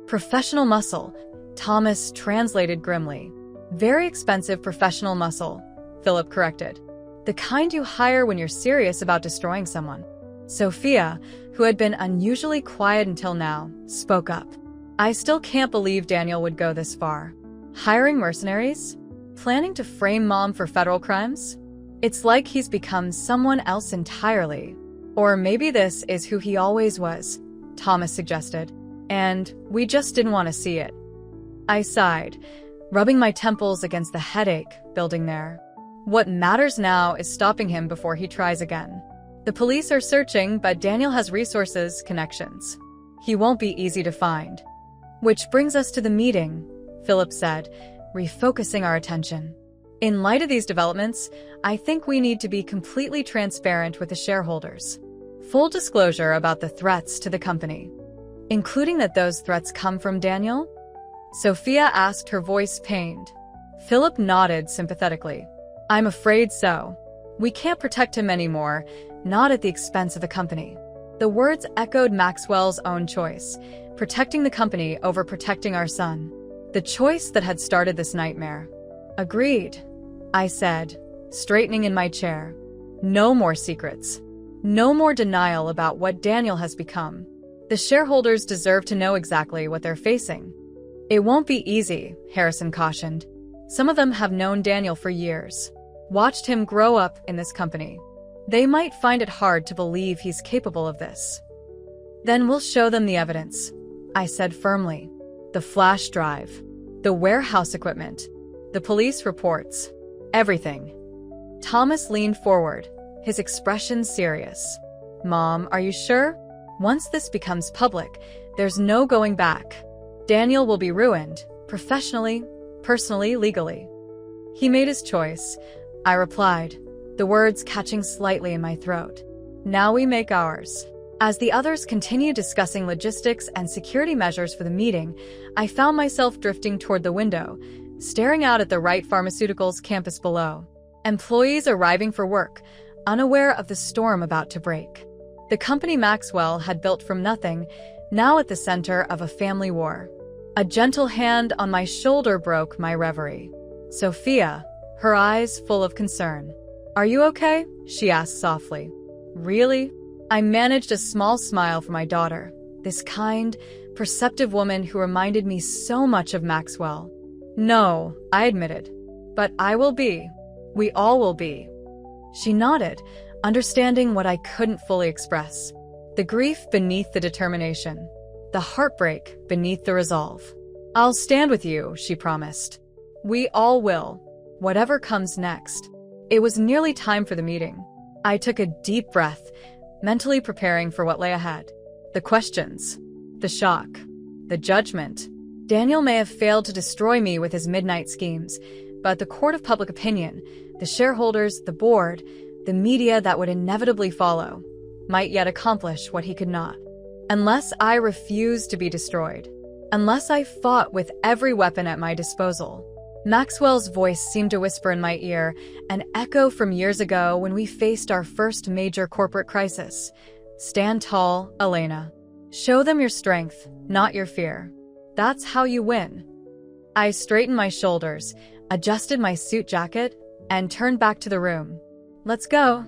Professional muscle, Thomas translated grimly. Very expensive professional muscle, Philip corrected. The kind you hire when you're serious about destroying someone. Sophia, who had been unusually quiet until now, spoke up. I still can't believe Daniel would go this far. Hiring mercenaries? Planning to frame Mom for federal crimes? It's like he's become someone else entirely. Or maybe this is who he always was, Thomas suggested, and we just didn't want to see it. I sighed, rubbing my temples against the headache building there. What matters now is stopping him before he tries again. The police are searching, but Daniel has resources, connections. He won't be easy to find. Which brings us to the meeting, Philip said, refocusing our attention. In light of these developments, I think we need to be completely transparent with the shareholders. Full disclosure about the threats to the company, including that those threats come from Daniel? Sophia asked, her voice pained. Philip nodded sympathetically. I'm afraid so. We can't protect him anymore, not at the expense of the company. The words echoed Maxwell's own choice, protecting the company over protecting our son. The choice that had started this nightmare. Agreed, I said, straightening in my chair. No more secrets. No more denial about what Daniel has become. The shareholders deserve to know exactly what they're facing. It won't be easy, Harrison cautioned. Some of them have known Daniel for years, watched him grow up in this company. They might find it hard to believe he's capable of this. Then we'll show them the evidence, I said firmly. The flash drive, the warehouse equipment, the police reports, everything. Thomas leaned forward, his expression serious. Mom, are you sure? Once this becomes public, there's no going back. Daniel will be ruined, professionally, personally, legally. He made his choice, I replied, the words catching slightly in my throat. Now we make ours. As the others continued discussing logistics and security measures for the meeting, I found myself drifting toward the window, staring out at the Wright Pharmaceuticals campus below. Employees arriving for work, unaware of the storm about to break. The company Maxwell had built from nothing, now at the center of a family war. A gentle hand on my shoulder broke my reverie. Sophia, her eyes full of concern. Are you okay? She asked softly. Really? I managed a small smile for my daughter, this kind, perceptive woman who reminded me so much of Maxwell. No, I admitted. But I will be. We all will be. She nodded, understanding what I couldn't fully express. The grief beneath the determination. The heartbreak beneath the resolve. I'll stand with you, she promised. We all will, whatever comes next. It was nearly time for the meeting. I took a deep breath, mentally preparing for what lay ahead. The questions, the shock, the judgment. Daniel may have failed to destroy me with his midnight schemes, but the court of public opinion, the shareholders, the board, the media that would inevitably follow, might yet accomplish what he could not. Unless I refused to be destroyed. Unless I fought with every weapon at my disposal. Maxwell's voice seemed to whisper in my ear, an echo from years ago when we faced our first major corporate crisis. Stand tall, Elena. Show them your strength, not your fear. That's how you win. I straightened my shoulders, adjusted my suit jacket, and turned back to the room. Let's go,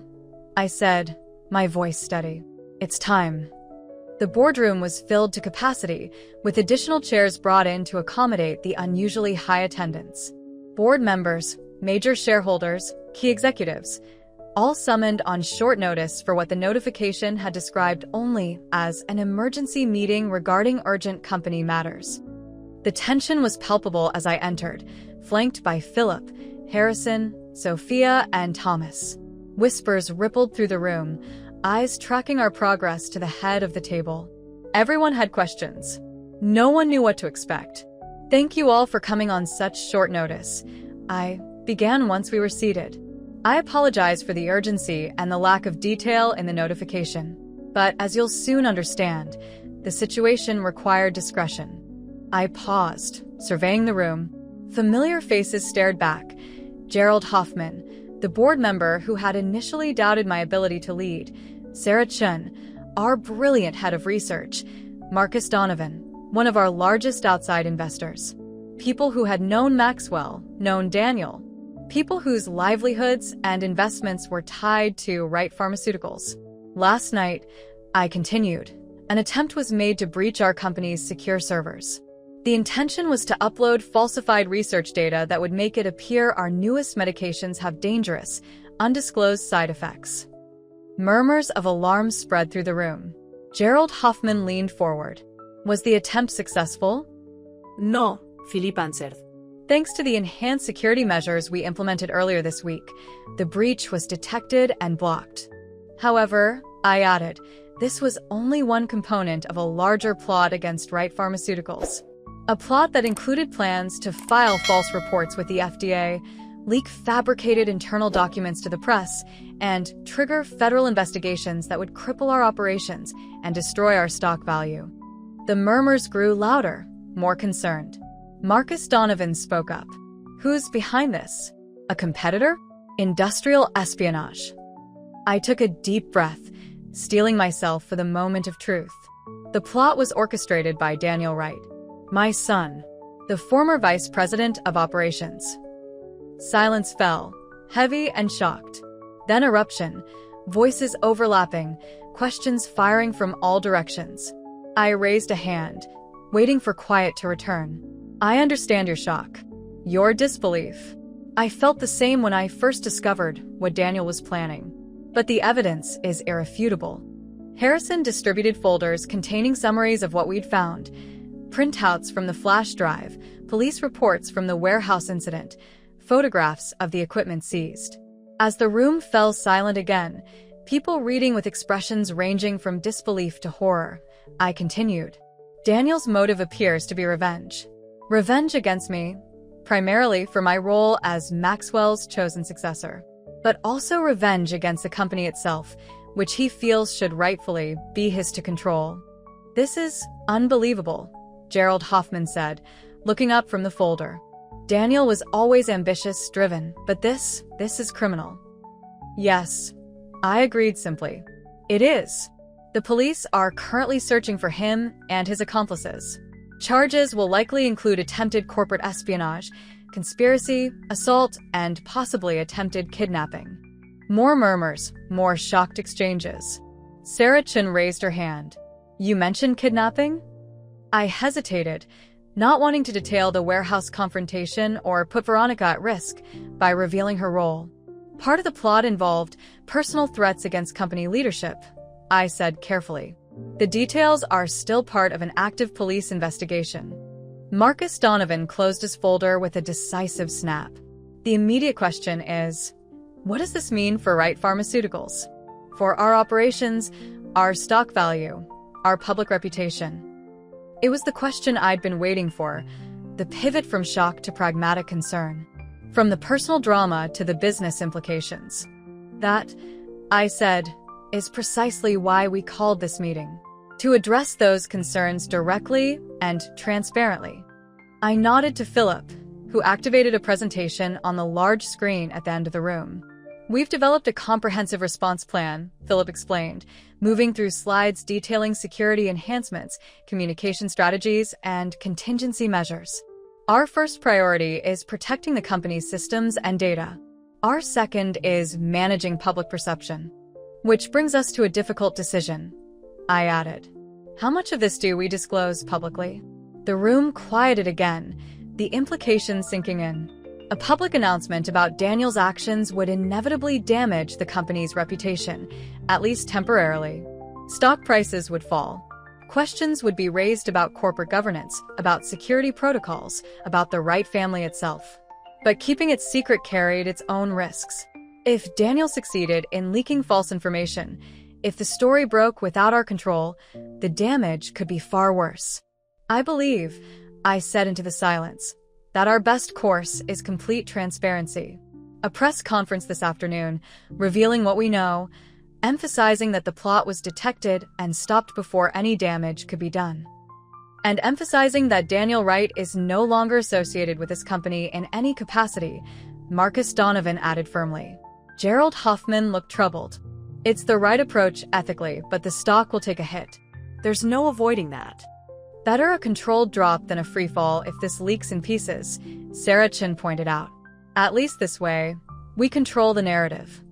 I said, my voice steady. It's time. The boardroom was filled to capacity, with additional chairs brought in to accommodate the unusually high attendance. Board members, major shareholders, key executives, all summoned on short notice for what the notification had described only as an emergency meeting regarding urgent company matters. The tension was palpable as I entered, flanked by Philip, Harrison, Sophia, and Thomas. Whispers rippled through the room, eyes tracking our progress to the head of the table. Everyone had questions. No one knew what to expect. Thank you all for coming on such short notice. I began once we were seated. I apologize for the urgency and the lack of detail in the notification. But as you'll soon understand, the situation required discretion. I paused, surveying the room. Familiar faces stared back. Gerald Hoffman, the board member who had initially doubted my ability to lead, Sarah Chun, our brilliant head of research, Marcus Donovan, one of our largest outside investors, people who had known Maxwell, known Daniel, people whose livelihoods and investments were tied to Wright Pharmaceuticals. Last night, I continued, an attempt was made to breach our company's secure servers. The intention was to upload falsified research data that would make it appear our newest medications have dangerous, undisclosed side effects. Murmurs of alarm spread through the room. Gerald Hoffman leaned forward. Was the attempt successful? No, Philip answered. Thanks to the enhanced security measures we implemented earlier this week, the breach was detected and blocked. However, I added, this was only one component of a larger plot against Wright Pharmaceuticals. A plot that included plans to file false reports with the FDA, leak fabricated internal documents to the press, and trigger federal investigations that would cripple our operations and destroy our stock value. The murmurs grew louder, more concerned. Marcus Donovan spoke up. Who's behind this? A competitor? Industrial espionage. I took a deep breath, steeling myself for the moment of truth. The plot was orchestrated by Daniel Wright, my son, the former vice president of operations. Silence fell, heavy and shocked. Then eruption, voices overlapping, questions firing from all directions. I raised a hand, waiting for quiet to return. I understand your shock, your disbelief. I felt the same when I first discovered what Daniel was planning. But the evidence is irrefutable. Harrison distributed folders containing summaries of what we'd found, printouts from the flash drive, police reports from the warehouse incident, photographs of the equipment seized. As the room fell silent again, people reading with expressions ranging from disbelief to horror, I continued. Daniel's motive appears to be revenge. Revenge against me, primarily for my role as Maxwell's chosen successor, but also revenge against the company itself, which he feels should rightfully be his to control. This is unbelievable, Gerald Hoffman said, looking up from the folder. Daniel was always ambitious, driven, but this is criminal. Yes, I agreed simply. It is. The police are currently searching for him and his accomplices. Charges will likely include attempted corporate espionage, conspiracy, assault, and possibly attempted kidnapping. More murmurs, more shocked exchanges. Sarah Chin raised her hand. You mentioned kidnapping? I hesitated, not wanting to detail the warehouse confrontation or put Veronica at risk by revealing her role. Part of the plot involved personal threats against company leadership, I said carefully. The details are still part of an active police investigation. Marcus Donovan closed his folder with a decisive snap. The immediate question is, what does this mean for Wright Pharmaceuticals? For our operations, our stock value, our public reputation? It was the question I'd been waiting for, the pivot from shock to pragmatic concern, from the personal drama to the business implications. That, I said, is precisely why we called this meeting. To address those concerns directly and transparently. I nodded to Philip, who activated a presentation on the large screen at the end of the room. We've developed a comprehensive response plan, Philip explained, moving through slides detailing security enhancements, communication strategies, and contingency measures. Our first priority is protecting the company's systems and data. Our second is managing public perception. Which brings us to a difficult decision, I added. How much of this do we disclose publicly? The room quieted again, the implications sinking in. A public announcement about Daniel's actions would inevitably damage the company's reputation, at least temporarily. Stock prices would fall. Questions would be raised about corporate governance, about security protocols, about the Wright family itself. But keeping it secret carried its own risks. If Daniel succeeded in leaking false information, if the story broke without our control, the damage could be far worse. I believe, I said into the silence, that our best course is complete transparency. A press conference this afternoon, revealing what we know, emphasizing that the plot was detected and stopped before any damage could be done. And emphasizing that Daniel Wright is no longer associated with this company in any capacity, Marcus Donovan added firmly. Gerald Hoffman looked troubled. It's the right approach ethically, but the stock will take a hit. There's no avoiding that. Better a controlled drop than a freefall if this leaks in pieces, Sarah Chin pointed out. At least this way, we control the narrative.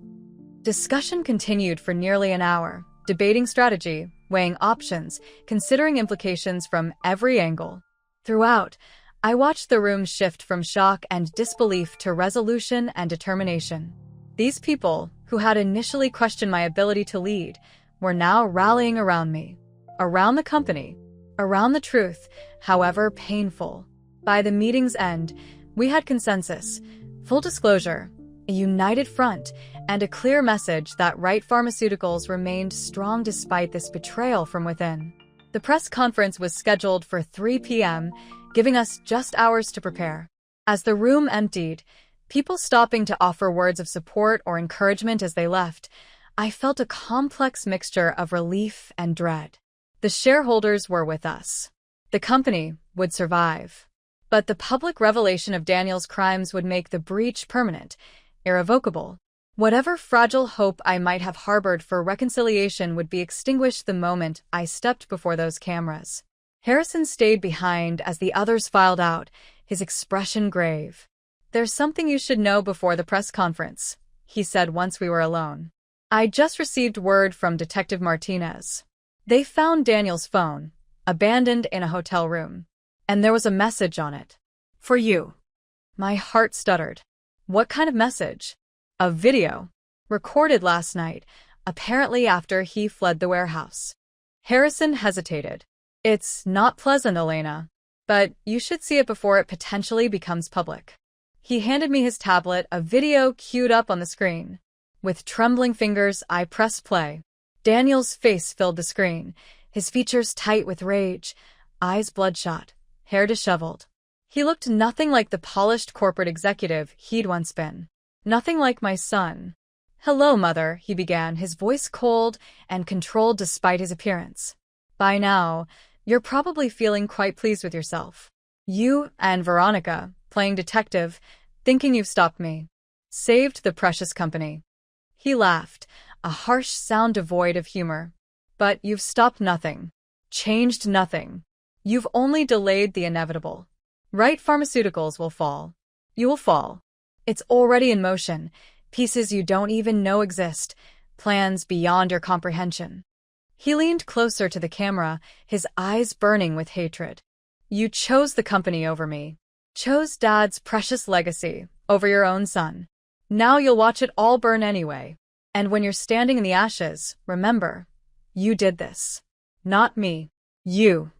Discussion continued for nearly an hour, debating strategy, weighing options, considering implications from every angle. Throughout, I watched the room shift from shock and disbelief to resolution and determination. These people, who had initially questioned my ability to lead, were now rallying around me, around the company, around the truth, however painful. By the meeting's end, we had consensus, full disclosure, a united front, and a clear message that Wright Pharmaceuticals remained strong despite this betrayal from within. The press conference was scheduled for 3 p.m., giving us just hours to prepare. As the room emptied, people stopping to offer words of support or encouragement as they left, I felt a complex mixture of relief and dread. The shareholders were with us. The company would survive. But the public revelation of Daniel's crimes would make the breach permanent, irrevocable. Whatever fragile hope I might have harbored for reconciliation would be extinguished the moment I stepped before those cameras. Harrison stayed behind as the others filed out, his expression grave. "There's something you should know before the press conference," he said once we were alone. "I just received word from Detective Martinez. They found Daniel's phone, abandoned in a hotel room, and there was a message on it. For you." My heart stuttered. What kind of message? A video, recorded last night, apparently after he fled the warehouse. Harrison hesitated. "It's not pleasant, Elena, but you should see it before it potentially becomes public." He handed me his tablet, a video queued up on the screen. With trembling fingers, I pressed play. Daniel's face filled the screen, his features tight with rage, eyes bloodshot, hair disheveled. He looked nothing like the polished corporate executive he'd once been. Nothing like my son. "Hello, Mother," he began, his voice cold and controlled despite his appearance. "By now, you're probably feeling quite pleased with yourself. You and Veronica, playing detective, thinking you've stopped me. Saved the precious company." He laughed, a harsh sound devoid of humor. "But you've stopped nothing. Changed nothing. You've only delayed the inevitable. Wright Pharmaceuticals will fall. You will fall. It's already in motion, pieces you don't even know exist, plans beyond your comprehension." He leaned closer to the camera, his eyes burning with hatred. "You chose the company over me. Chose Dad's precious legacy over your own son. Now you'll watch it all burn anyway. And when you're standing in the ashes, remember, you did this. Not me. You."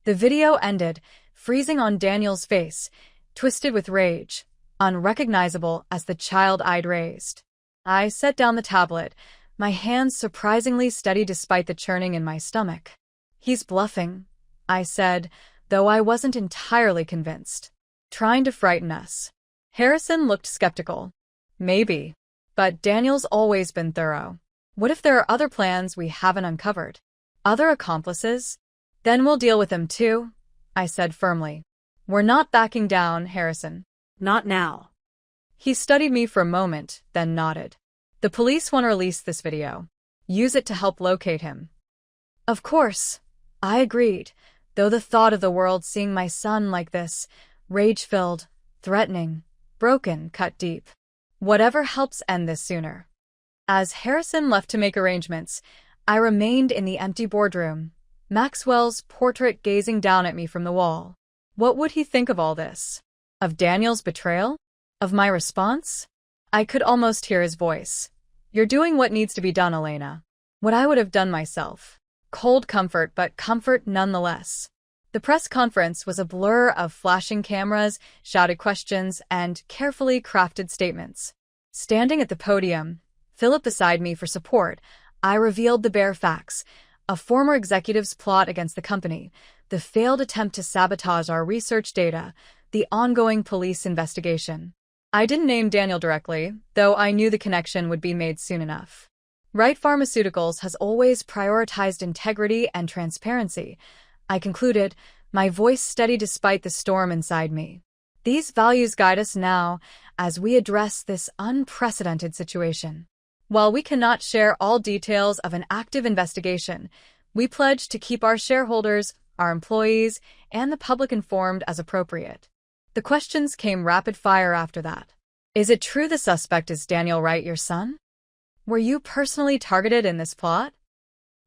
The video ended, freezing on Daniel's face, twisted with rage, unrecognizable as the child I'd raised. I set down the tablet, my hands surprisingly steady despite the churning in my stomach. "He's bluffing," I said, though I wasn't entirely convinced. "Trying to frighten us." Harrison looked skeptical. "Maybe. But Daniel's always been thorough. What if there are other plans we haven't uncovered? Other accomplices? Then we'll deal with them too," I said firmly. "We're not backing down, Harrison." Not now. He studied me for a moment, then nodded. "The police want to release this video. Use it to help locate him." Of course, I agreed, though the thought of the world seeing my son like this, rage-filled, threatening, broken, cut deep. Whatever helps end this sooner. As Harrison left to make arrangements, I remained in the empty boardroom, Maxwell's portrait gazing down at me from the wall. What would he think of all this? Of Daniel's betrayal? Of my response? I could almost hear his voice. "You're doing what needs to be done, Elena. What I would have done myself. Cold comfort, but comfort nonetheless." The press conference was a blur of flashing cameras, shouted questions, and carefully crafted statements. Standing at the podium, Philip beside me for support, I revealed the bare facts: a former executive's plot against the company, the failed attempt to sabotage our research data, the ongoing police investigation. I didn't name Daniel directly, though I knew the connection would be made soon enough. Wright Pharmaceuticals has always prioritized integrity and transparency, I concluded, my voice steady despite the storm inside me. These values guide us now as we address this unprecedented situation. While we cannot share all details of an active investigation, we pledge to keep our shareholders, our employees, and the public informed as appropriate. The questions came rapid fire after that. Is it true the suspect is Daniel Wright, your son? Were you personally targeted in this plot?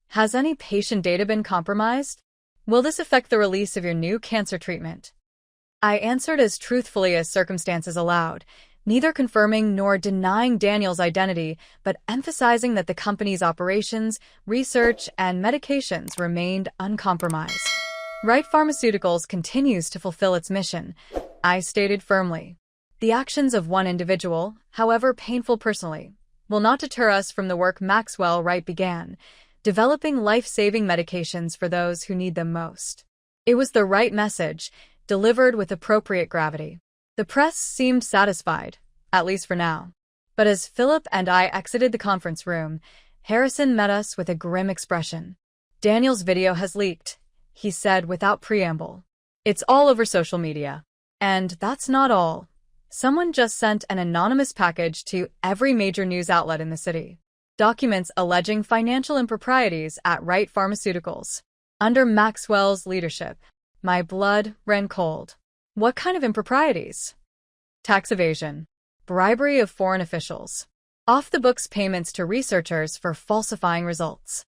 Has any patient data been compromised? Will this affect the release of your new cancer treatment? I answered as truthfully as circumstances allowed, neither confirming nor denying Daniel's identity, but emphasizing that the company's operations, research, and medications remained uncompromised. Wright Pharmaceuticals continues to fulfill its mission, I stated firmly. The actions of one individual, however painful personally, will not deter us from the work Maxwell Wright began, developing life-saving medications for those who need them most. It was the right message, delivered with appropriate gravity. The press seemed satisfied, at least for now. But as Philip and I exited the conference room, Harrison met us with a grim expression. Daniel's video has leaked, he said without preamble. It's all over social media. And that's not all. Someone just sent an anonymous package to every major news outlet in the city. Documents alleging financial improprieties at Wright Pharmaceuticals. Under Maxwell's leadership, my blood ran cold. What kind of improprieties? Tax evasion, bribery of foreign officials, off-the-books payments to researchers for falsifying results.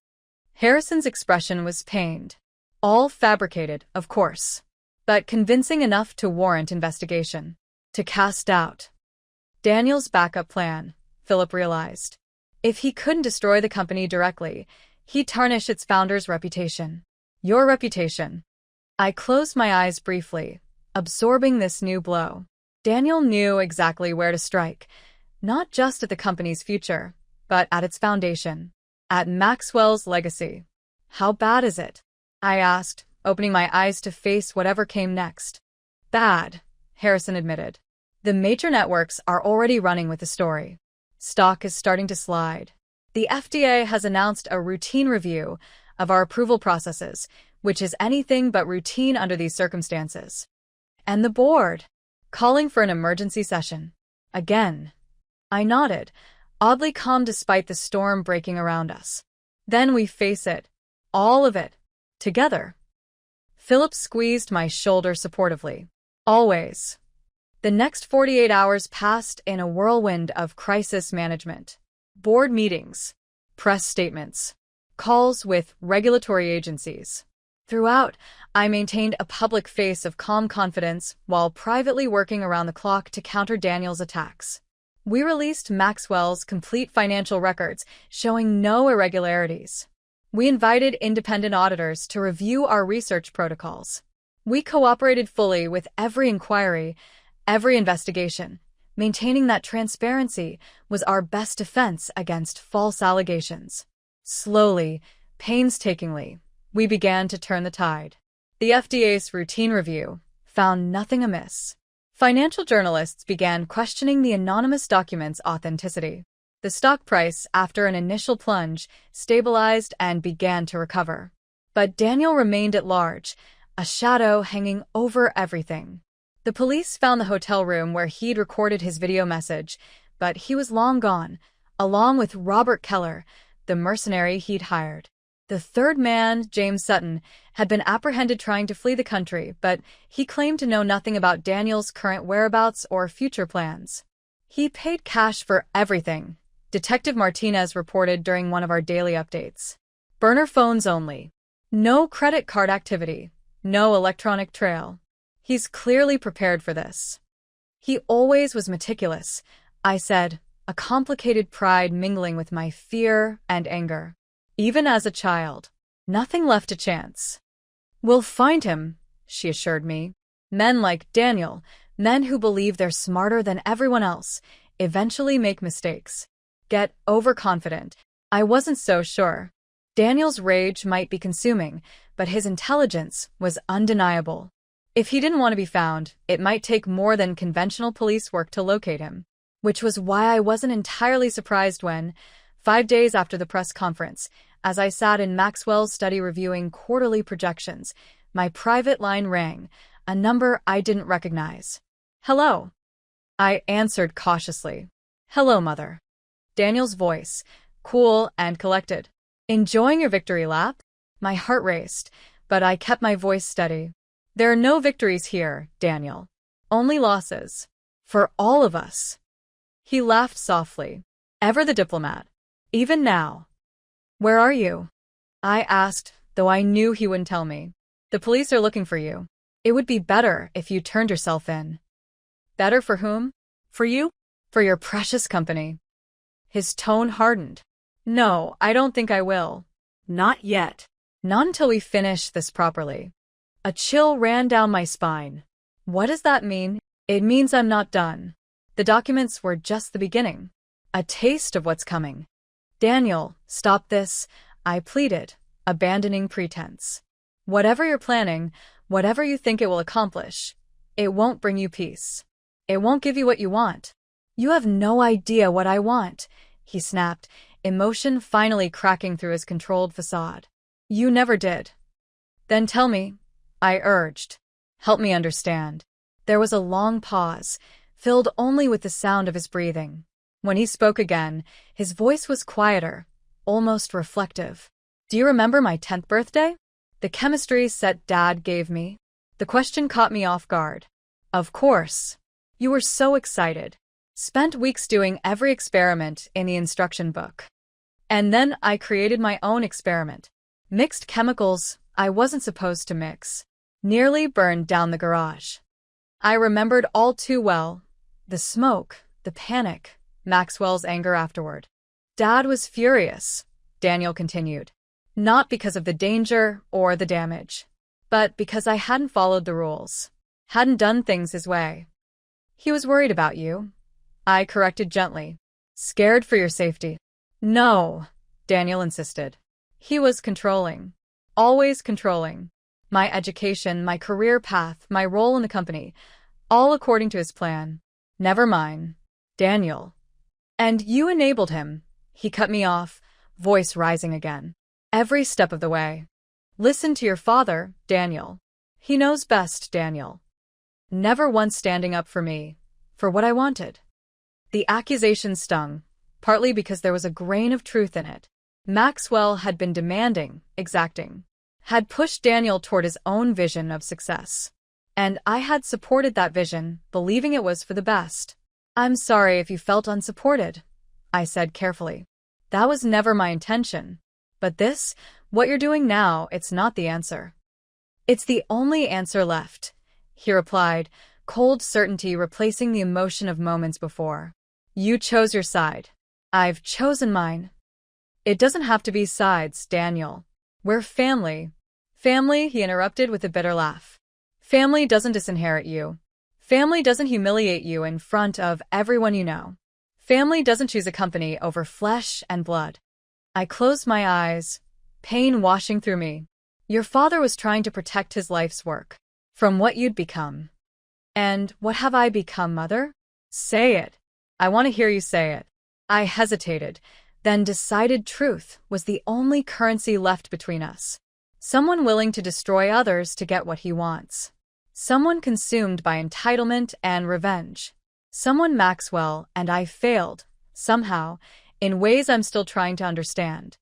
Harrison's expression was pained. All fabricated, of course, but convincing enough to warrant investigation. To cast doubt Daniel's backup plan, Philip realized. If he couldn't destroy the company directly, he'd tarnish its founder's reputation. Your reputation. I closed my eyes briefly, absorbing this new blow. Daniel knew exactly where to strike, not just at the company's future, but at its foundation, at Maxwell's legacy. How bad is it? I asked, opening my eyes to face whatever came next. Bad, Harrison admitted. The major networks are already running with the story. Stock is starting to slide. The FDA has announced a routine review of our approval processes, which is anything but routine under these circumstances. And the board, calling for an emergency session. Again. I nodded, oddly calm despite the storm breaking around us. Then we face it. All of it. Together. Philip squeezed my shoulder supportively. Always. The next 48 hours passed in a whirlwind of crisis management. Board meetings, press statements, calls with regulatory agencies. Throughout, I maintained a public face of calm confidence while privately working around the clock to counter Daniel's attacks. We released Maxwell's complete financial records, showing no irregularities. We invited independent auditors to review our research protocols. We cooperated fully with every inquiry, every investigation, maintaining that transparency was our best defense against false allegations. Slowly, painstakingly, we began to turn the tide. The FDA's routine review found nothing amiss. Financial journalists began questioning the anonymous document's authenticity. The stock price, after an initial plunge, stabilized and began to recover. But Daniel remained at large, a shadow hanging over everything. The police found the hotel room where he'd recorded his video message, but he was long gone, along with Robert Keller, the mercenary he'd hired. The third man, James Sutton, had been apprehended trying to flee the country, but he claimed to know nothing about Daniel's current whereabouts or future plans. He paid cash for everything, Detective Martinez reported during one of our daily updates. Burner phones only. No credit card activity. No electronic trail. He's clearly prepared for this. He always was meticulous, I said, a complicated pride mingling with my fear and anger. Even as a child, nothing left to chance. We'll find him, she assured me. Men like Daniel, men who believe they're smarter than everyone else, eventually make mistakes. Get overconfident. I wasn't so sure. Daniel's rage might be consuming, but his intelligence was undeniable. If he didn't want to be found, it might take more than conventional police work to locate him. Which was why I wasn't entirely surprised when, 5 days after the press conference, as I sat in Maxwell's study reviewing quarterly projections, my private line rang, a number I didn't recognize. Hello. I answered cautiously. Hello, Mother. Daniel's voice, cool and collected. Enjoying your victory lap? My heart raced, but I kept my voice steady. There are no victories here, Daniel. Only losses. For all of us. He laughed softly. Ever the diplomat. Even now. Where are you? I asked, though I knew he wouldn't tell me. The police are looking for you. It would be better if you turned yourself in. Better for whom? For you? For your precious company. His tone hardened. No, I don't think I will. Not yet. Not until we finish this properly. A chill ran down my spine. What does that mean? It means I'm not done. The documents were just the beginning. A taste of what's coming. Daniel, stop this, I pleaded, abandoning pretense. Whatever you're planning, whatever you think it will accomplish, it won't bring you peace. It won't give you what you want. You have no idea what I want, he snapped, emotion finally cracking through his controlled facade. You never did. Then tell me, I urged. Help me understand. There was a long pause, filled only with the sound of his breathing. When he spoke again, his voice was quieter, almost reflective. Do you remember my 10th birthday? The chemistry set Dad gave me? The question caught me off guard. Of course. You were so excited. Spent weeks doing every experiment in the instruction book. And then I created my own experiment. Mixed chemicals I wasn't supposed to mix. Nearly burned down the garage. I remembered all too well. The smoke, the panic, Maxwell's anger afterward. Dad was furious, Daniel continued. Not because of the danger or the damage, but because I hadn't followed the rules. Hadn't done things his way. He was worried about you. I corrected gently. Scared for your safety. No, Daniel insisted. He was controlling. Always controlling. My education, my career path, my role in the company, all according to his plan. Never mine. Daniel. And you enabled him. He cut me off, voice rising again. Every step of the way. Listen to your father, Daniel. He knows best, Daniel. Never once standing up for me, for what I wanted. The accusation stung, partly because there was a grain of truth in it. Maxwell had been demanding, exacting, had pushed Daniel toward his own vision of success. And I had supported that vision, believing it was for the best. I'm sorry if you felt unsupported, I said carefully. That was never my intention. But this, what you're doing now, it's not the answer. It's the only answer left, he replied, cold certainty replacing the emotion of moments before. You chose your side. I've chosen mine. It doesn't have to be sides, Daniel. We're family. Family, he interrupted with a bitter laugh. Family doesn't disinherit you. Family doesn't humiliate you in front of everyone you know. Family doesn't choose a company over flesh and blood. I closed my eyes, pain washing through me. Your father was trying to protect his life's work from what you'd become. And what have I become, Mother? Say it. I want to hear you say it. I hesitated, then decided truth was the only currency left between us. Someone willing to destroy others to get what he wants. Someone consumed by entitlement and revenge. Someone Maxwell and I failed, somehow, in ways I'm still trying to understand.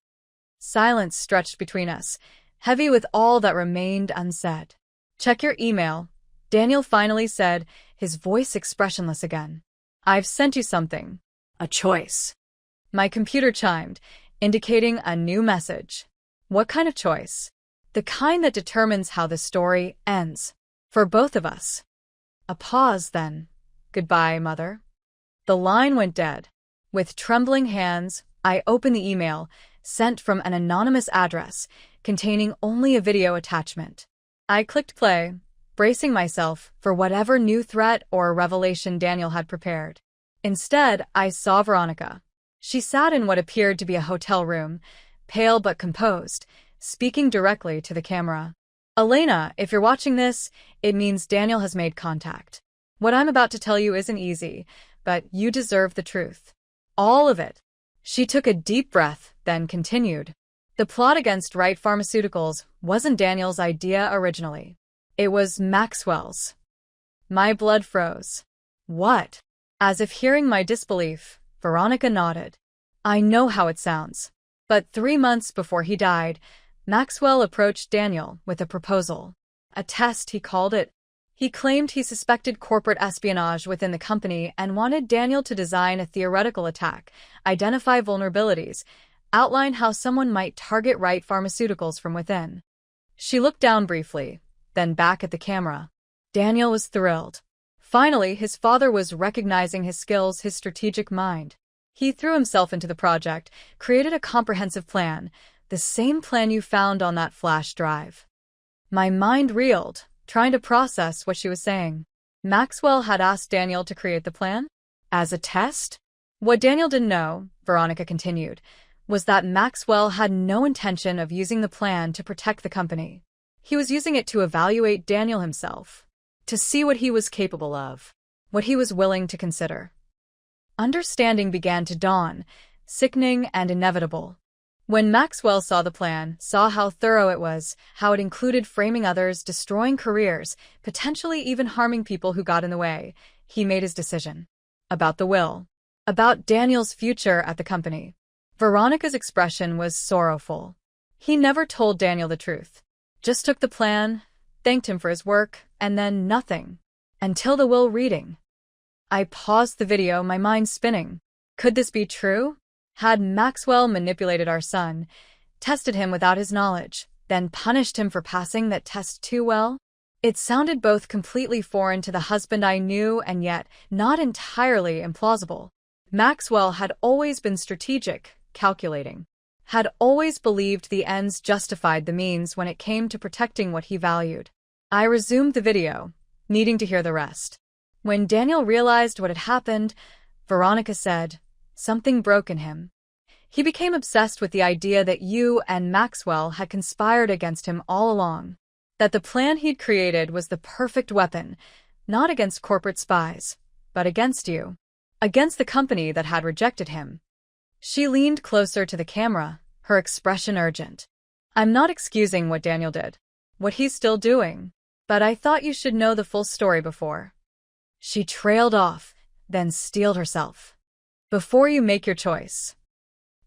Silence stretched between us, heavy with all that remained unsaid. Check your email, Daniel finally said, his voice expressionless again. I've sent you something. A choice. My computer chimed, indicating a new message. What kind of choice? The kind that determines how the story ends. For both of us. A pause, then. Goodbye, Mother. The line went dead. With trembling hands, I opened the email, sent from an anonymous address, containing only a video attachment. I clicked play, bracing myself for whatever new threat or revelation Daniel had prepared. Instead, I saw Veronica. She sat in what appeared to be a hotel room, pale but composed, speaking directly to the camera. Elena, if you're watching this, it means Daniel has made contact. What I'm about to tell you isn't easy, but you deserve the truth. All of it. She took a deep breath, then continued. The plot against Wright Pharmaceuticals wasn't Daniel's idea originally. It was Maxwell's. My blood froze. What? As if hearing my disbelief, Veronica nodded. I know how it sounds. But 3 months before he died, Maxwell approached Daniel with a proposal. A test, he called it. He claimed he suspected corporate espionage within the company and wanted Daniel to design a theoretical attack, identify vulnerabilities, outline how someone might target Wright Pharmaceuticals from within. She looked down briefly, then back at the camera. Daniel was thrilled. Finally, his father was recognizing his skills, his strategic mind. He threw himself into the project, created a comprehensive plan, the same plan you found on that flash drive. My mind reeled, trying to process what she was saying. Maxwell had asked Daniel to create the plan? As a test? What Daniel didn't know, Veronica continued, was that Maxwell had no intention of using the plan to protect the company. He was using it to evaluate Daniel himself, to see what he was capable of, what he was willing to consider. Understanding began to dawn, sickening and inevitable. When Maxwell saw the plan, saw how thorough it was, how it included framing others, destroying careers, potentially even harming people who got in the way, he made his decision. About the will. About Daniel's future at the company. Veronica's expression was sorrowful. He never told Daniel the truth. Just took the plan, thanked him for his work, and then nothing. Until the will reading. I paused the video, my mind spinning. Could this be true? Had Maxwell manipulated our son, tested him without his knowledge, then punished him for passing that test too well? It sounded both completely foreign to the husband I knew and yet not entirely implausible. Maxwell had always been strategic, calculating. Had always believed the ends justified the means when it came to protecting what he valued. I resumed the video, needing to hear the rest. When Daniel realized what had happened, Veronica said, something broke in him. He became obsessed with the idea that you and Maxwell had conspired against him all along. That the plan he'd created was the perfect weapon, not against corporate spies, but against you. Against the company that had rejected him. She leaned closer to the camera, her expression urgent. I'm not excusing what Daniel did, what he's still doing, but I thought you should know the full story before. She trailed off, then steeled herself. Before you make your choice.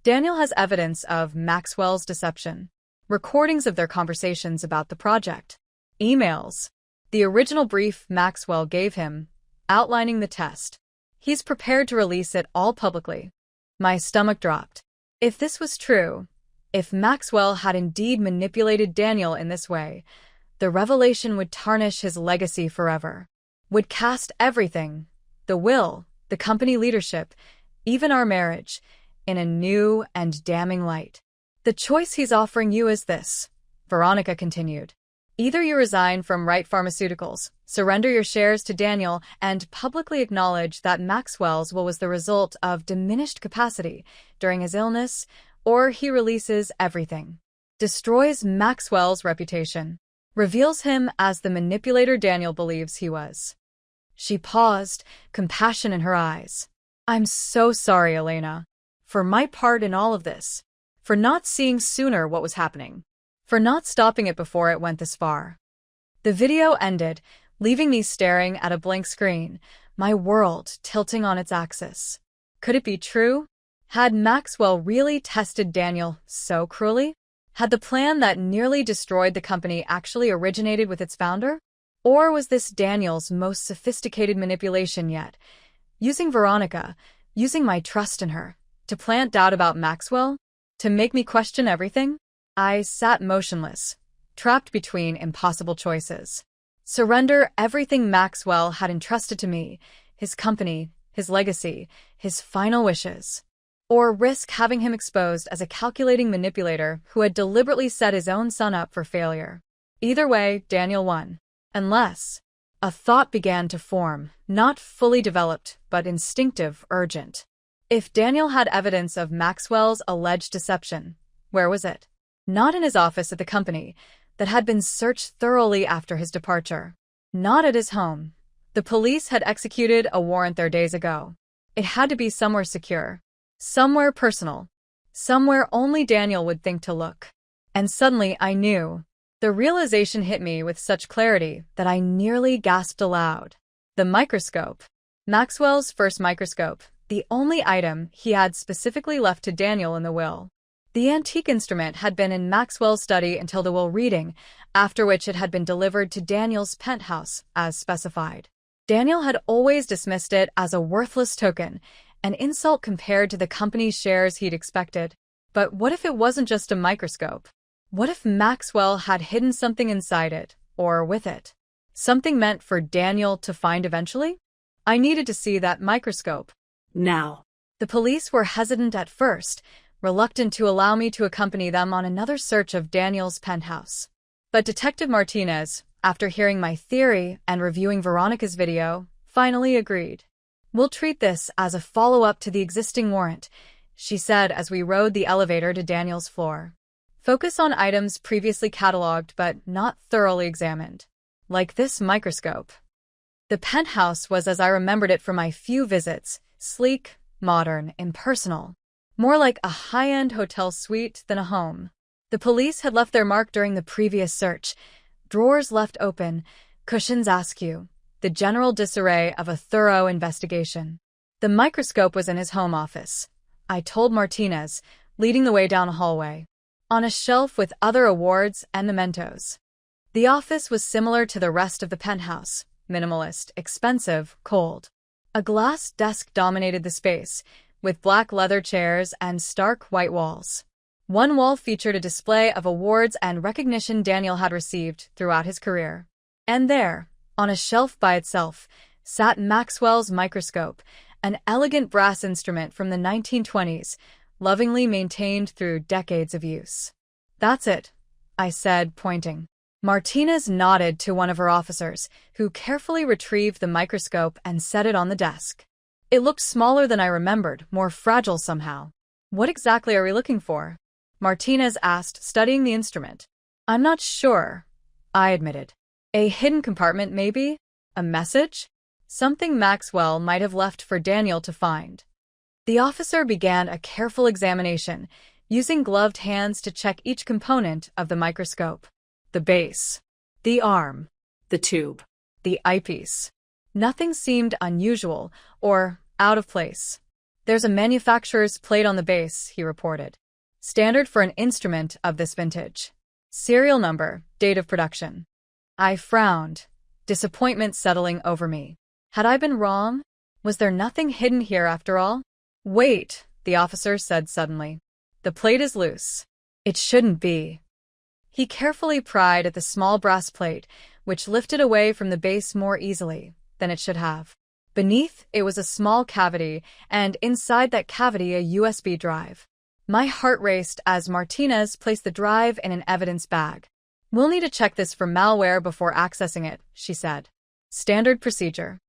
Daniel has evidence of Maxwell's deception. Recordings of their conversations about the project. Emails. The original brief Maxwell gave him, outlining the test. He's prepared to release it all publicly. My stomach dropped. If this was true, if Maxwell had indeed manipulated Daniel in this way, the revelation would tarnish his legacy forever. Would cast everything, the will, the company leadership, even our marriage, in a new and damning light. The choice he's offering you is this, Veronica continued. Either you resign from Wright Pharmaceuticals, surrender your shares to Daniel, and publicly acknowledge that Maxwell's will was the result of diminished capacity during his illness, or he releases everything. Destroys Maxwell's reputation. Reveals him as the manipulator Daniel believes he was. She paused, compassion in her eyes. I'm so sorry, Elena. For my part in all of this. For not seeing sooner what was happening. For not stopping it before it went this far. The video ended, leaving me staring at a blank screen, my world tilting on its axis. Could it be true? Had Maxwell really tested Daniel so cruelly? Had the plan that nearly destroyed the company actually originated with its founder? Or was this Daniel's most sophisticated manipulation yet? Using Veronica, using my trust in her, to plant doubt about Maxwell? To make me question everything? I sat motionless, trapped between impossible choices. Surrender everything Maxwell had entrusted to me, his company, his legacy, his final wishes. Or risk having him exposed as a calculating manipulator who had deliberately set his own son up for failure. Either way, Daniel won. Unless a thought began to form, not fully developed, but instinctive, urgent. If Daniel had evidence of Maxwell's alleged deception, where was it? Not in his office at the company, that had been searched thoroughly after his departure. Not at his home. The police had executed a warrant there days ago. It had to be somewhere secure. Somewhere personal. Somewhere only Daniel would think to look. And suddenly I knew. The realization hit me with such clarity that I nearly gasped aloud. The microscope. Maxwell's first microscope, the only item he had specifically left to Daniel in the will. The antique instrument had been in Maxwell's study until the will reading, after which it had been delivered to Daniel's penthouse, as specified. Daniel had always dismissed it as a worthless token, an insult compared to the company's shares he'd expected. But what if it wasn't just a microscope? What if Maxwell had hidden something inside it, or with it? Something meant for Daniel to find eventually? I needed to see that microscope. Now. The police were hesitant at first, reluctant to allow me to accompany them on another search of Daniel's penthouse. But Detective Martinez, after hearing my theory and reviewing Veronica's video, finally agreed. "We'll treat this as a follow-up to the existing warrant," she said as we rode the elevator to Daniel's floor. "Focus on items previously cataloged but not thoroughly examined. Like this microscope." The penthouse was as I remembered it from my few visits, sleek, modern, impersonal. More like a high-end hotel suite than a home. The police had left their mark during the previous search. Drawers left open, cushions askew, the general disarray of a thorough investigation. The microscope was in his home office, I told Martinez, leading the way down a hallway. On a shelf with other awards and mementos. The office was similar to the rest of the penthouse, minimalist, expensive, cold. A glass desk dominated the space, with black leather chairs and stark white walls. One wall featured a display of awards and recognition Daniel had received throughout his career. And there, on a shelf by itself, sat Maxwell's microscope, an elegant brass instrument from the 1920s, lovingly maintained through decades of use. "That's it," I said, pointing. Martinez nodded to one of her officers, who carefully retrieved the microscope and set it on the desk. It looked smaller than I remembered, more fragile somehow. "What exactly are we looking for?" Martinez asked, studying the instrument. "I'm not sure," I admitted. "A hidden compartment, maybe? A message? Something Maxwell might have left for Daniel to find." The officer began a careful examination, using gloved hands to check each component of the microscope. The base, the arm, The tube. the eyepiece. Nothing seemed unusual or out of place. "There's a manufacturer's plate on the base," he reported. "Standard for an instrument of this vintage. Serial number, date of production." I frowned, disappointment settling over me. Had I been wrong? Was there nothing hidden here after all? "Wait," the officer said suddenly. "The plate is loose. It shouldn't be." He carefully pried at the small brass plate, which lifted away from the base more easily than it should have. Beneath, it was a small cavity, and inside that cavity a USB drive. My heart raced as Martinez placed the drive in an evidence bag. "We'll need to check this for malware before accessing it," she said. "Standard procedure."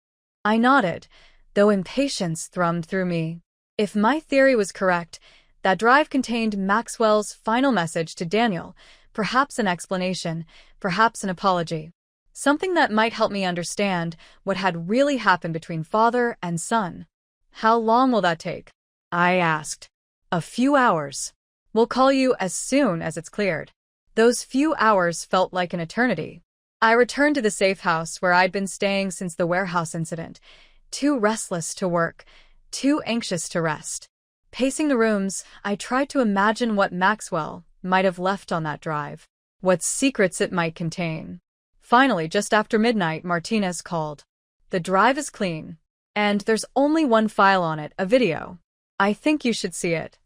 I nodded, though impatience thrummed through me. If my theory was correct, that drive contained Maxwell's final message to Daniel, perhaps an explanation, perhaps an apology. Something that might help me understand what had really happened between father and son. "How long will that take?" I asked. "A few hours. We'll call you as soon as it's cleared." Those few hours felt like an eternity. I returned to the safe house where I'd been staying since the warehouse incident, too restless to work, too anxious to rest. Pacing the rooms, I tried to imagine what Maxwell might have left on that drive, what secrets it might contain. Finally, just after midnight, Martinez called. "The drive is clean, and there's only one file on it, a video. I think you should see it."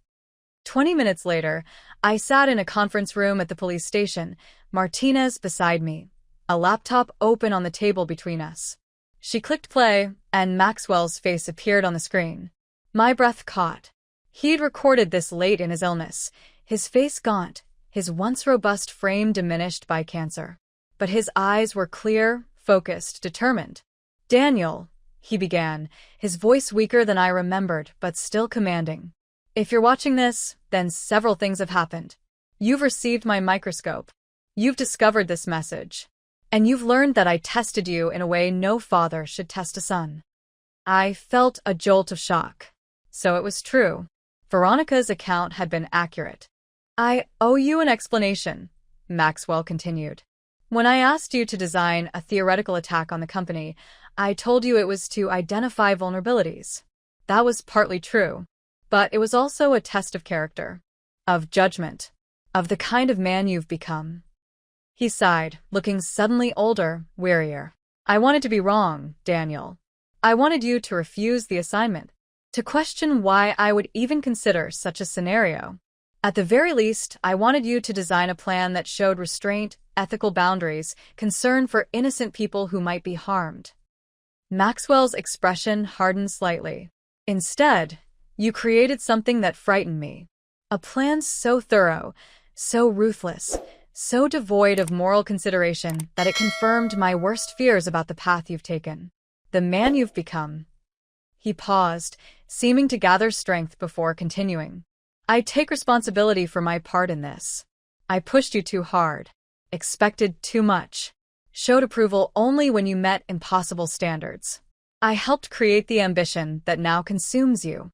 20 minutes later, I sat in a conference room at the police station, Martinez beside me, a laptop open on the table between us. She clicked play, and Maxwell's face appeared on the screen. My breath caught. He'd recorded this late in his illness, his face gaunt, his once robust frame diminished by cancer. But his eyes were clear, focused, determined. "Daniel," he began, his voice weaker than I remembered, but still commanding. "If you're watching this, then several things have happened. You've received my microscope. You've discovered this message. And you've learned that I tested you in a way no father should test a son." I felt a jolt of shock. So it was true. Veronica's account had been accurate. "I owe you an explanation," Maxwell continued. "When I asked you to design a theoretical attack on the company, I told you it was to identify vulnerabilities. That was partly true, but it was also a test of character, of judgment, of the kind of man you've become." He sighed, looking suddenly older, wearier. "I wanted to be wrong, Daniel. I wanted you to refuse the assignment, to question why I would even consider such a scenario. At the very least, I wanted you to design a plan that showed restraint, ethical boundaries, concern for innocent people who might be harmed. Maxwell's expression hardened slightly. Instead, you created something that frightened me. A plan so thorough, so ruthless, so devoid of moral consideration that it confirmed my worst fears about the path you've taken. The man you've become. He paused, seeming to gather strength before continuing. I take responsibility for my part in this. I pushed you too hard, expected too much, showed approval only when you met impossible standards. I helped create the ambition that now consumes you.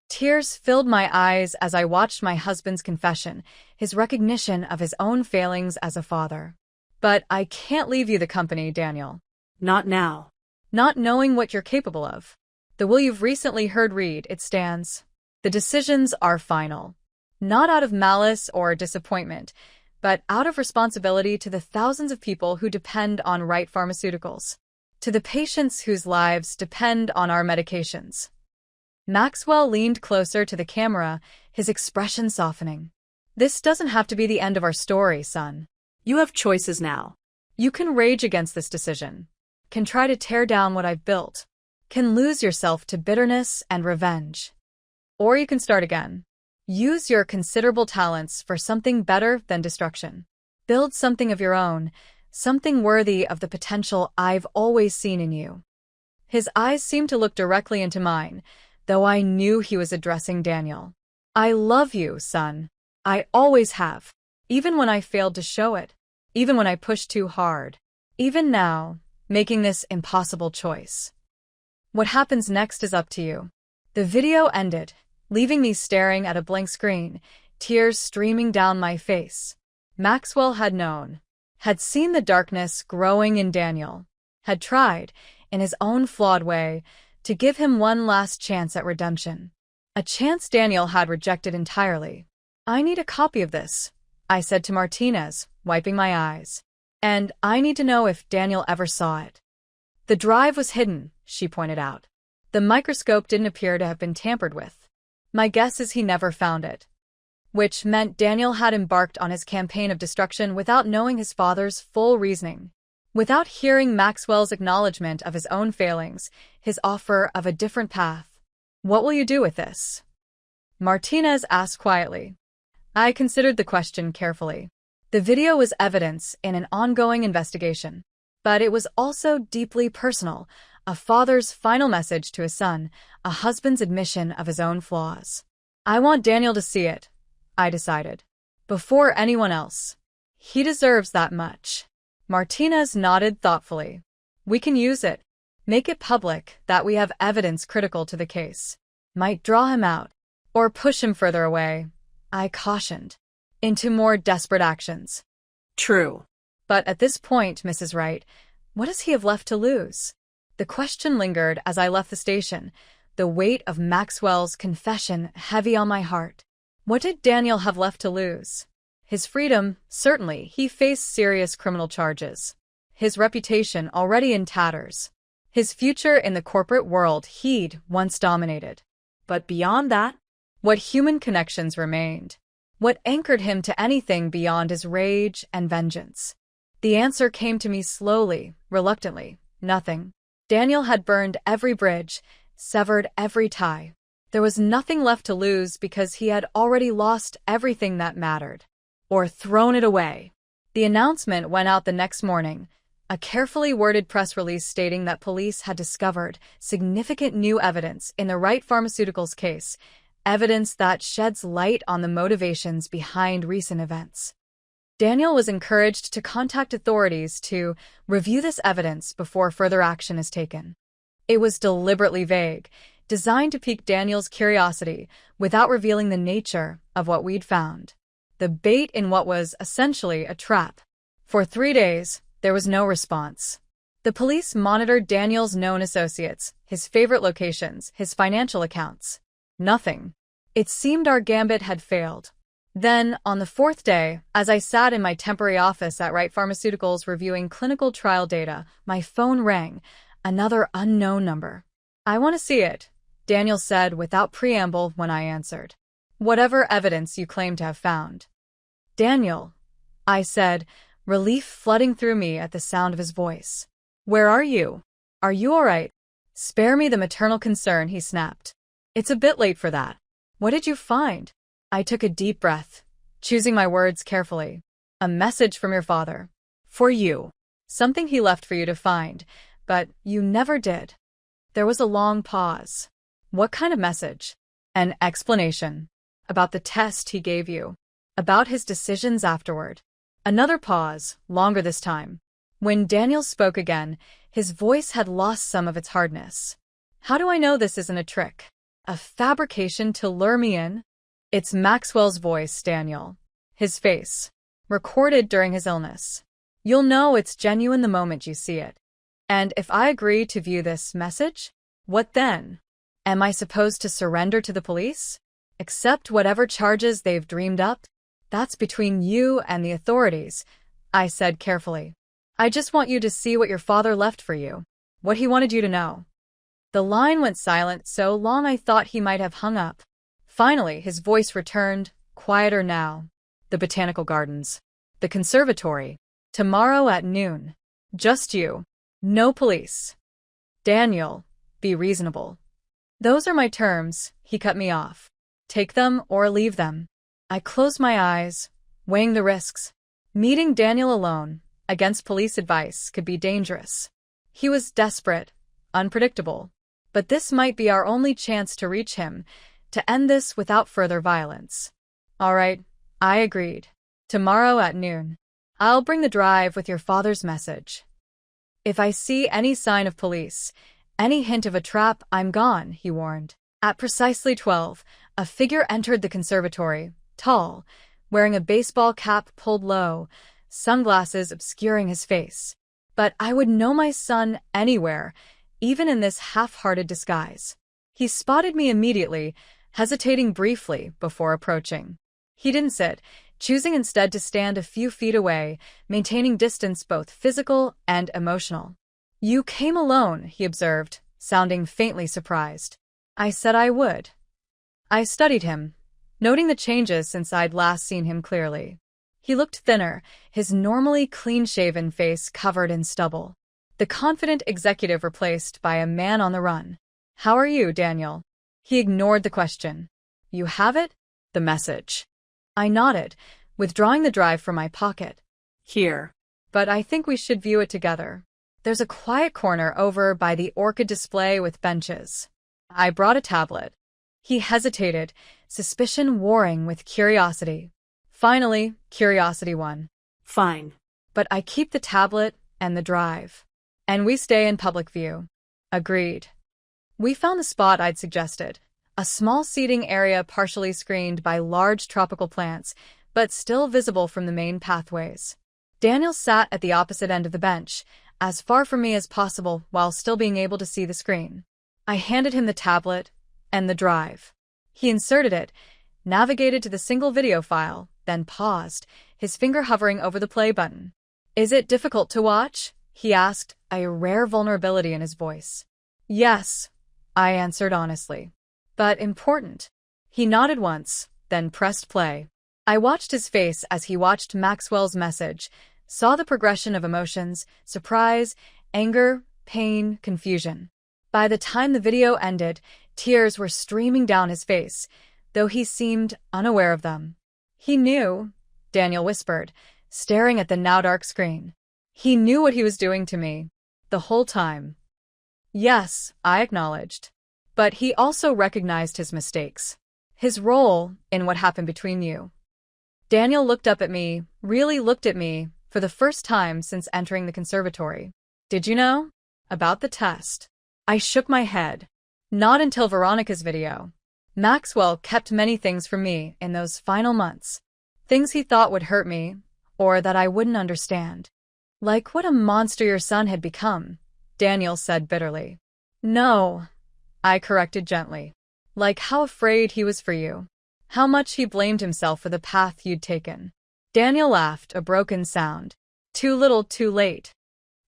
Tears filled my eyes as I watched my husband's confession, his recognition of his own failings as a father. But I can't leave you the company, Daniel. Not now. Not knowing what you're capable of. The will you've recently heard read, it stands. The decisions are final. Not out of malice or disappointment, but out of responsibility to the thousands of people who depend on right pharmaceuticals. To the patients whose lives depend on our medications. Maxwell leaned closer to the camera, his expression softening. This doesn't have to be the end of our story, son. You have choices now. You can rage against this decision, can try to tear down what I've built, can lose yourself to bitterness and revenge. Or you can start again. Use your considerable talents for something better than destruction. Build something of your own, something worthy of the potential I've always seen in you. His eyes seemed to look directly into mine, though I knew he was addressing Daniel. I love you, son. I always have. Even when I failed to show it. Even when I pushed too hard. Even now, making this impossible choice. What happens next is up to you. The video ended, leaving me staring at a blank screen, tears streaming down my face. Maxwell had known. Had seen the darkness growing in Daniel. Had tried, in his own flawed way, to give him one last chance at redemption. A chance Daniel had rejected entirely. I need a copy of this, I said to Martinez, wiping my eyes. And I need to know if Daniel ever saw it. The drive was hidden, she pointed out. The microscope didn't appear to have been tampered with. My guess is he never found it. Which meant Daniel had embarked on his campaign of destruction without knowing his father's full reasoning. Without hearing Maxwell's acknowledgement of his own failings, his offer of a different path. What will you do with this? Martinez asked quietly. I considered the question carefully. The video was evidence in an ongoing investigation. But it was also deeply personal, a father's final message to his son, a husband's admission of his own flaws. I want Daniel to see it, I decided. Before anyone else. He deserves that much. Martinez nodded thoughtfully. We can use it. Make it public that we have evidence critical to the case. Might draw him out. Or push him further away, I cautioned. Into more desperate actions. True. But at this point, Mrs. Wright, what does he have left to lose? The question lingered as I left the station, the weight of Maxwell's confession heavy on my heart. What did Daniel have left to lose? His freedom, certainly. He faced serious criminal charges. His reputation already in tatters. His future in the corporate world he'd once dominated. But beyond that, what human connections remained? What anchored him to anything beyond his rage and vengeance? The answer came to me slowly, reluctantly. Nothing. Daniel had burned every bridge, severed every tie. There was nothing left to lose because he had already lost everything that mattered. Or thrown it away. The announcement went out the next morning, a carefully worded press release stating that police had discovered significant new evidence in the Wright Pharmaceuticals case, evidence that sheds light on the motivations behind recent events. Daniel was encouraged to contact authorities to review this evidence before further action is taken. It was deliberately vague, designed to pique Daniel's curiosity without revealing the nature of what we'd found. The bait in what was essentially a trap. For 3 days, there was no response. The police monitored Daniel's known associates, his favorite locations, his financial accounts. Nothing. It seemed our gambit had failed. Then, on the 4th day, as I sat in my temporary office at Wright Pharmaceuticals reviewing clinical trial data, my phone rang, another unknown number. I want to see it, Daniel said without preamble when I answered. Whatever evidence you claim to have found. Daniel, I said, relief flooding through me at the sound of his voice. Where are you? Are you all right? Spare me the maternal concern, he snapped. It's a bit late for that. What did you find? I took a deep breath, choosing my words carefully. A message from your father. For you. Something he left for you to find, but you never did. There was a long pause. What kind of message? An explanation. About the test he gave you. About his decisions afterward. Another pause, longer this time. When Daniel spoke again, his voice had lost some of its hardness. How do I know this isn't a trick? A fabrication to lure me in? It's Maxwell's voice, Daniel. His face. Recorded during his illness. You'll know it's genuine the moment you see it. And if I agree to view this message, what then? Am I supposed to surrender to the police? Accept whatever charges they've dreamed up? That's between you and the authorities, I said carefully. I just want you to see what your father left for you. What he wanted you to know. The line went silent so long I thought he might have hung up. Finally, his voice returned, quieter now. The botanical gardens. The conservatory. Tomorrow at noon. Just you. No police. Daniel, be reasonable. Those are my terms, he cut me off. Take them or leave them. I closed my eyes, weighing the risks. Meeting Daniel alone, against police advice, could be dangerous. He was desperate, unpredictable. But this might be our only chance to reach him, to end this without further violence. All right, I agreed. Tomorrow at noon. I'll bring the drive with your father's message. If I see any sign of police, any hint of a trap, I'm gone, he warned. At precisely 12, a figure entered the conservatory, tall, wearing a baseball cap pulled low, sunglasses obscuring his face. But I would know my son anywhere, even in this half-hearted disguise. He spotted me immediately, hesitating briefly before approaching. He didn't sit, choosing instead to stand a few feet away, maintaining distance both physical and emotional. You came alone, he observed, sounding faintly surprised. I said I would. I studied him, noting the changes since I'd last seen him clearly. He looked thinner, his normally clean-shaven face covered in stubble. The confident executive replaced by a man on the run. How are you, Daniel? He ignored the question. You have it? The message. I nodded, withdrawing the drive from my pocket. Here. But I think we should view it together. There's a quiet corner over by the orchid display with benches. I brought a tablet. He hesitated, suspicion warring with curiosity. Finally, curiosity won. Fine. But I keep the tablet and the drive. And we stay in public view. Agreed. We found the spot I'd suggested. A small seating area partially screened by large tropical plants, but still visible from the main pathways. Daniel sat at the opposite end of the bench, as far from me as possible while still being able to see the screen. I handed him the tablet and the drive. He inserted it, navigated to the single video file, then paused, his finger hovering over the play button. Is it difficult to watch? He asked, a rare vulnerability in his voice. Yes, I answered honestly. But important. He nodded once, then pressed play. I watched his face as he watched Maxwell's message, saw the progression of emotions, surprise, anger, pain, confusion. By the time the video ended, tears were streaming down his face, though he seemed unaware of them. He knew, Daniel whispered, staring at the now dark screen. He knew what he was doing to me, the whole time. Yes, I acknowledged. But he also recognized his mistakes. His role in what happened between you. Daniel looked up at me, really looked at me, for the first time since entering the conservatory. Did you know? About the test. I shook my head. Not until Veronica's video. Maxwell kept many things from me in those final months. Things he thought would hurt me, or that I wouldn't understand. Like what a monster your son had become, Daniel said bitterly. No, I corrected gently. Like how afraid he was for you. How much he blamed himself for the path you'd taken. Daniel laughed, a broken sound. Too little, too late.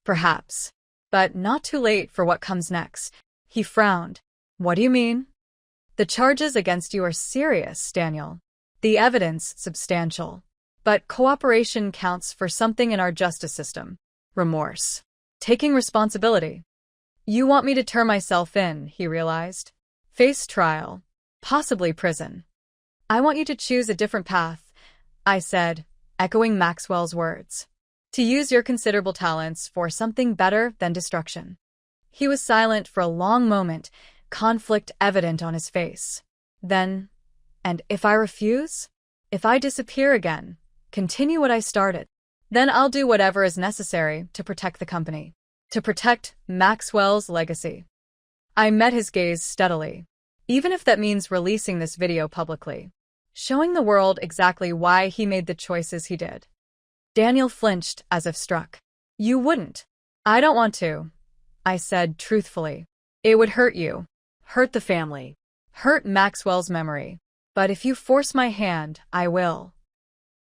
Perhaps. But not too late for what comes next. He frowned. What do you mean? The charges against you are serious, Daniel. The evidence substantial. But cooperation counts for something in our justice system. Remorse. Taking responsibility. You want me to turn myself in, he realized. Face trial. Possibly prison. I want you to choose a different path, I said, echoing Maxwell's words. To use your considerable talents for something better than destruction. He was silent for a long moment, conflict evident on his face. Then, and if I refuse? If I disappear again, continue what I started, then I'll do whatever is necessary to protect the company, to protect Maxwell's legacy. I met his gaze steadily, even if that means releasing this video publicly, showing the world exactly why he made the choices he did. Daniel flinched as if struck. You wouldn't. I don't want to, I said truthfully. It would hurt you, Hurt the family. hurt Maxwell's memory. But if you force my hand, I will.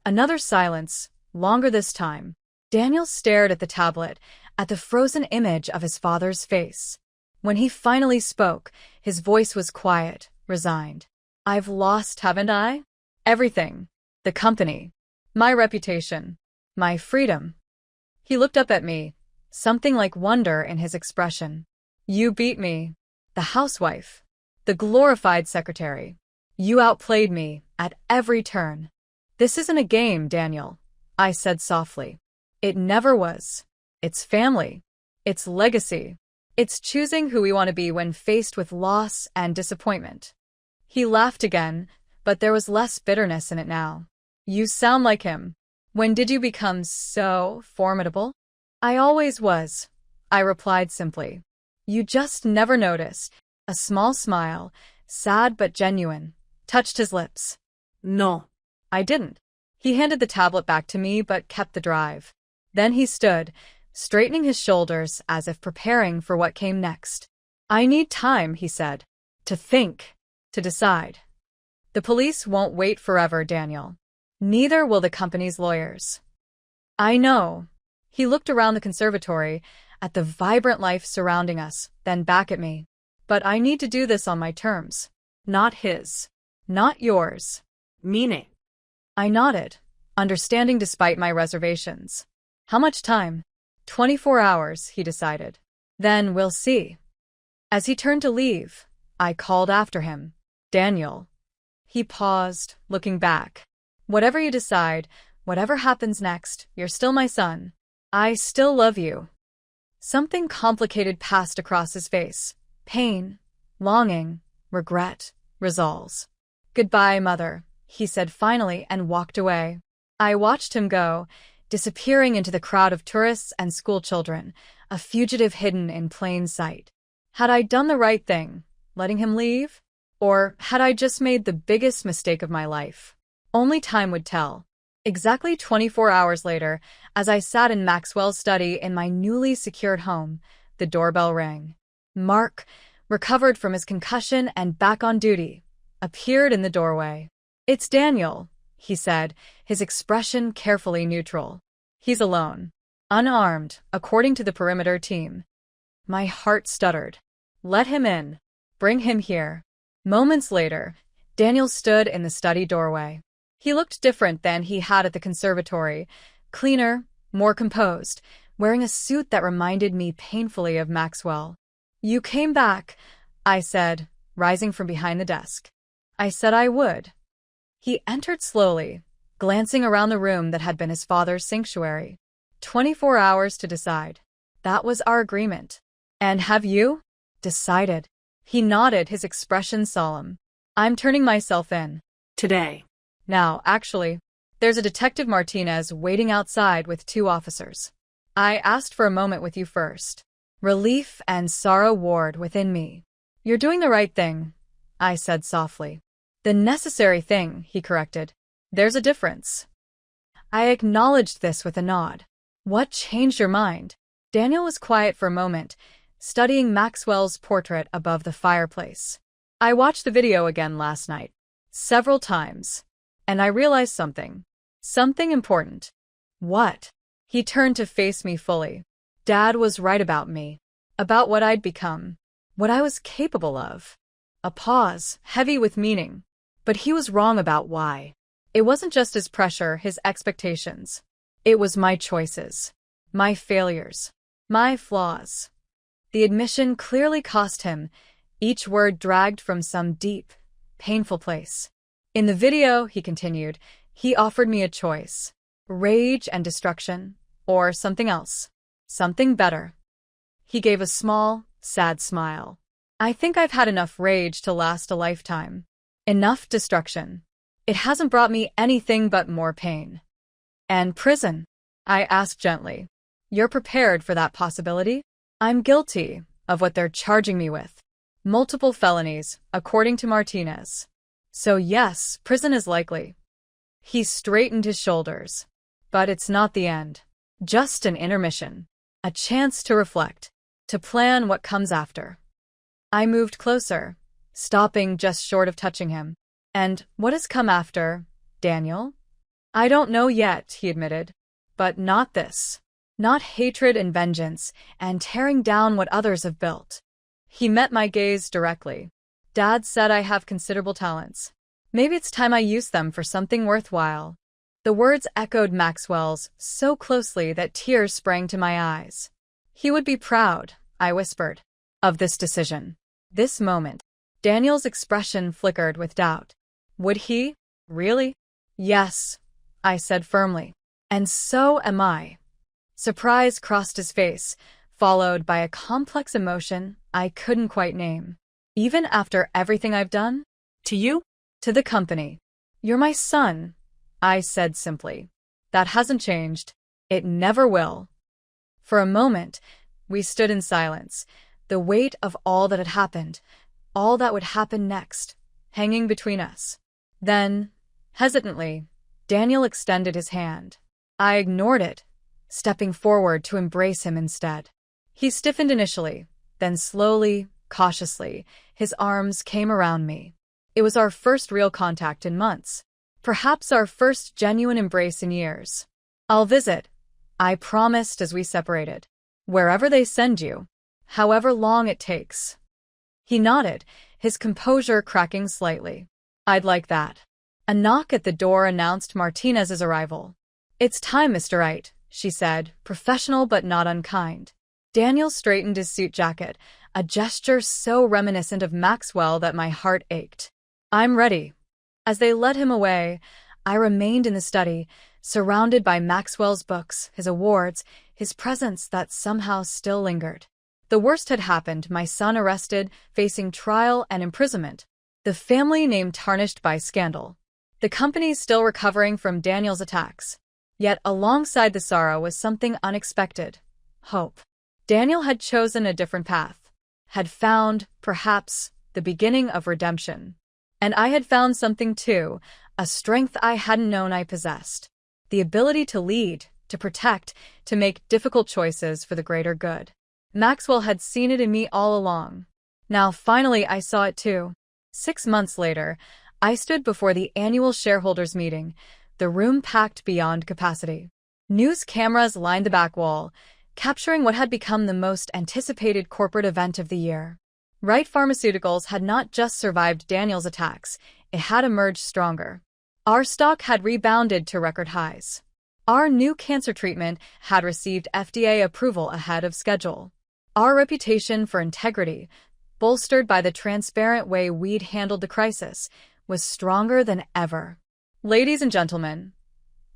Another silence, longer this time. Daniel stared at the tablet, at the frozen image of his father's face. When he finally spoke, his voice was quiet, resigned. I've lost, haven't I? Everything. The company. My reputation. My freedom. He looked up at me, something like wonder in his expression. You beat me. The housewife. The glorified secretary. You outplayed me at every turn. This isn't a game, Daniel, I said softly. It never was. It's family. It's legacy. It's choosing who we want to be when faced with loss and disappointment. He laughed again, but there was less bitterness in it now. You sound like him. When did you become so formidable? I always was, I replied simply. You just never noticed. A small smile, sad but genuine, touched his lips. No. I didn't. He handed the tablet back to me but kept the drive. Then he stood, straightening his shoulders as if preparing for what came next. I need time, he said. To think. To decide. The police won't wait forever, Daniel. Neither will the company's lawyers. I know. He looked around the conservatory, at the vibrant life surrounding us, then back at me. But I need to do this on my terms. Not his. Not yours. Mean it. I nodded, understanding despite my reservations. How much time? 24 hours, he decided. Then we'll see. As he turned to leave, I called after him. Daniel. He paused, looking back. Whatever you decide, whatever happens next, you're still my son. I still love you. Something complicated passed across his face. Pain, longing, regret, resolve. Goodbye, mother, he said finally and walked away. I watched him go, disappearing into the crowd of tourists and schoolchildren, a fugitive hidden in plain sight. Had I done the right thing, letting him leave? Or had I just made the biggest mistake of my life? Only time would tell. Exactly 24 hours later, as I sat in Maxwell's study in my newly secured home, the doorbell rang. Mark, recovered from his concussion and back on duty, appeared in the doorway. It's Daniel, he said, his expression carefully neutral. He's alone. Unarmed, according to the perimeter team. My heart stuttered. Let him in. Bring him here. Moments later, Daniel stood in the study doorway. He looked different than he had at the conservatory, cleaner, more composed, wearing a suit that reminded me painfully of Maxwell. You came back, I said, rising from behind the desk. I said I would. He entered slowly, glancing around the room that had been his father's sanctuary. 24 hours to decide. That was our agreement. And have you? Decided. He nodded, his expression solemn. I'm turning myself in. Today. Now, actually, there's a Detective Martinez waiting outside with 2 officers. I asked for a moment with you first. Relief and sorrow warred within me. You're doing the right thing, I said softly. The necessary thing, he corrected. There's a difference. I acknowledged this with a nod. What changed your mind? Daniel was quiet for a moment, studying Maxwell's portrait above the fireplace. I watched the video again last night, several times, and I realized something. Something important. What? He turned to face me fully. Dad was right about me, about what I'd become, what I was capable of. A pause, heavy with meaning. But he was wrong about why. It wasn't just his pressure, his expectations. It was my choices. My failures. My flaws. The admission clearly cost him. Each word dragged from some deep, painful place. In the video, he continued, he offered me a choice. Rage and destruction, or something else. Something better. He gave a small, sad smile. I think I've had enough rage to last a lifetime. Enough destruction. It hasn't brought me anything but more pain. And prison? I asked gently. You're prepared for that possibility? I'm guilty of what they're charging me with. Multiple felonies, according to Martinez. So yes, prison is likely. He straightened his shoulders. But it's not the end. Just an intermission. A chance to reflect. To plan what comes after. I moved closer, stopping just short of touching him. And what has come after, Daniel? I don't know yet, he admitted. But not this. Not hatred and vengeance, and tearing down what others have built. He met my gaze directly. Dad said I have considerable talents. Maybe it's time I use them for something worthwhile. The words echoed Maxwell's so closely that tears sprang to my eyes. He would be proud, I whispered, of this decision. This moment. Daniel's expression flickered with doubt. Would he? Really? Yes, I said firmly. And so am I. Surprise crossed his face, followed by a complex emotion I couldn't quite name. Even after everything I've done? To you? To the company. You're my son, I said simply. That hasn't changed. It never will. For a moment, we stood in silence, the weight of all that had happened, all that would happen next, hanging between us. Then, hesitantly, Daniel extended his hand. I ignored it, stepping forward to embrace him instead. He stiffened initially, then slowly, cautiously, his arms came around me. It was our first real contact in months. Perhaps our first genuine embrace in years. I'll visit, I promised as we separated. Wherever they send you, however long it takes. He nodded, his composure cracking slightly. I'd like that. A knock at the door announced Martinez's arrival. It's time, Mr. Wright, she said, professional but not unkind. Daniel straightened his suit jacket, a gesture so reminiscent of Maxwell that my heart ached. I'm ready. As they led him away, I remained in the study, surrounded by Maxwell's books, his awards, his presence that somehow still lingered. The worst had happened, my son arrested, facing trial and imprisonment. The family name tarnished by scandal. The company still recovering from Daniel's attacks. Yet alongside the sorrow was something unexpected. Hope. Daniel had chosen a different path. Had found, perhaps, the beginning of redemption. And I had found something too, a strength I hadn't known I possessed. The ability to lead, to protect, to make difficult choices for the greater good. Maxwell had seen it in me all along. Now finally I saw it too. 6 months later, I stood before the annual shareholders meeting, the room packed beyond capacity. News cameras lined the back wall, capturing what had become the most anticipated corporate event of the year. Wright Pharmaceuticals had not just survived Daniel's attacks, it had emerged stronger. Our stock had rebounded to record highs. Our new cancer treatment had received FDA approval ahead of schedule. Our reputation for integrity, bolstered by the transparent way we'd handled the crisis, was stronger than ever. Ladies and gentlemen,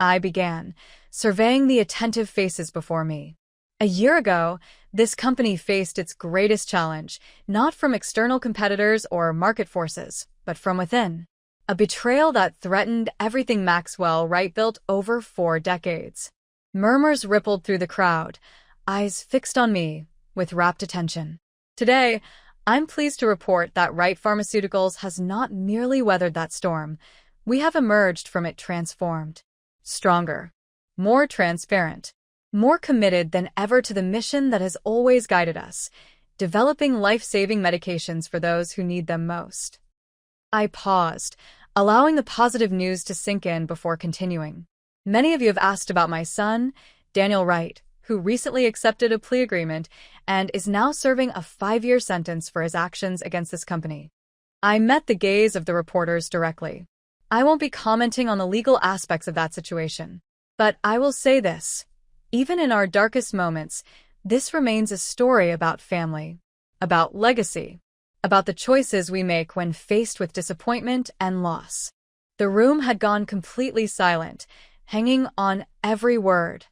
I began, surveying the attentive faces before me. A year ago, this company faced its greatest challenge, not from external competitors or market forces, but from within. A betrayal that threatened everything Maxwell Wright built over 4 decades. Murmurs rippled through the crowd, eyes fixed on me with rapt attention. Today, I'm pleased to report that Wright Pharmaceuticals has not merely weathered that storm. We have emerged from it transformed. Stronger. More transparent. More committed than ever to the mission that has always guided us, developing life-saving medications for those who need them most. I paused, allowing the positive news to sink in before continuing. Many of you have asked about my son, Daniel Wright, who recently accepted a plea agreement and is now serving a 5-year sentence for his actions against this company. I met the gaze of the reporters directly. I won't be commenting on the legal aspects of that situation. But I will say this. Even in our darkest moments, this remains a story about family, about legacy, about the choices we make when faced with disappointment and loss. The room had gone completely silent, hanging on every word.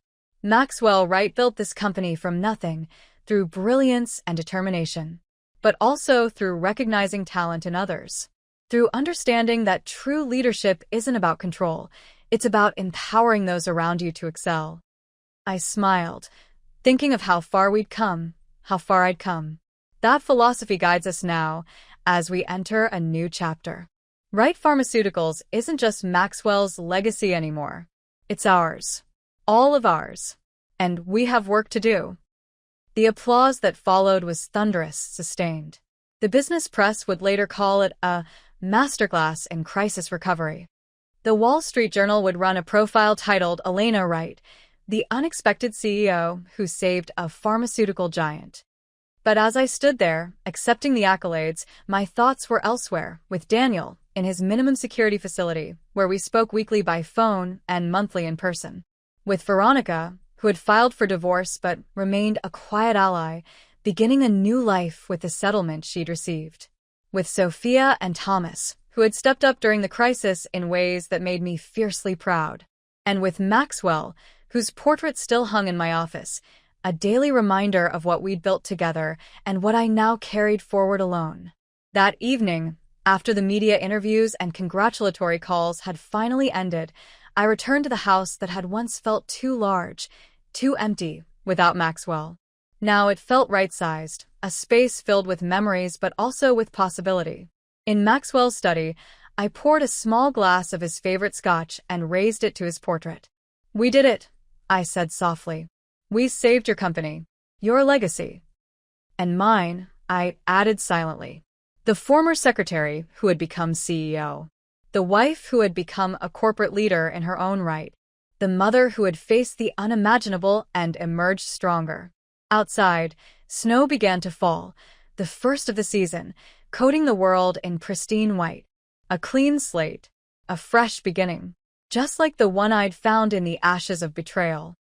Maxwell Wright built this company from nothing, through brilliance and determination, but also through recognizing talent in others, through understanding that true leadership isn't about control, it's about empowering those around you to excel. I smiled, thinking of how far we'd come, how far I'd come. That philosophy guides us now, as we enter a new chapter. Wright Pharmaceuticals isn't just Maxwell's legacy anymore. It's ours. All of ours. And we have work to do. The applause that followed was thunderous, sustained. The business press would later call it a masterclass in crisis recovery. The Wall Street Journal would run a profile titled Elena Wright, the unexpected CEO who saved a pharmaceutical giant. But as I stood there, accepting the accolades, my thoughts were elsewhere, with Daniel, in his minimum security facility, where we spoke weekly by phone and monthly in person. With Veronica, who had filed for divorce but remained a quiet ally, beginning a new life with the settlement she'd received. With Sophia and Thomas, who had stepped up during the crisis in ways that made me fiercely proud. And with Maxwell, whose portrait still hung in my office, a daily reminder of what we'd built together and what I now carried forward alone. That evening, after the media interviews and congratulatory calls had finally ended, I returned to the house that had once felt too large, too empty, without Maxwell. Now it felt right-sized, a space filled with memories but also with possibility. In Maxwell's study, I poured a small glass of his favorite scotch and raised it to his portrait. "We did it," I said softly. "We saved your company, your legacy." "And mine," I added silently. The former secretary who had become CEO. The wife who had become a corporate leader in her own right. The mother who had faced the unimaginable and emerged stronger. Outside, snow began to fall, the first of the season, coating the world in pristine white. A clean slate, a fresh beginning, just like the one I'd found in the ashes of betrayal.